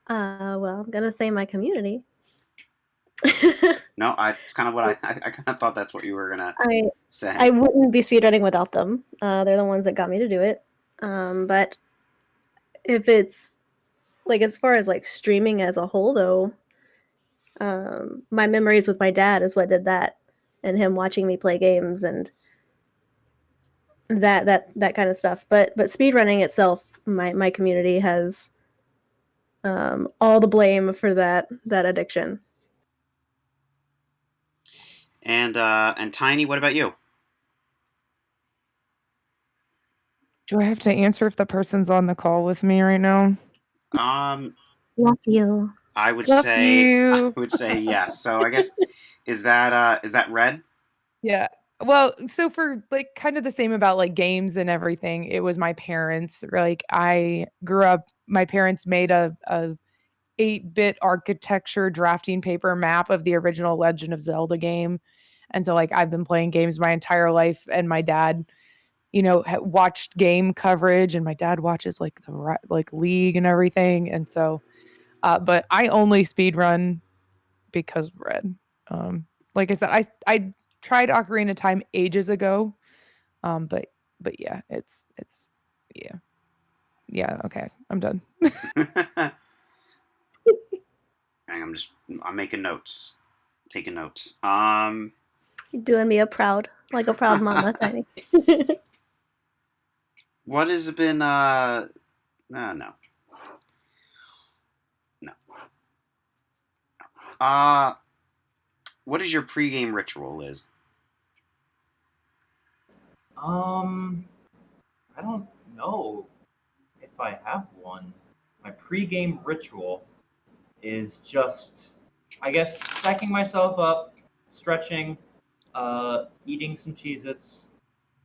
Well, I'm gonna say my community. No, it's kind of what I kind of thought that's what you were gonna say. I wouldn't be speedrunning without them. They're the ones that got me to do it. But if it's like as far as like streaming as a whole, though, my memories with my dad is what did that, and him watching me play games and that kind of stuff. But speedrunning itself, my community has all the blame for that addiction. And Tiny, what about you? Do I have to answer if the person's on the call with me right now? Love you. I would Love say you. I would say yes. So I guess is that Red? Yeah. Well, so for like kind of the same about like games and everything, it was my parents. Like I grew up, my parents made a 8-bit architecture drafting paper map of the original Legend of Zelda game. And so like I've been playing games my entire life, and my dad, watched game coverage, and my dad watches like like league and everything. And so but I only speed run because of Red. Like I said, I tried Ocarina of Time ages ago. But yeah, it's yeah, okay. I'm done. I'm making notes, taking notes. You're doing me like a proud mama, Tiny. What has been no. What is your pregame ritual, Liz? I don't know if I have one. My pregame ritual is just, I guess, psyching myself up, stretching, eating some Cheez-Its,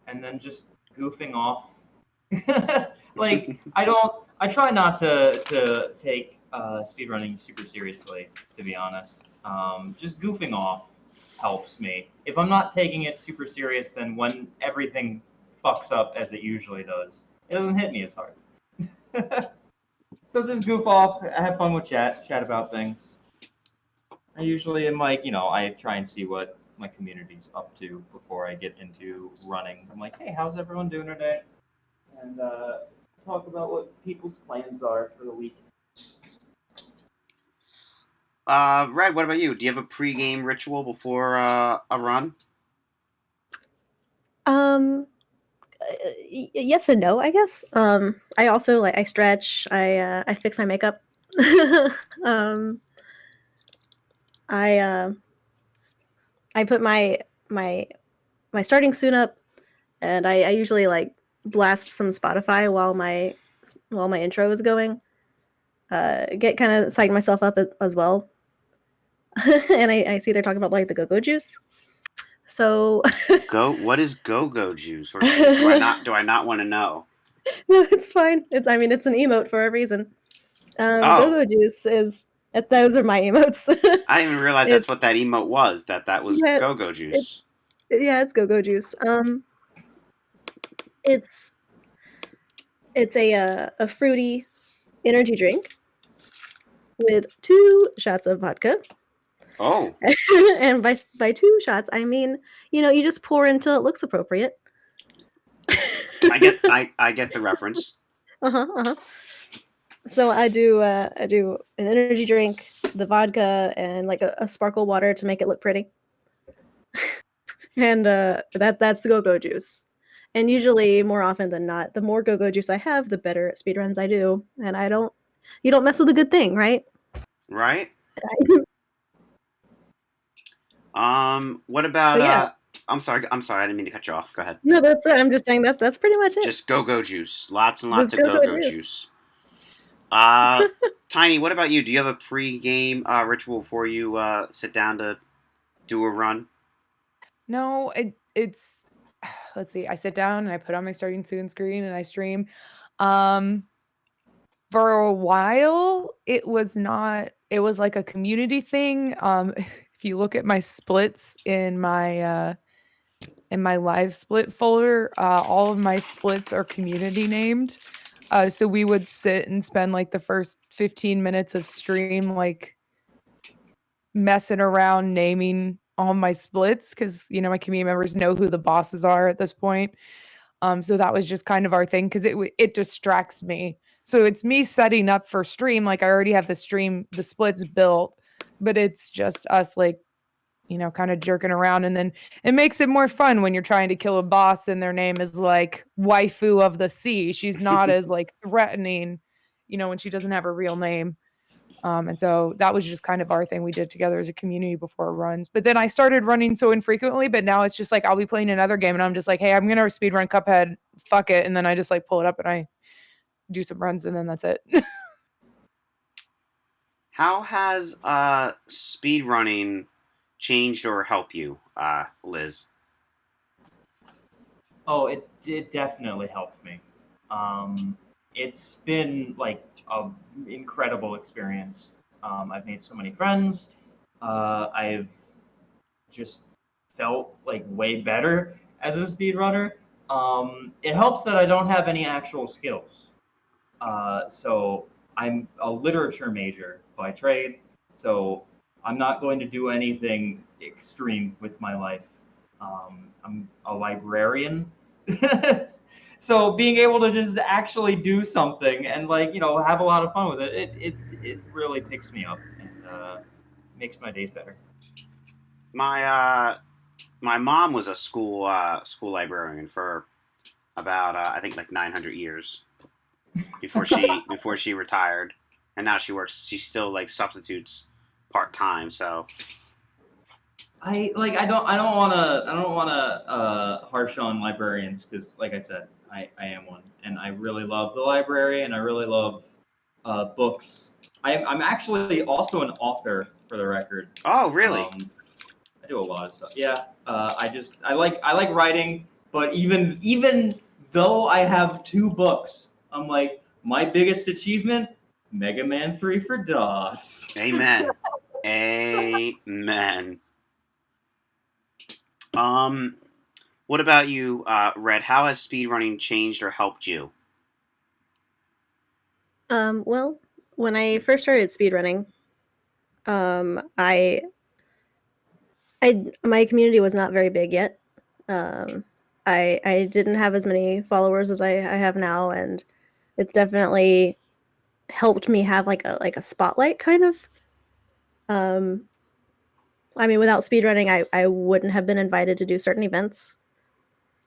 and then just goofing off. Like I try not to take speedrunning super seriously, to be honest. Just goofing off helps me. If I'm not taking it super serious, then when everything fucks up as it usually does, it doesn't hit me as hard. So just goof off, have fun with chat about things. I usually am like, I try and see what my community's up to before I get into running. I'm like, hey, how's everyone doing today? And talk about what people's plans are for the week. Red, what about you? Do you have a pregame ritual before a run? Yes and no, I guess. I also like I stretch. I fix my makeup. I put my starting suit up, and I usually like blast some Spotify while my intro is going. Get kind of psyched myself up as well. And I see they're talking about like the go-go juice. So What is go-go juice? Or do I not want to know? no, it's fine. I mean, it's an emote for a reason. Go-go juice is those are my emotes. I didn't even realize that's what that emote was. That was Yeah, go-go juice. it's go-go juice. It's a fruity energy drink with 2 shots of vodka. Oh. And by 2 shots, I mean, you just pour until it looks appropriate. I get the reference. Uh-huh. So I do an energy drink, the vodka, and like a sparkle water to make it look pretty. And that's the go-go juice. And usually, more often than not, the more go-go juice I have, the better at speedruns I do. And you don't mess with a good thing, right? Right? What about But yeah, I'm sorry, I didn't mean to cut you off. Go ahead. no, that's it. I'm just saying that's pretty much it. Just go-go juice. Lots and lots Just of go-go go-go juice. juice. Uh Tiny, what about you? Do you have a pre-game ritual before you sit down to do a run? No, it's let's see. I sit down and I put on my starting soon screen and I stream. Um, for a while, it was not. It was like a community thing. If you look at my splits in my live split folder, all of my splits are community named. So we would sit and spend like the first 15 minutes of stream like messing around naming all my splits because my community members know who the bosses are at this point. So that was just kind of our thing because it distracts me. So it's me setting up for stream. Like I already have the splits built, but it's just us like kind of jerking around. And then it makes it more fun when you're trying to kill a boss and their name is like waifu of the sea. She's not as like threatening, when she doesn't have a real name. And so that was just kind of our thing we did together as a community before runs. But then I started running so infrequently, but now it's just like I'll be playing another game and I'm just like, hey, I'm gonna speed run Cuphead, fuck it. And then I just like pull it up and I do some runs and then that's it. How has speed running changed or helped you, Liz? Oh, it definitely helped me. It's been like an incredible experience. I've made so many friends. I've just felt like way better as a speedrunner. It helps that I don't have any actual skills. So I'm a literature major by trade. So I'm not going to do anything extreme with my life. I'm a librarian. So being able to just actually do something and have a lot of fun with it really picks me up and makes my days better. My my mom was a school librarian for about I think like 900 years before she retired, and now she works. She still like substitutes part time. So I don't wanna harsh on librarians because like I said I am one and I really love the library and I really love books. I'm actually also an author for the record. oh really? I do a lot of stuff. Yeah, I like writing, but even though I have 2 books, I'm like my biggest achievement, Mega Man 3 for DOS. Amen. Amen. Um, what about you, Red? How has speedrunning changed or helped you? Well, when I first started speedrunning, I my community was not very big yet. Um, I didn't have as many followers as I have now, and it's definitely helped me have like a spotlight kind of. Um, I mean, without speedrunning, I wouldn't have been invited to do certain events.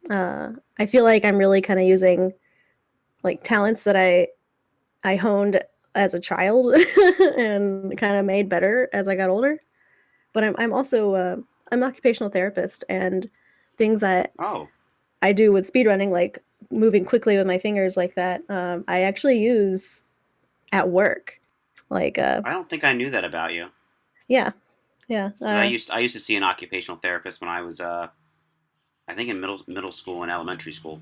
I feel like I'm really kind of using like talents that I honed as a child and kind of made better as I got older. But I'm also I'm an occupational therapist, and things that Oh, I do with speedrunning, like moving quickly with my fingers like that, I actually use at work. Like, I don't think I knew that about you. yeah, yeah, 'Cause I used to see an occupational therapist when I was I think in middle school and elementary school.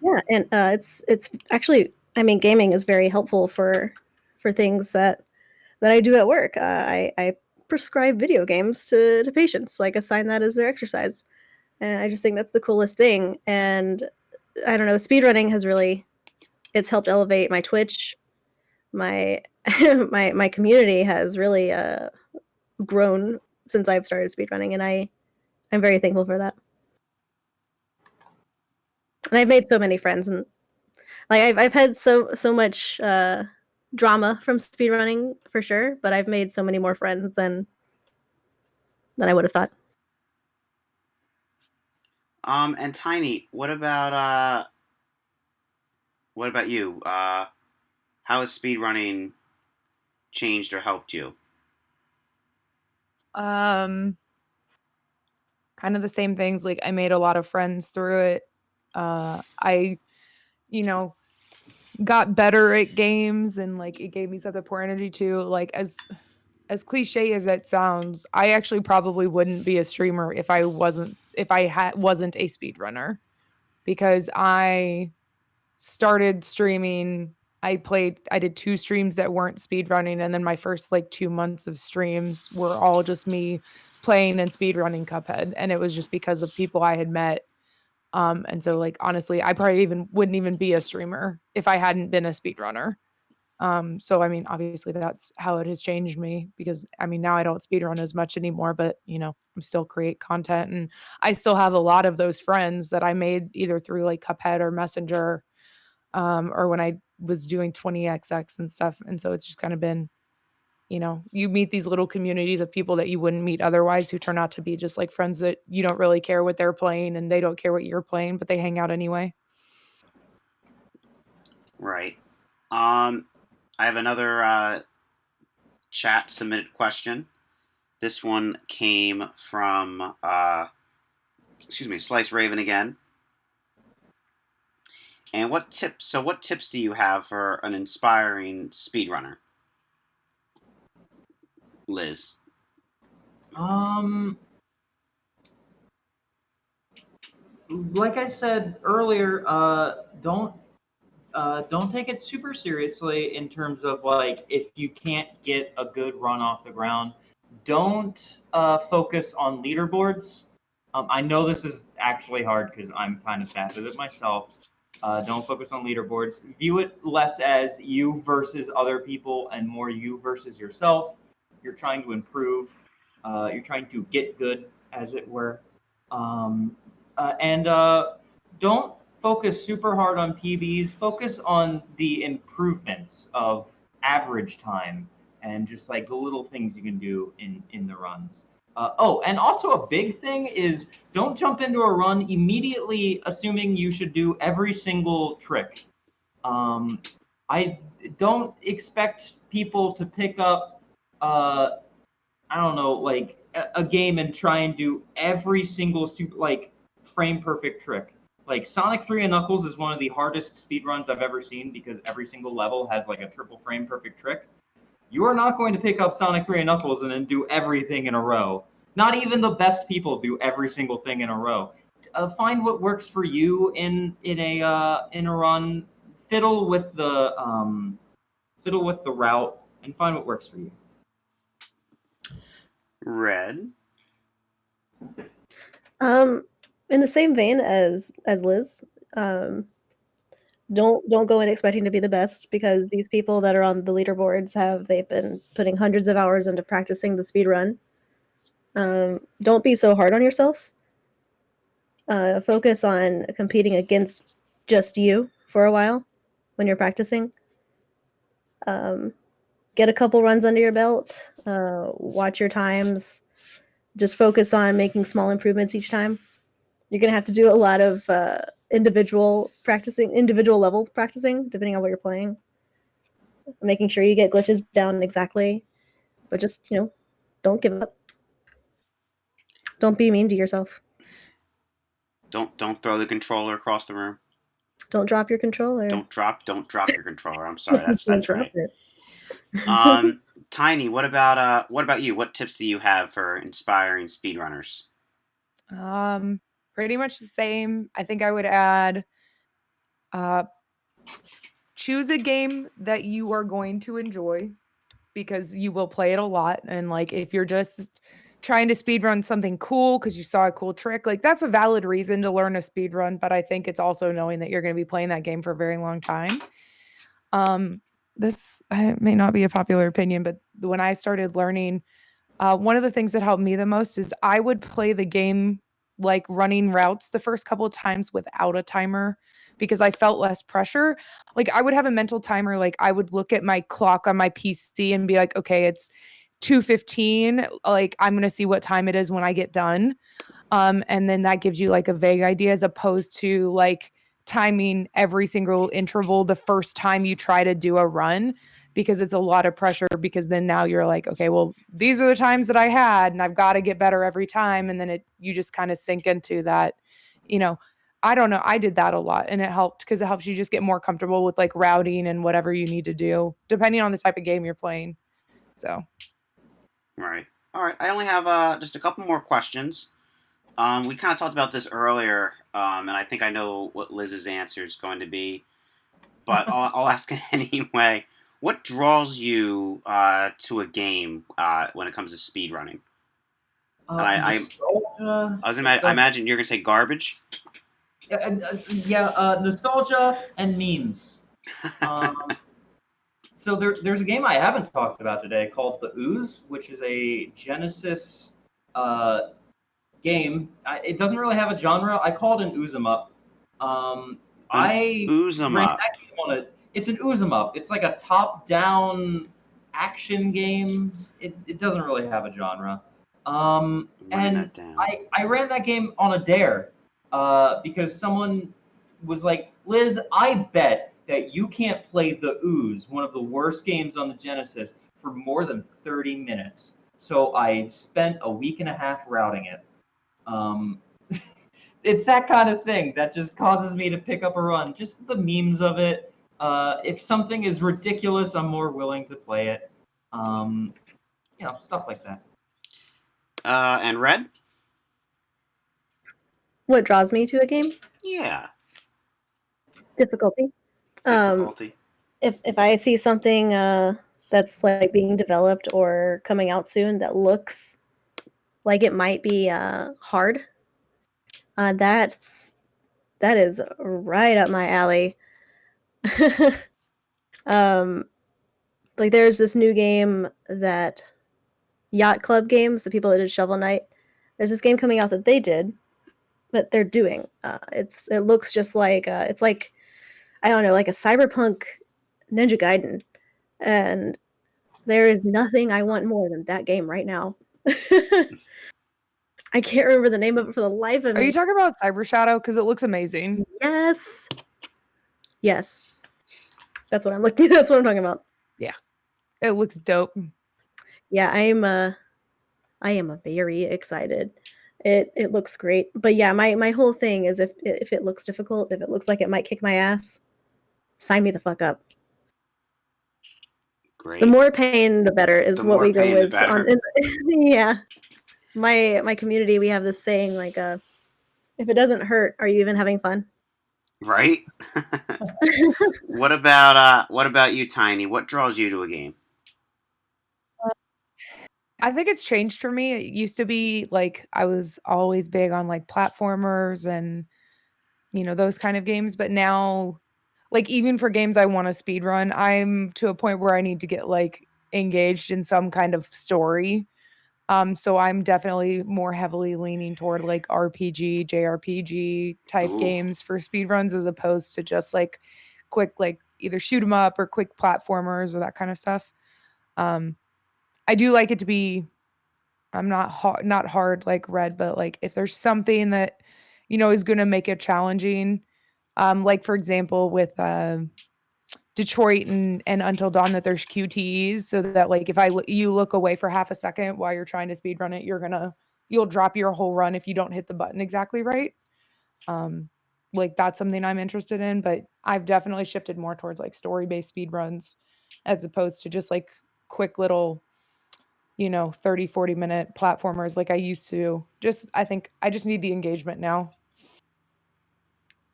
yeah, and it's actually, I mean, gaming is very helpful for things that I do at work. I prescribe video games to patients, like assign that as their exercise, and I just think that's the coolest thing. And I don't know, speedrunning has really it's helped elevate my Twitch. My my community has really grown since I've started speedrunning, and I'm very thankful for that. And I've made so many friends, and Like I've had so much drama from speedrunning for sure, but I've made so many more friends than I would have thought. And Tiny, what about you? How has speedrunning changed or helped you? Um, kind of the same things. Like I made a lot of friends through it. I, you know, got better at games and like it gave me something to pour energy to. Like as cliche as it sounds, I actually probably wouldn't be a streamer if I wasn't a speedrunner because I started streaming. I did 2 streams that weren't speedrunning, and then my first, like, 2 months of streams were all just me playing and speedrunning Cuphead, and it was just because of people I had met, and so, like, honestly, I probably even wouldn't even be a streamer if I hadn't been a speedrunner. So, I mean, obviously, that's how it has changed me because, I mean, now I don't speedrun as much anymore, but, I still create content, and I still have a lot of those friends that I made either through, like, Cuphead or Messenger, or when I was doing 20XX and stuff. And so it's just kind of been, you meet these little communities of people that you wouldn't meet otherwise who turn out to be just like friends that you don't really care what they're playing and they don't care what you're playing, but they hang out anyway. Right. I have another chat submitted question. This one came from, Slice Raven again. And what tips do you have for an inspiring speedrunner? Liz. Like I said earlier, don't take it super seriously in terms of like if you can't get a good run off the ground. Don't focus on leaderboards. I know this is actually hard because I'm kind of bad at it myself. Don't focus on leaderboards. View it less as you versus other people and more you versus yourself. You're trying to improve. You're trying to get good, as it were. And don't focus super hard on PBs. Focus on the improvements of average time and just like the little things you can do in the runs. And also a big thing is don't jump into a run immediately assuming you should do every single trick. I don't expect people to pick up, I don't know, like a game and try and do every single frame perfect trick. Like Sonic 3 and Knuckles is one of the hardest speedruns I've ever seen because every single level has like a triple frame perfect trick. You are not going to pick up Sonic 3 and Knuckles and then do everything in a row. Not even the best people do every single thing in a row. Find what works for you in a run. Fiddle with the route and find what works for you. Red. In the same vein as Liz, don't go in expecting to be the best because these people that are on the leaderboards they've been putting hundreds of hours into practicing the speed run. Don't be so hard on yourself. Focus on competing against just you for a while when you're practicing. Get a couple runs under your belt. Watch your times. Just focus on making small improvements each time. You're gonna have to do a lot of individual level practicing, depending on what you're playing. Making sure you get glitches down exactly, but just don't give up. Don't be mean to yourself. Don't throw the controller across the room. Don't drop your controller. Don't drop your controller. I'm sorry. That's right. It. Tiny, what about you? What tips do you have for inspiring speedrunners? Pretty much the same. I think I would add choose a game that you are going to enjoy because you will play it a lot. And like if you're just trying to speedrun something cool because you saw a cool trick, like that's a valid reason to learn a speedrun. But I think it's also knowing that you're going to be playing that game for a very long time. This may not be a popular opinion, but when I started learning, one of the things that helped me the most is I would play the game like running routes the first couple of times without a timer because I felt less pressure. Like I would have a mental timer, like I would look at my clock on my PC and be like, okay, it's 2:15. Like I'm gonna see what time it is when I get done. And then that gives you like a vague idea as opposed to like timing every single interval the first time you try to do a run because it's a lot of pressure because then now you're like, okay, well, these are the times that I had and I've got to get better every time. And then you just kind of sink into that, you know, I don't know. I did that a lot and it helped because it helps you just get more comfortable with like routing and whatever you need to do depending on the type of game you're playing. So. Right. All right. I only have just a couple more questions. We kind of talked about this earlier, and I think I know what Liz's answer is going to be, but I'll ask it anyway. What draws you to a game when it comes to speedrunning? And Nostalgia. I imagine you're going to say garbage. Nostalgia and memes. So there's a game I haven't talked about today called The Ooze, which is a Genesis game. It doesn't really have a genre. I call it an ooze 'em up. I Ooze 'em ran up. that game on a. It's an ooze 'em up. It's like a top-down action game. It doesn't really have a genre. I'm writing And that down. I ran that game on a dare because someone was like, Liz, I bet that you can't play The Ooze, one of the worst games on the Genesis, for more than 30 minutes. So I spent a week and a half routing it. It's that kind of thing that just causes me to pick up a run. Just the memes of it. If something is ridiculous, I'm more willing to play it. Stuff like that. And Red? What draws me to a game? Yeah. Difficulty. Difficulty. If I see something that's like being developed or coming out soon that looks like it might be hard, that is right up my alley. Like there's this new game that Yacht Club Games, the people that did Shovel Knight, there's this game coming out that they did, that they're doing. It looks just like it's like, I don't know, like a cyberpunk Ninja Gaiden, and there is nothing I want more than that game right now. I can't remember the name of it for the life of me. Are you talking about Cyber Shadow? Because it looks amazing. Yes. Yes. That's what I'm looking. That's what I'm talking about. Yeah, it looks dope. Yeah, I am very excited. It looks great. But yeah, my whole thing is if it looks difficult, if it looks like it might kick my ass, sign me the fuck up. Great. The more pain, the better is The what more we go pain, with. the better. Yeah, my community, we have this saying like, if it doesn't hurt, are you even having fun? Right. What about you, Tiny? What draws you to a game? I think it's changed for me. It used to be like I was always big on like platformers and those kind of games, but now like even for games I want to speed run, I'm to a point where I need to get like engaged in some kind of story. So I'm definitely more heavily leaning toward like RPG, JRPG type Ooh. games for speed runs as opposed to just like quick like either shoot 'em up or quick platformers or that kind of stuff. I do like it to be I'm not hard like Red, but like if there's something that is going to make it challenging, like for example with Detroit and Until Dawn that there's QTEs so that like if you look away for half a second while you're trying to speed run it, you'll drop your whole run if you don't hit the button exactly right. Like that's something I'm interested in, but I've definitely shifted more towards like story-based speed runs as opposed to just like quick little 30-40 minute platformers like I used to. I think I just need the engagement now.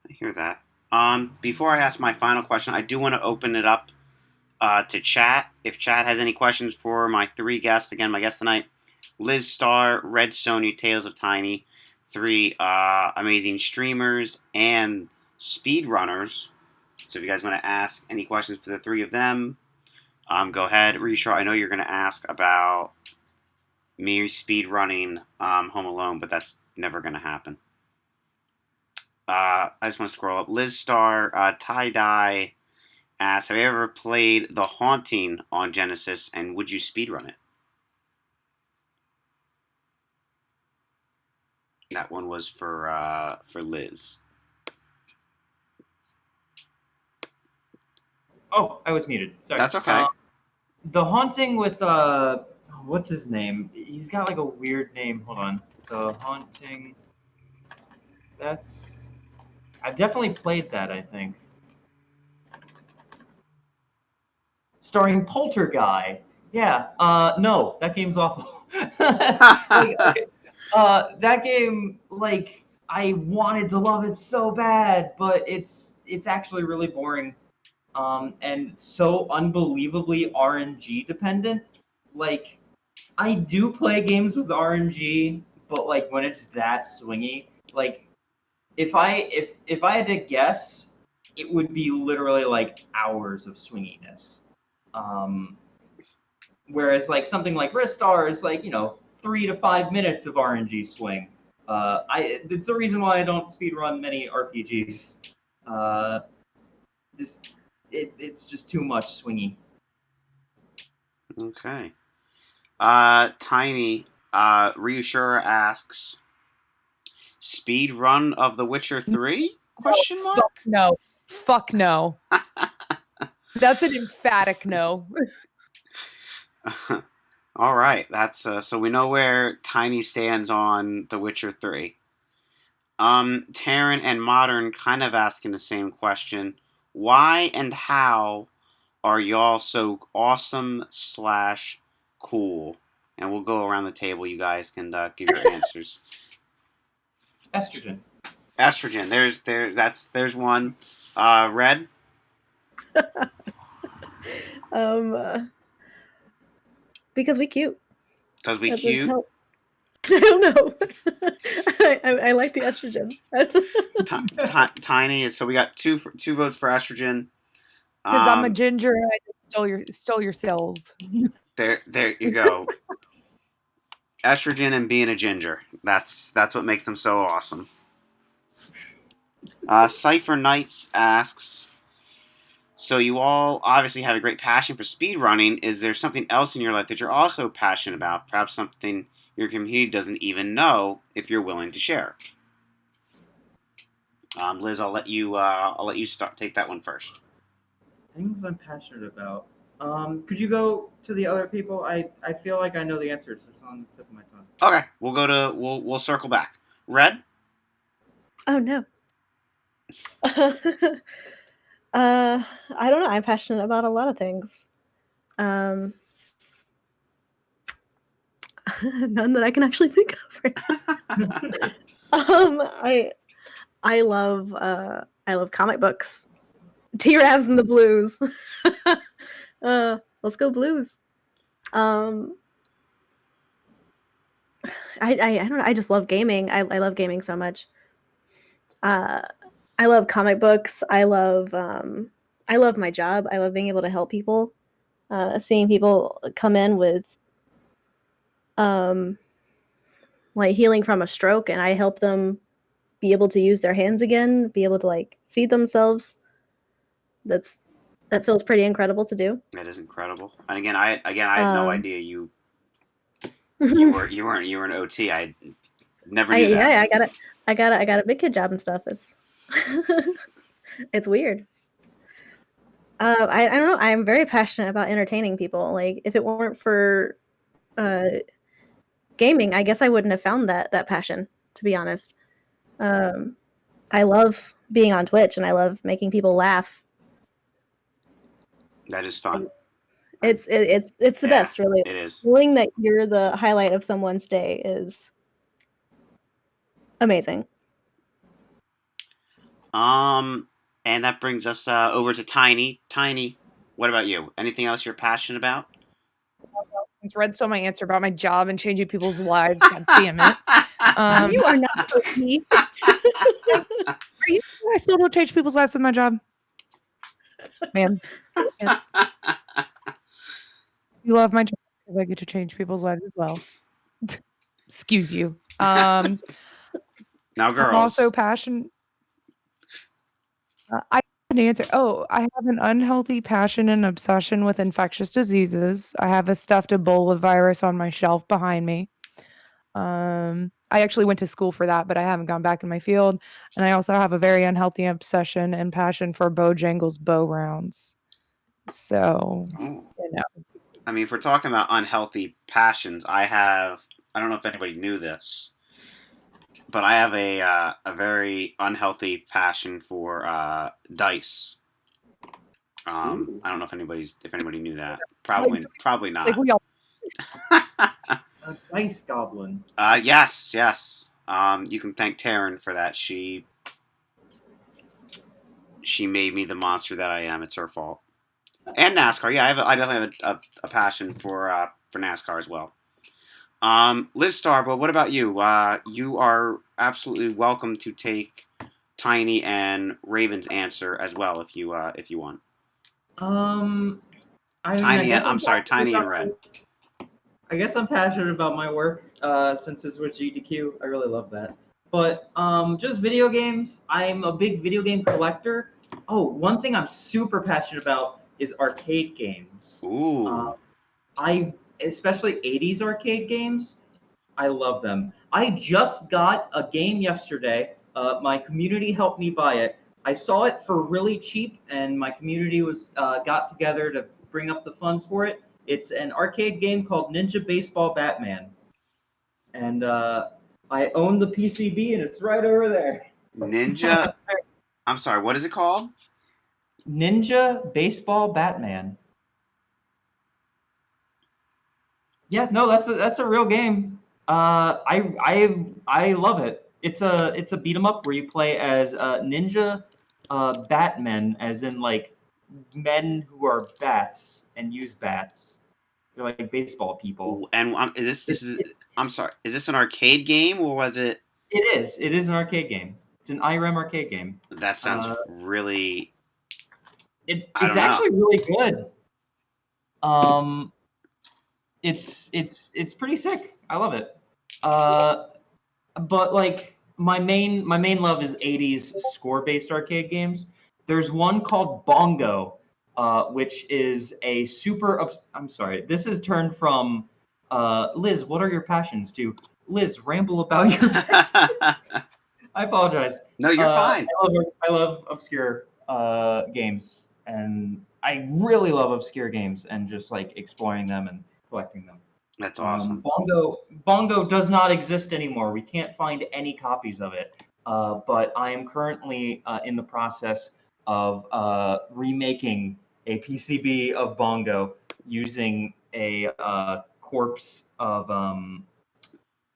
I hear that. Before I ask my final question, I do want to open it up to chat. If chat has any questions for my three guests, again, my guests tonight, Lizstar, Redsonja, TalesofTiny, three amazing streamers and speedrunners. So if you guys want to ask any questions for the three of them, go ahead. Reshar, I know you're going to ask about me speedrunning Home Alone, but that's never going to happen. I just want to scroll up. Lizstar, Tie Dye asks, have you ever played The Haunting on Genesis, and would you speedrun it? That one was for Liz. Oh, I was muted. Sorry. That's okay. The Haunting with what's his name? He's got like a weird name. Hold on. The Haunting. I've definitely played that, I think. Starring Polterguy. Yeah. No, that game's awful. That game, like, I wanted to love it so bad, but it's actually really boring. And so unbelievably RNG dependent. Like, I do play games with RNG, but like when it's that swingy, like if I had to guess, it would be literally like hours of swinginess. Um, Whereas like something like Ristar is like 3 to 5 minutes of RNG swing. It's the reason why I don't speedrun many RPGs. This it's just too much swingy. Okay. Tiny, Reassure asks, speed run of The Witcher 3? Question mark? Fuck no. Fuck no. That's an emphatic no. All right, that's so we know where Tiny stands on The Witcher 3. Taryn and Modern kind of asking the same question. Why and how are y'all so awesome / cool? And we'll go around the table. You guys can give your answers. Estrogen. Estrogen. There's one. Red. Because we cute. Because we That's cute. I don't know. I like the estrogen. Tiny. So we got two votes for estrogen. Because I'm a ginger and I stole your cells. There you go. Estrogen and being a ginger. That's what makes them so awesome. Cypher Knights asks, so you all obviously have a great passion for speedrunning. Is there something else in your life that you're also passionate about? Perhaps something your community doesn't even know, if you're willing to share. Liz, I'll let you take that one first. Things I'm passionate about. Could you go to the other people? I feel like I know the answers. It's on the tip of my tongue. Okay, we'll circle back. Red? Oh no. I don't know. I'm passionate about a lot of things. None that I can actually think of right now. I love comic books. T-Ravs and the Blues. Let's go Blues. I don't know. I just love gaming. I love gaming so much. I love comic books. I love my job. I love being able to help people. Seeing people come in with like healing from a stroke, and I help them be able to use their hands again, be able to like feed themselves. That feels pretty incredible to do. That is incredible. And again, I had no idea you were an OT. I never knew that. Yeah, I got a big kid job and stuff. It's it's weird. I don't know. I'm very passionate about entertaining people. Like if it weren't for gaming, I guess I wouldn't have found that passion, to be honest. I love being on Twitch and I love making people laugh. That is fun. It's the best, really. It is. Knowing that you're the highlight of someone's day is amazing. And that brings us over to Tiny. Tiny, what about you? Anything else you're passionate about? Since Red stole my answer about my job and changing people's lives, god damn it. You are not me. Are you sure I still don't change people's lives with my job? Man. Yeah. You love my job because I get to change people's lives as well. Excuse you. Now, girls. I'm also passionate. I have an answer. Oh, I have an unhealthy passion and obsession with infectious diseases. I have a stuffed Ebola virus on my shelf behind me. I actually went to school for that, but I haven't gone back in my field. And I also have a very unhealthy obsession and passion for Bojangles bow rounds. So, Oh. you know. I mean, if we're talking about unhealthy passions, I don't know if anybody knew this, but I have a very unhealthy passion for dice. I don't know if anybody knew that. Probably Like not. we all A dice goblin. Yes, yes. You can thank Taryn for that. She made me the monster that I am. It's her fault. And NASCAR. Yeah, I definitely have a passion for NASCAR as well. Lizstar, but what about you? You are absolutely welcome to take Tiny and Raven's answer as well if you want. I mean, I guess I'm passionate Tiny and about Red. I guess I'm passionate about my work since it's with GDQ. I really love that. But just video games. I'm a big video game collector. Oh, one thing I'm super passionate about is arcade games. Ooh. I especially 80s arcade games. I love them. I just got a game yesterday. My community helped me buy it. I saw it for really cheap, and my community was got together to bring up the funds for it. It's an arcade game called Ninja Baseball Batman, and I own the PCB, and it's right over there. Ninja. I'm sorry. What is it called? Ninja Baseball Batman. Yeah, no, that's a real game. I love it. It's a beat 'em up where you play as ninja Batmen, as in like men who are bats and use bats. They're like baseball people. Ooh, and this is. It's I'm sorry. Is this an arcade game or was it? it is. It is an arcade game. It's an IREM arcade game. That sounds really. I It's don't know. actually really good. Um, it's pretty sick. I love it. But like my main love is 80s score-based arcade games. There's one called Bongo, which is a I'm sorry. This is turned from Liz, what are your passions to Liz, ramble about your passions. I apologize. No, you're fine. I love obscure games, and I really love obscure games and just like exploring them and collecting them. That's awesome. Bongo does not exist anymore. We can't find any copies of it. But I am currently in the process of remaking a PCB of Bongo using a corpse of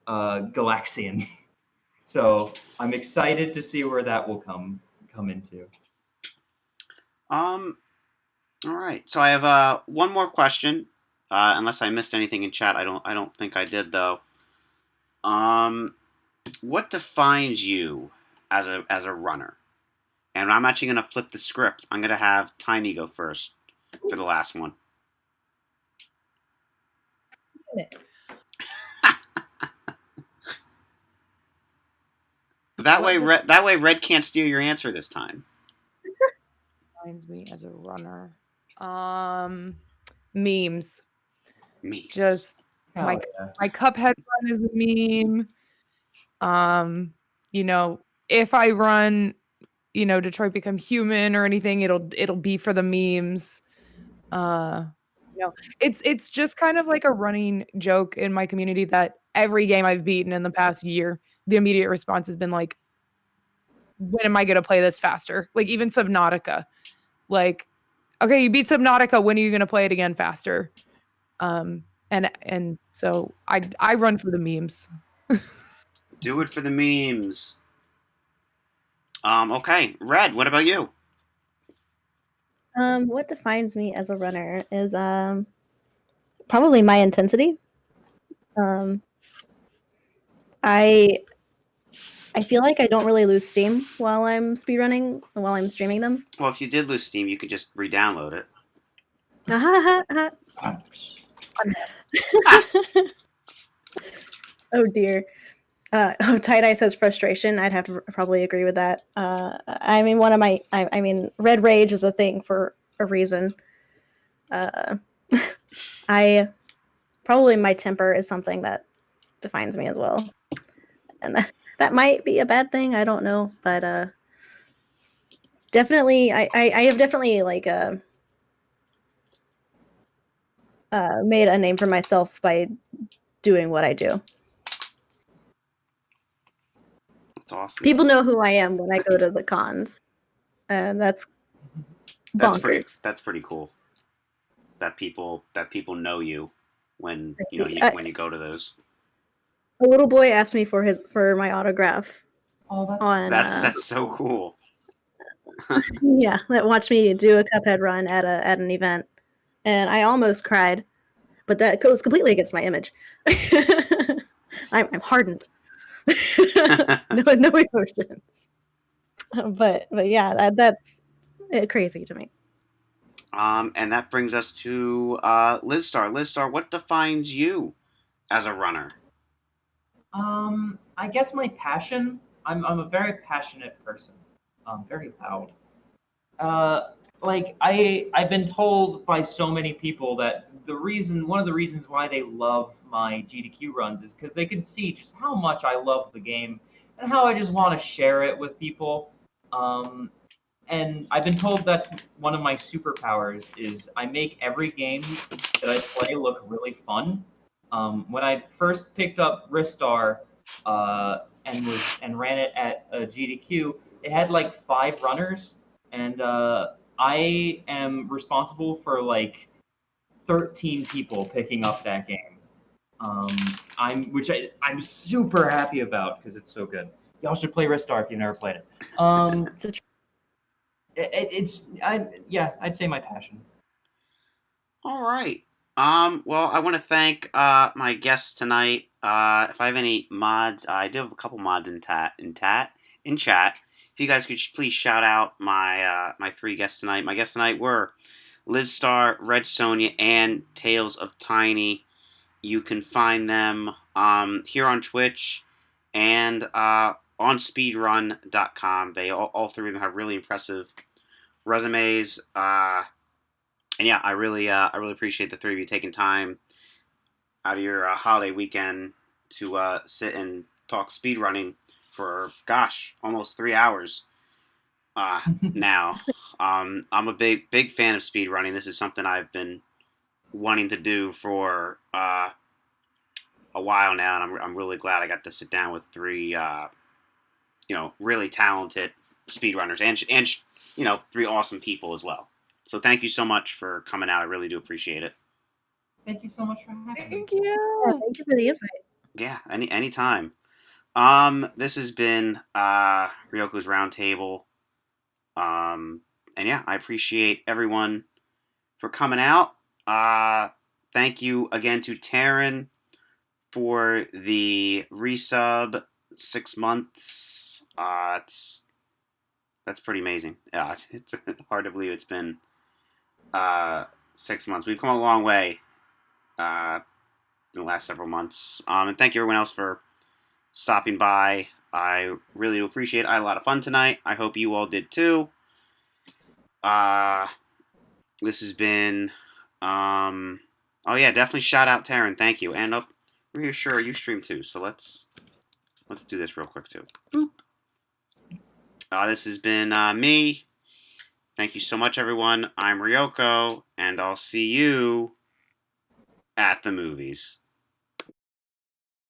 Galaxian. So I'm excited to see where that will come into. All right. So I have one more question. Unless I missed anything in chat, I don't think I did though. What defines you as a runner? And I'm actually gonna flip the script. I'm gonna have Tiny go first for the last one. That way, Red can't steal your answer this time. defines me as a runner. Memes. Me. Just my Cuphead run is a meme. If I run, Detroit Become Human or anything, it'll be for the memes. It's just kind of like a running joke in my community that every game I've beaten in the past year, the immediate response has been like, when am I gonna play this faster? Like even Subnautica. Like, okay, you beat Subnautica, when are you gonna play it again faster? And so I run for the memes. Do it for the memes. Okay, Red, what about you? What defines me as a runner is probably my intensity. I feel like I don't really lose steam while I'm speedrunning, while I'm streaming them. Well, if you did lose Steam, you could just re-download it. Oh dear. Tie-dye says frustration. I'd have to probably agree with that. I mean, I mean, red rage is a thing for a reason. I probably my temper is something that defines me as well, and that might be a bad thing. I don't know, but definitely, I have definitely like made a name for myself by doing what I do. That's awesome. People know who I am when I go to the cons, and that's bonkers. That's pretty cool. That people know you when when you go to those. A little boy asked me for my autograph Oh, that's on That's so cool. yeah, that watched me do a Cuphead run at an event, and I almost cried, but that goes completely against my image. I'm hardened. No emotions. But yeah, that's crazy to me. And that brings us to Lizstar. Lizstar, what defines you as a runner? I guess my passion. I'm a very passionate person. Very loud. Uh, like I've been told by so many people that one of the reasons why they love my GDQ runs is because they can see just how much I love the game and how I just want to share it with people. Um, and I've been told that's one of my superpowers is I make every game that I play look really fun. When I first picked up Ristar and ran it at GDQ, it had like 5 runners, and I am responsible for like 13 people picking up that game. I'm super happy about because it's so good. Y'all should play Ristar if you've never played it. It's a I'd say my passion. All right. Well, I want to thank my guests tonight. If I have any mods, I do have a couple mods in chat. If you guys could please shout out my 3 guests tonight. My guests tonight were Lizstar, Redsonja, and TalesofTiny. You can find them here on Twitch and on speedrun.com. They all 3 of them have really impressive resumes. And yeah, I really appreciate the 3 of you taking time out of your holiday weekend to sit and talk speedrunning for almost 3 hours now. I'm a big fan of speedrunning. This is something I've been wanting to do for a while now, and I'm really glad I got to sit down with 3 really talented speedrunners and 3 awesome people as well. So thank you so much for coming out. I really do appreciate it. Thank you so much for having me. Thank yeah, you. thank you for the invite. Yeah, anytime. This has been Ryoko's Roundtable. And yeah, I appreciate everyone for coming out. Thank you again to Taryn for the resub 6 months. That's pretty amazing. Yeah, it's hard to believe it's been 6 months. We've come a long way in the last several months. And thank you everyone else for stopping by. I really appreciate it. I had a lot of fun tonight. I hope you all did too. This has been oh yeah, definitely shout out Taryn. Thank you. And Reassure you stream too. So let's do this real quick too. Boop. This has been me. Thank you so much, everyone. I'm Ryoko, and I'll see you at the movies.